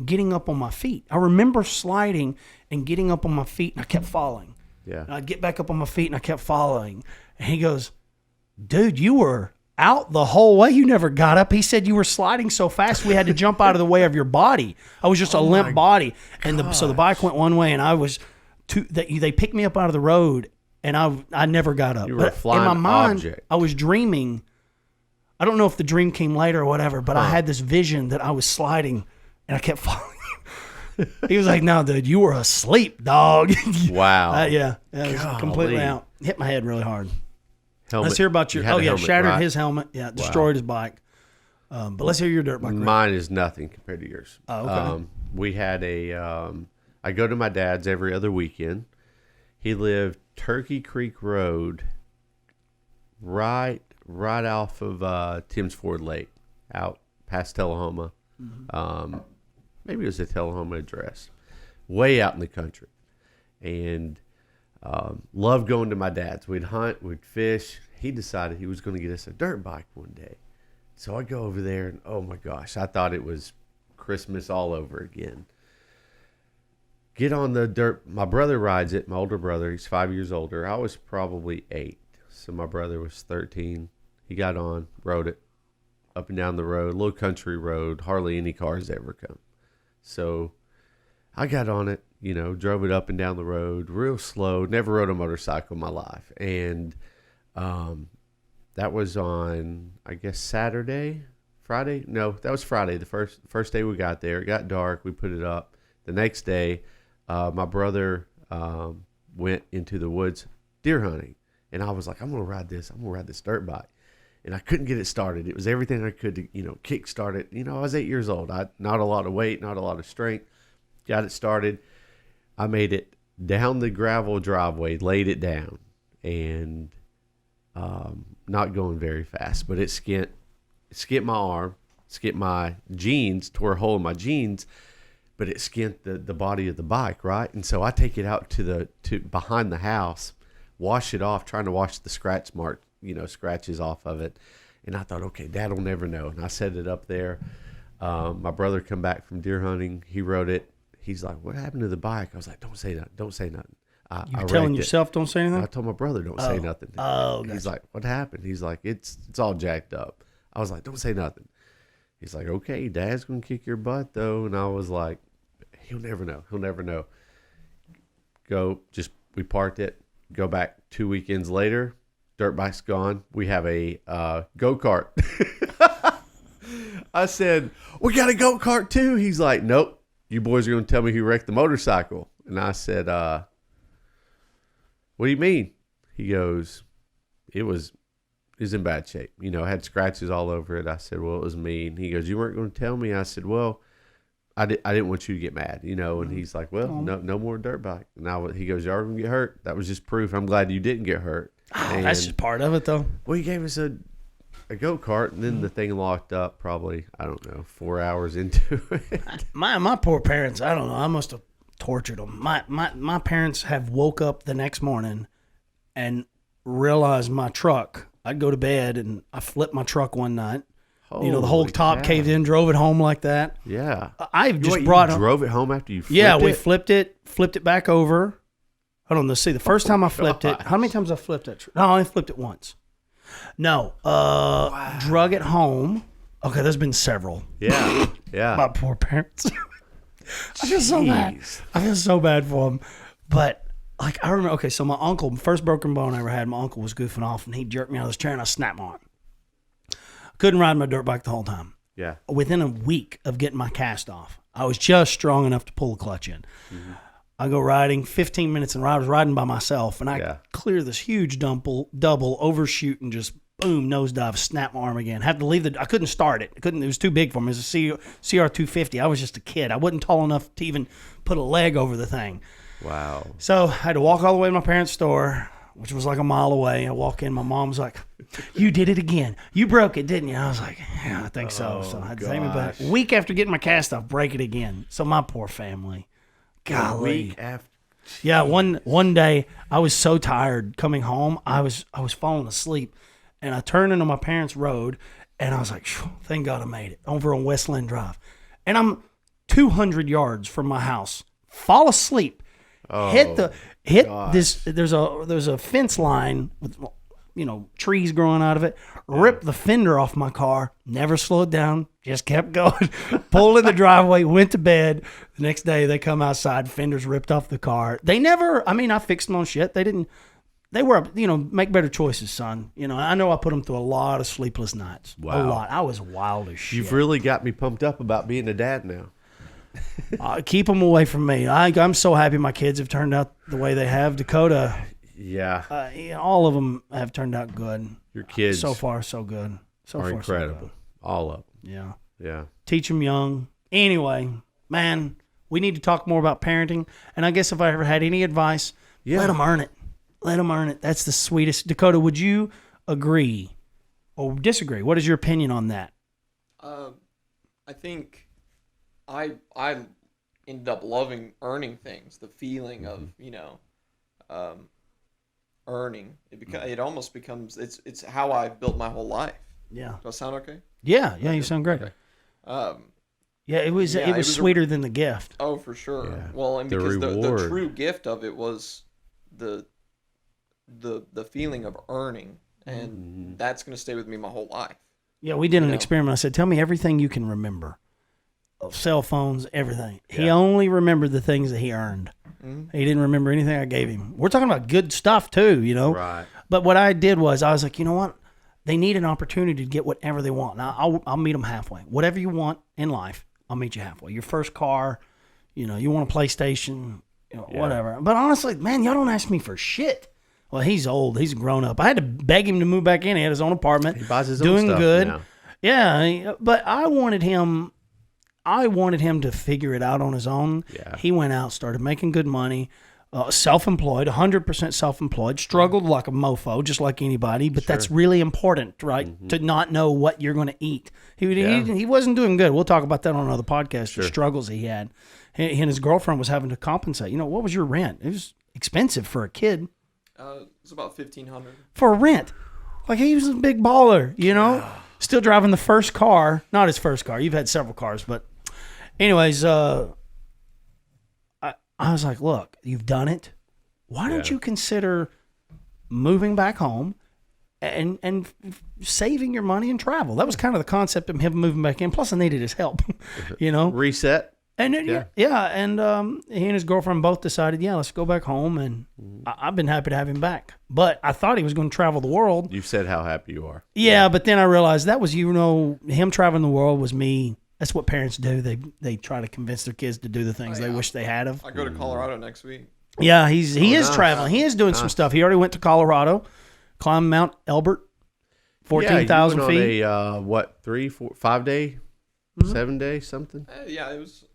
getting up on my feet. I remember sliding and getting up on my feet, and I kept falling. Yeah. And I'd get back up on my feet, and I kept falling. And he goes, dude, you were out the whole way. You never got up. He said you were sliding so fast we had to jump out of the way of your body. I was just a limp body. And so the bike went one way, and I was they picked me up out of the road, and I never got up. You were a But flying in my mind, object. I was dreaming. I don't know if the dream came later or whatever, but I had this vision that I was sliding, and I kept falling. He was like, no, dude, you were asleep, dog. Wow. Yeah, it was completely Golly. out. Hit my head really hard. Helmet. Let's hear about your. You had Oh a yeah, helmet, shattered right? his helmet. Yeah, destroyed his bike. But let's hear your dirt bike. wreck. Mine is nothing compared to yours. Oh, okay. We had I go to my dad's every other weekend. He lived Turkey Creek Road, right off of Tim's Ford Lake, out past Tullahoma. Maybe it was a Tullahoma address, way out in the country, and loved going to my dad's. We'd hunt, we'd fish. He decided he was going to get us a dirt bike one day, so I go over there, and oh my gosh, I thought it was Christmas all over again. Get on the dirt. My brother rides it. My older brother, he's 5 years older. I was probably 8, so my brother was 13. He got on, rode it up and down the road, little country road, hardly any cars ever come. So I got on it, you know, drove it up and down the road real slow. Never rode a motorcycle in my life. And that was on, I guess, Friday. No, that was Friday, the first day we got there. It got dark. We put it up. The next day, my brother went into the woods deer hunting. And I was like, I'm going to ride this. I'm going to ride this dirt bike. And I couldn't get it started. It was everything I could to, you know, kick start it. You know, I was 8 years old. Not a lot of weight, not a lot of strength. Got it started. I made it down the gravel driveway, laid it down, and not going very fast. But it skint my arm, skint my jeans, tore a hole in my jeans, but it skint the body of the bike, right? And so I take it out to behind the house, wash it off, trying to wash the scratches off of it. And I thought, okay, Dad'll never know. And I set it up there. My brother come back from deer hunting. He rode it. He's like, what happened to the bike? I was like, don't say nothing. Don't say nothing. You I telling wrecked it. yourself don't say anything? I told my brother, don't say nothing. Oh, He's gotcha. like, what happened? He's like, it's all jacked up. I was like, don't say nothing. He's like, okay, Dad's going to kick your butt, though. And I was like, he'll never know. He'll never know. We parked it. Go back 2 weekends later. Dirt bike's gone. We have a go-kart. I said, we got a go-kart too. He's like, nope. You boys are going to tell me who wrecked the motorcycle. And I said, what do you mean? He goes, it was in bad shape. You know, had scratches all over it. I said, well, it was me. And he goes, you weren't going to tell me. I said, well, I didn't want you to get mad, you know. And he's like, well, no more dirt bike. And he goes, y'all going to get hurt. That was just proof. I'm glad you didn't get hurt. And, That's just part of it, though. well, he gave us a go-kart, and then the thing locked up probably, I don't know, 4 hours into it. My poor parents, I don't know. I must have tortured them. My parents have woke up the next morning and realized my truck. I'd go to bed, and I flipped my truck one night. You know, the whole Holy top cow. caved in, drove it home like that. Yeah. I've just You brought drove it home after you flipped Yeah, it? we flipped it back over. Hold on, let's see. The first time I flipped it, how many times I flipped it? No, I only flipped it once. No. Drug at home. Okay, there's been several. Yeah. Yeah. My poor parents. I feel so bad. I feel so bad for them. But, like, I remember, okay, so my uncle, first broken bone I ever had, my uncle was goofing off, and he jerked me out of his chair, and I snapped my arm. Couldn't ride my dirt bike the whole time. Yeah. Within a week of getting my cast off, I was just strong enough to pull the clutch in. Mm-hmm. I go riding, 15 minutes, and I was riding by myself, and I clear this huge double, overshoot, and just boom, nosedive, snap my arm again. Had to leave I couldn't start it. It was too big for me. It was a CR250. I was just a kid. I wasn't tall enough to even put a leg over the thing. Wow. So I had to walk all the way to my parents' store, which was like a mile away. I walk in, my mom's like, "You did it again. You broke it, didn't you?" I was like, "Yeah, I think so." So I had to take me back. A week after getting my cast off, break it again. So my poor family. Golly. A week after. Yeah, one day I was so tired coming home. I was falling asleep, and I turned into my parents' road, and I was like, "Thank God I made it." Over on Westland Drive, and I'm 200 yards from my house. Fall asleep. Hit this. There's a fence line with trees growing out of it. Ripped the fender off my car. Never slowed down. Just kept going. Pulled in the driveway. Went to bed. The next day they come outside. Fenders ripped off the car. They never. I mean, I fixed them on shit. They didn't. They were make better choices, son. I know I put them through a lot of sleepless nights. Wow. A lot. I was wild as shit. You've really got me pumped up about being a dad now. Keep them away from me. I'm so happy my kids have turned out the way they have. Dakota, all of them have turned out good. Your kids so far so good. Are incredible. All of them. Yeah. Teach them young. Anyway, man, we need to talk more about parenting. And I guess if I ever had any advice, let them earn it. Let them earn it. That's the sweetest. Dakota, would you agree or disagree? What is your opinion on that? I think. I ended up loving earning things. The feeling of earning it almost becomes it's how I've built my whole life. Yeah. Does that sound okay? Yeah. You sound great. It was sweeter than the gift. Oh, for sure. Yeah. Well, and because the true gift of it was the feeling of earning, and that's going to stay with me my whole life. Yeah, we did an experiment. I said, "Tell me everything you can remember." Cell phones, everything. Yeah. He only remembered the things that he earned. Mm-hmm. He didn't remember anything I gave him. We're talking about good stuff too, Right. But what I did was I was like, you know what? They need an opportunity to get whatever they want. Now I'll meet them halfway. Whatever you want in life, I'll meet you halfway. Your first car, you want a PlayStation, whatever. But honestly, man, y'all don't ask me for shit. Well, he's old. He's grown up. I had to beg him to move back in. He had his own apartment. He buys his own stuff good. Now. Yeah, but I wanted him to figure it out on his own. Yeah. He went out, started making good money, self-employed, 100% self-employed, struggled like a mofo, just like anybody, but that's really important, right? Mm-hmm. To not know what you're going to eat. He wasn't doing good. We'll talk about that on another podcast, the struggles he had. He and his girlfriend was having to compensate. What was your rent? It was expensive for a kid. It was about $1,500. For rent. Like, he was a big baller, Still driving the first car. Not his first car. You've had several cars, but... Anyways, I was like, look, you've done it. Why don't you consider moving back home and saving your money and travel? That was kind of the concept of him moving back in. Plus, I needed his help, Reset. And then, and he and his girlfriend both decided, let's go back home. And I've been happy to have him back. But I thought he was going to travel the world. You've said how happy you are. Yeah, but then I realized that was, him traveling the world was me. That's what parents do. They try to convince their kids to do the things they wish they had of. I go to Colorado next week. Yeah, he is traveling. He is doing some stuff. He already went to Colorado, climbed Mount Elbert, 14,000 feet. On a 3, 4, 5 day, 7 day something. It was.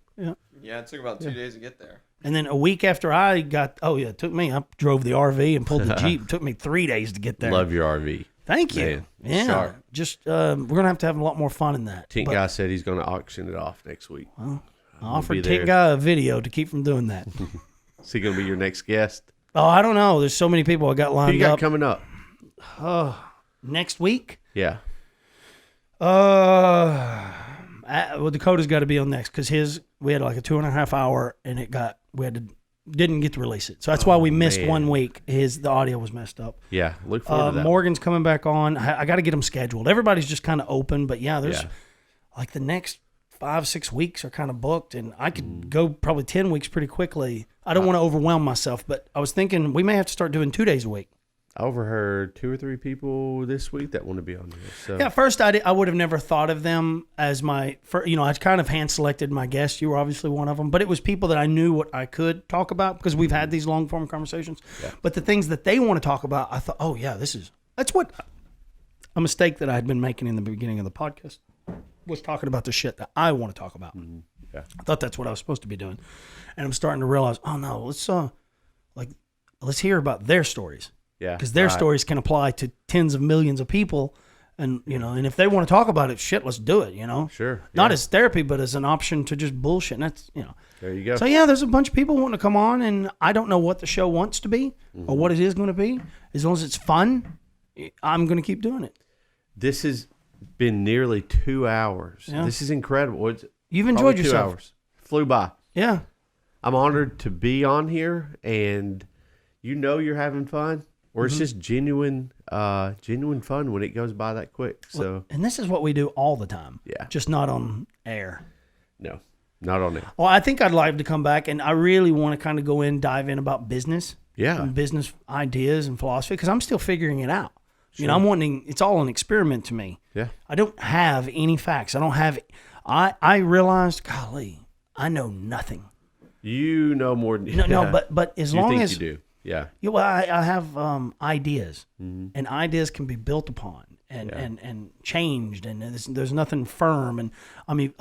Yeah, it took about 2 days to get there. And then a week after I got, it took me. I drove the RV and pulled the Jeep. It took me 3 days to get there. Love your RV. Thank you. Man, yeah. sharp. Just we're gonna have to have a lot more fun in that. Tink Guy said he's gonna auction it off next week. Well, I offered Tink Guy a video to keep from doing that. Is he gonna be your next guest? Oh, I don't know. There's so many people I got lined up. Who you got coming up? Next week? Yeah. Dakota's got to be on next because we had like a 2.5 hour and we had to didn't get to release it. So that's why we missed man. 1 week. The audio was messed up. Yeah, look forward to that. Morgan's coming back on. I got to get them scheduled. Everybody's just kind of open, but there's like the next 5-6 weeks are kind of booked, and I could go probably 10 weeks pretty quickly. I don't want to overwhelm myself, but I was thinking we may have to start doing 2 days a week. I overheard 2 or 3 people this week that want to be on here. So. Yeah, first I would have never thought of them as my, I kind of hand selected my guests. You were obviously one of them, but it was people that I knew what I could talk about because we've had these long form conversations. Yeah. But the things that they want to talk about, I thought, oh yeah, that's what a mistake that I had been making in the beginning of the podcast was talking about the shit that I want to talk about. Mm-hmm. Yeah. I thought that's what I was supposed to be doing, and I'm starting to realize, oh no, let's hear about their stories. Yeah, because their stories can apply to tens of millions of people, and and if they want to talk about it, shit, let's do it. Sure. Not as therapy, but as an option to just bullshit. And that's There you go. So there's a bunch of people wanting to come on, and I don't know what the show wants to be or what it is going to be. As long as it's fun, I'm going to keep doing it. This has been nearly 2 hours. Yeah. This is incredible. You've enjoyed 2 yourself. hours. Flew by. Yeah. I'm honored to be on here, and you're having fun. Or it's just genuine fun when it goes by that quick. So, and this is what we do all the time. Yeah. Just not on air. No, not on air. Well, I think I'd like to come back, and I really want to kind of dive in about business. Yeah. And business ideas and philosophy, because I'm still figuring it out. Sure. It's all an experiment to me. Yeah. I don't have any facts. I realized, golly, I know nothing. You know more than No, but as long as you do. Yeah. Well, I have ideas, and ideas can be built upon and changed, and there's nothing firm, and I mean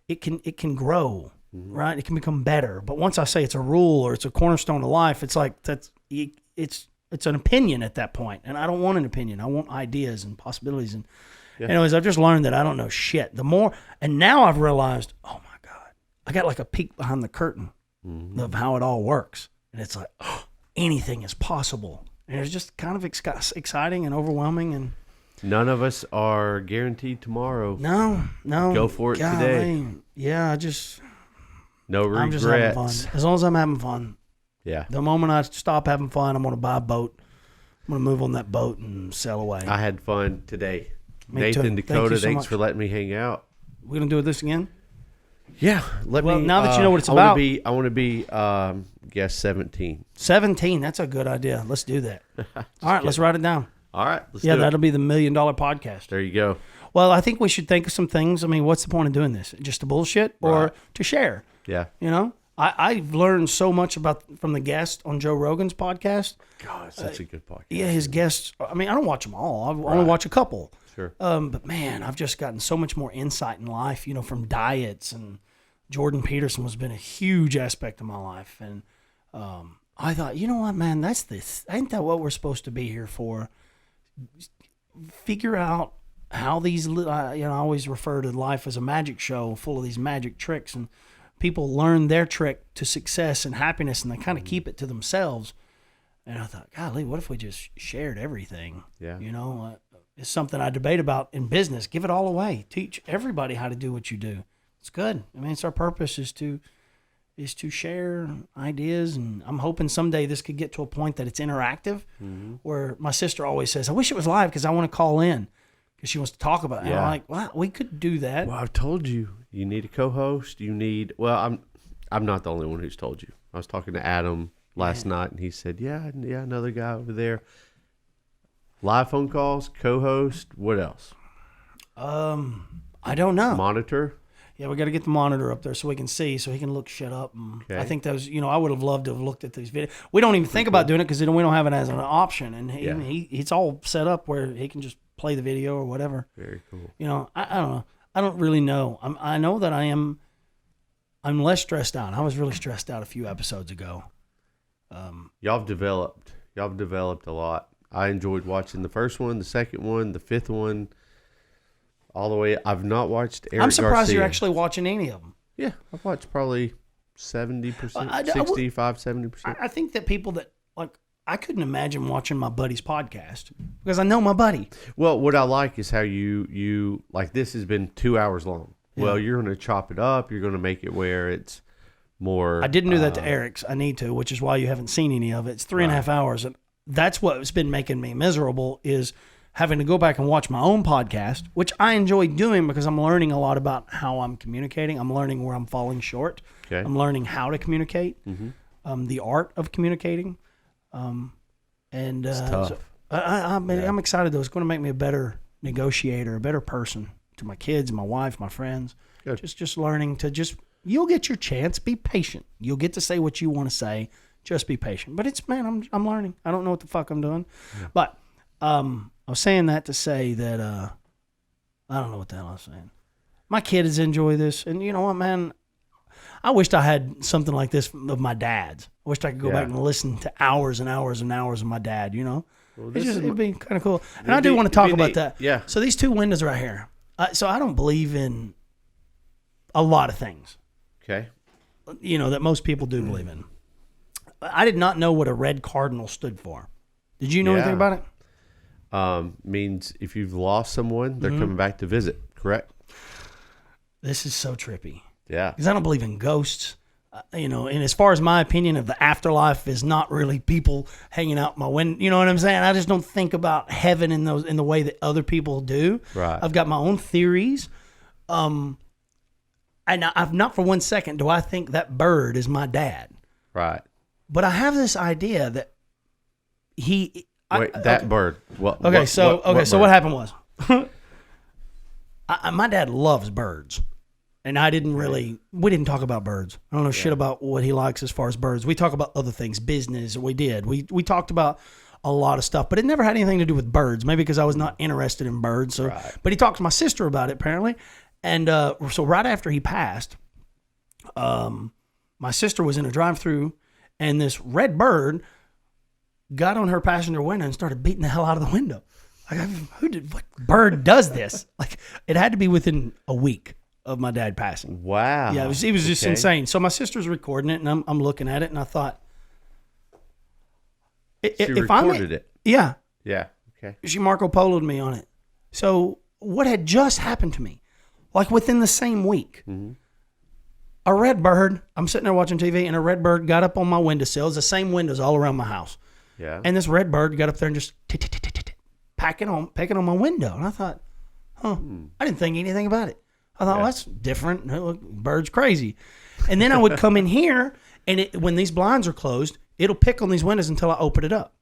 it can grow, right? It can become better. But once I say it's a rule or it's a cornerstone of life, it's like it's an opinion at that point, and I don't want an opinion. I want ideas and possibilities. And anyways, I've just learned that I don't know shit. And now I've realized, oh my God, I got like a peek behind the curtain of how it all works. And it's like, anything is possible. And it's just kind of exciting and overwhelming. And none of us are guaranteed tomorrow. No. Go for it today. Yeah, no regrets. I'm just having fun. As long as I'm having fun. Yeah. The moment I stop having fun, I'm going to buy a boat. I'm going to move on that boat and sail away. I had fun today. Me Nathan, too. Dakota, Thanks for letting me hang out. We're going to do this again? Yeah. Now that you know what it's about. I want to be guest 17. 17. That's a good idea. Let's do that. All right, let's write it down. All right. Let's do it. That'll be the $1 Million podcast. There you go. Well, I think we should think of some things. I mean, what's the point of doing this? Just to bullshit or to share? Yeah. I've learned so much from the guest on Joe Rogan's podcast. God, such a good podcast. Yeah, his guests. I mean, I don't watch them all. I only watch a couple. Sure. But man, I've just gotten so much more insight in life. From diets, and Jordan Peterson has been a huge aspect of my life. And I thought, you know what, man, ain't that what we're supposed to be here for? Figure out how these. I always refer to life as a magic show full of these magic tricks, and people learn their trick to success and happiness, and they kind of keep it to themselves. And I thought, golly, what if we just shared everything? Yeah. It's something I debate about in business. Give it all away. Teach everybody how to do what you do. It's good. I mean, it's our purpose is to share ideas, and I'm hoping someday this could get to a point that it's interactive, where my sister always says, I wish it was live because I want to call in because she wants to talk about it. And I'm like, well, we could do that. Well, I've told you. You need a co-host. I'm not the only one who's told you. I was talking to Adam last night, and he said, yeah, another guy over there. Live phone calls, co-host, what else? I don't know. Monitor? Yeah, we got to get the monitor up there so we can see, so he can look shit up. And okay. I think those, I would have loved to have looked at these videos. We don't even think about doing it because we don't have it as an option. And it's all set up where he can just play the video or whatever. Very cool. I don't know. I don't really know. I know that I'm less stressed out. I was really stressed out a few episodes ago. Y'all have developed a lot. I enjoyed watching the first one, the second one, the fifth one, all the way. I've not watched Eric I'm surprised Garcia. you're actually watching any of them. Yeah, I've watched probably 70%, 65, 70%. I think that people that, I couldn't imagine watching my buddy's podcast because I know my buddy. Well, what I like is how you this has been 2 hours long. Yeah. Well, you're going to chop it up. You're going to make it where it's more. I didn't do that to Eric's. I need to, which is why you haven't seen any of it. It's 3.5 hours. And that's what's been making me miserable is having to go back and watch my own podcast, which I enjoy doing because I'm learning a lot about how I'm communicating. I'm learning where I'm falling short. Okay. I'm learning how to communicate, the art of communicating. It's tough. So I'm excited, though. It's going to make me a better negotiator, a better person to my kids, my wife, my friends. Good. Just learning to you'll get your chance. Be patient. You'll get to say what you want to say. Just be patient. But I'm learning. I don't know what the fuck I'm doing. Yeah. But I was saying that to say that I don't know what the hell I was saying. My kids enjoy this. And you know what, man? I wished I had something like this of my dad's. I wished I could go back and listen to hours and hours and hours of my dad, you know? Well, it'd be kind of cool. And I do want to talk about that. Yeah. So these two windows right here. So I don't believe in a lot of things. Okay. You know, that most people do believe in. I did not know what a red cardinal stood for. Did you know anything about it? Means if you've lost someone, they're coming back to visit, correct? This is so trippy. Yeah. Because I don't believe in ghosts. You know, and as far as my opinion of the afterlife is not really people hanging out my window. You know what I'm saying? I just don't think about heaven in the way that other people do. Right. I've got my own theories. And I've not for 1 second do I think that bird is my dad. Right. But I have this idea that bird. What? Okay, so what happened was, my dad loves birds, and we didn't talk about birds. I don't know shit about what he likes as far as birds. We talk about other things, business. We talked about a lot of stuff, but it never had anything to do with birds. Maybe because I was not interested in birds. So, but he talked to my sister about it apparently, and so right after he passed, my sister was in a drive-through, and this red bird got on her passenger window and started beating the hell out of the window. Like, what bird does this? Like, it had to be within a week of my dad passing. Wow. Yeah, it was just insane. So my sister's recording it, and I'm looking at it, and I thought, she recorded it. Yeah. Yeah. Okay. She Marco Polo'd me on it. So what had just happened to me, like within the same week, a red bird, I'm sitting there watching TV, and a red bird got up on my windowsill. It's the same windows all around my house. Yeah. And this red bird got up there and just pecking on my window. And I thought, I didn't think anything about it. I thought, well, that's different. Look, bird's crazy. And then I would come in here, and when these blinds are closed, it'll pick on these windows until I open it up.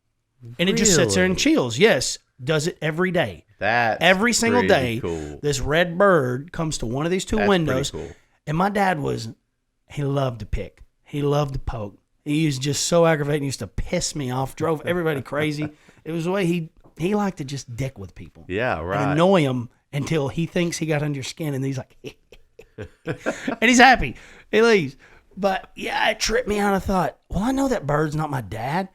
And it just sits there and chills. Yes, does it every day. Every single day, cool. This red bird comes to one of these two windows. Cool. And my dad he loved to pick. He loved to poke. He was just so aggravating. He used to piss me off, drove everybody crazy. It was the way he liked to just dick with people. Yeah, right. And annoy them until he thinks he got under your skin, and he's like, and he's happy. He leaves. But yeah, it tripped me out. I thought, well, I know that bird's not my dad,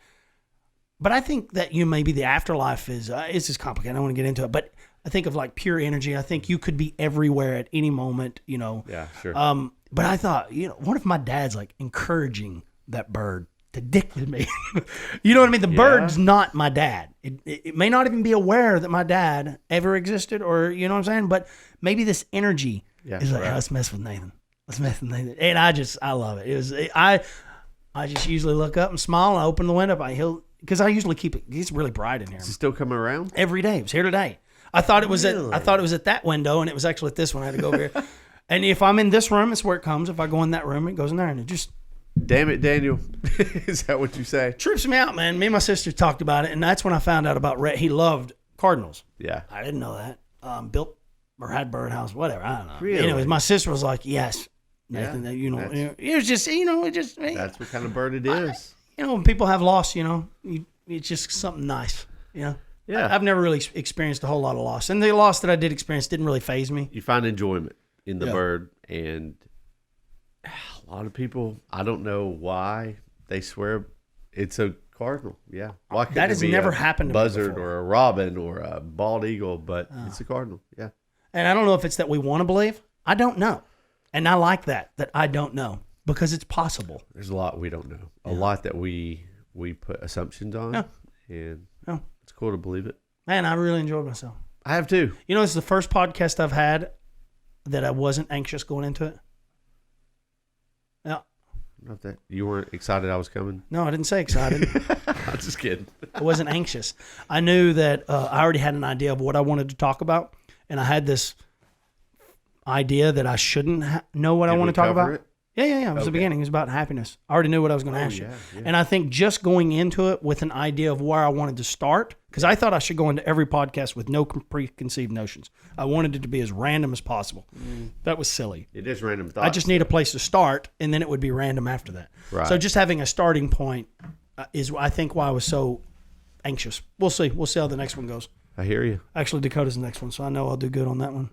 but I think that maybe the afterlife is it's just complicated. I don't want to get into it, but I think of like pure energy. I think you could be everywhere at any moment, you know. Yeah, sure. But I thought, what if my dad's like encouraging that bird to dick with me? You know what I mean? The bird's not my dad. It may not even be aware that my dad ever existed, or you know what I'm saying? But maybe this energy is like, let's mess with Nathan. Let's mess with Nathan. And I love it. I just usually look up and smile, and I open the window, because I usually keep it. It's really bright in here. Is it still coming around? Every day. It was here today. I thought it was at that window, and it was actually at this one. I had to go over here. And if I'm in this room, it's where it comes. If I go in that room, it goes in there, and it just... Damn it, Daniel. Is that what you say? Trips me out, man. Me and my sister talked about it, and that's when I found out about Red. He loved cardinals. Yeah. I didn't know that. Built or had birdhouse, whatever. I don't know. Really? Anyways, my sister was like, yes, Nathan, it was just, it just... That's what kind of bird it is. When people have loss, it's just something nice, Yeah. I've never really experienced a whole lot of loss. And the loss that I did experience didn't really faze me. You find enjoyment in the bird. And a lot of people, I don't know why, they swear it's a cardinal. Yeah. Why couldn't that has never happened to me buzzard before. or a robin or a bald eagle, but it's a cardinal. Yeah. And I don't know if it's that we want to believe. I don't know. And I like that I don't know, because it's possible. There's a lot we don't know. A lot that we put assumptions on. Yeah. And Yeah. it's cool to believe it. Man, I really enjoyed myself. I have too. This is the first podcast I've had that I wasn't anxious going into it. Yeah. Not that you weren't excited I was coming. No, I didn't say excited. I'm just kidding. I wasn't anxious. I knew that I already had an idea of what I wanted to talk about, and I had this idea that I shouldn't know what I want to talk about. It? Yeah. It was the beginning. It was about happiness. I already knew what I was going to ask you. Yeah. And I think just going into it with an idea of where I wanted to start, because I thought I should go into every podcast with no preconceived notions. I wanted it to be as random as possible. That was silly. It is random thoughts. I just need a place to start, and then it would be random after that. Right. So just having a starting point is, I think, why I was so anxious. We'll see. We'll see how the next one goes. I hear you. Actually, Dakota's the next one, so I know I'll do good on that one.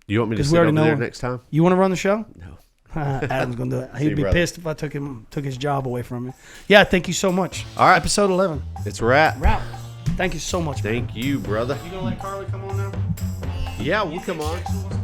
You want me to 'Cause sit we already over there know- next time? You want to run the show? No. Adam's gonna do it. He'd you, be brother. pissed if I took his job away from me. Yeah, thank you so much. All right. Episode 11. It's a wrap. Wrap. Thank you so much. Thank you, brother. You gonna let Carly come on now? Yeah, we'll come on.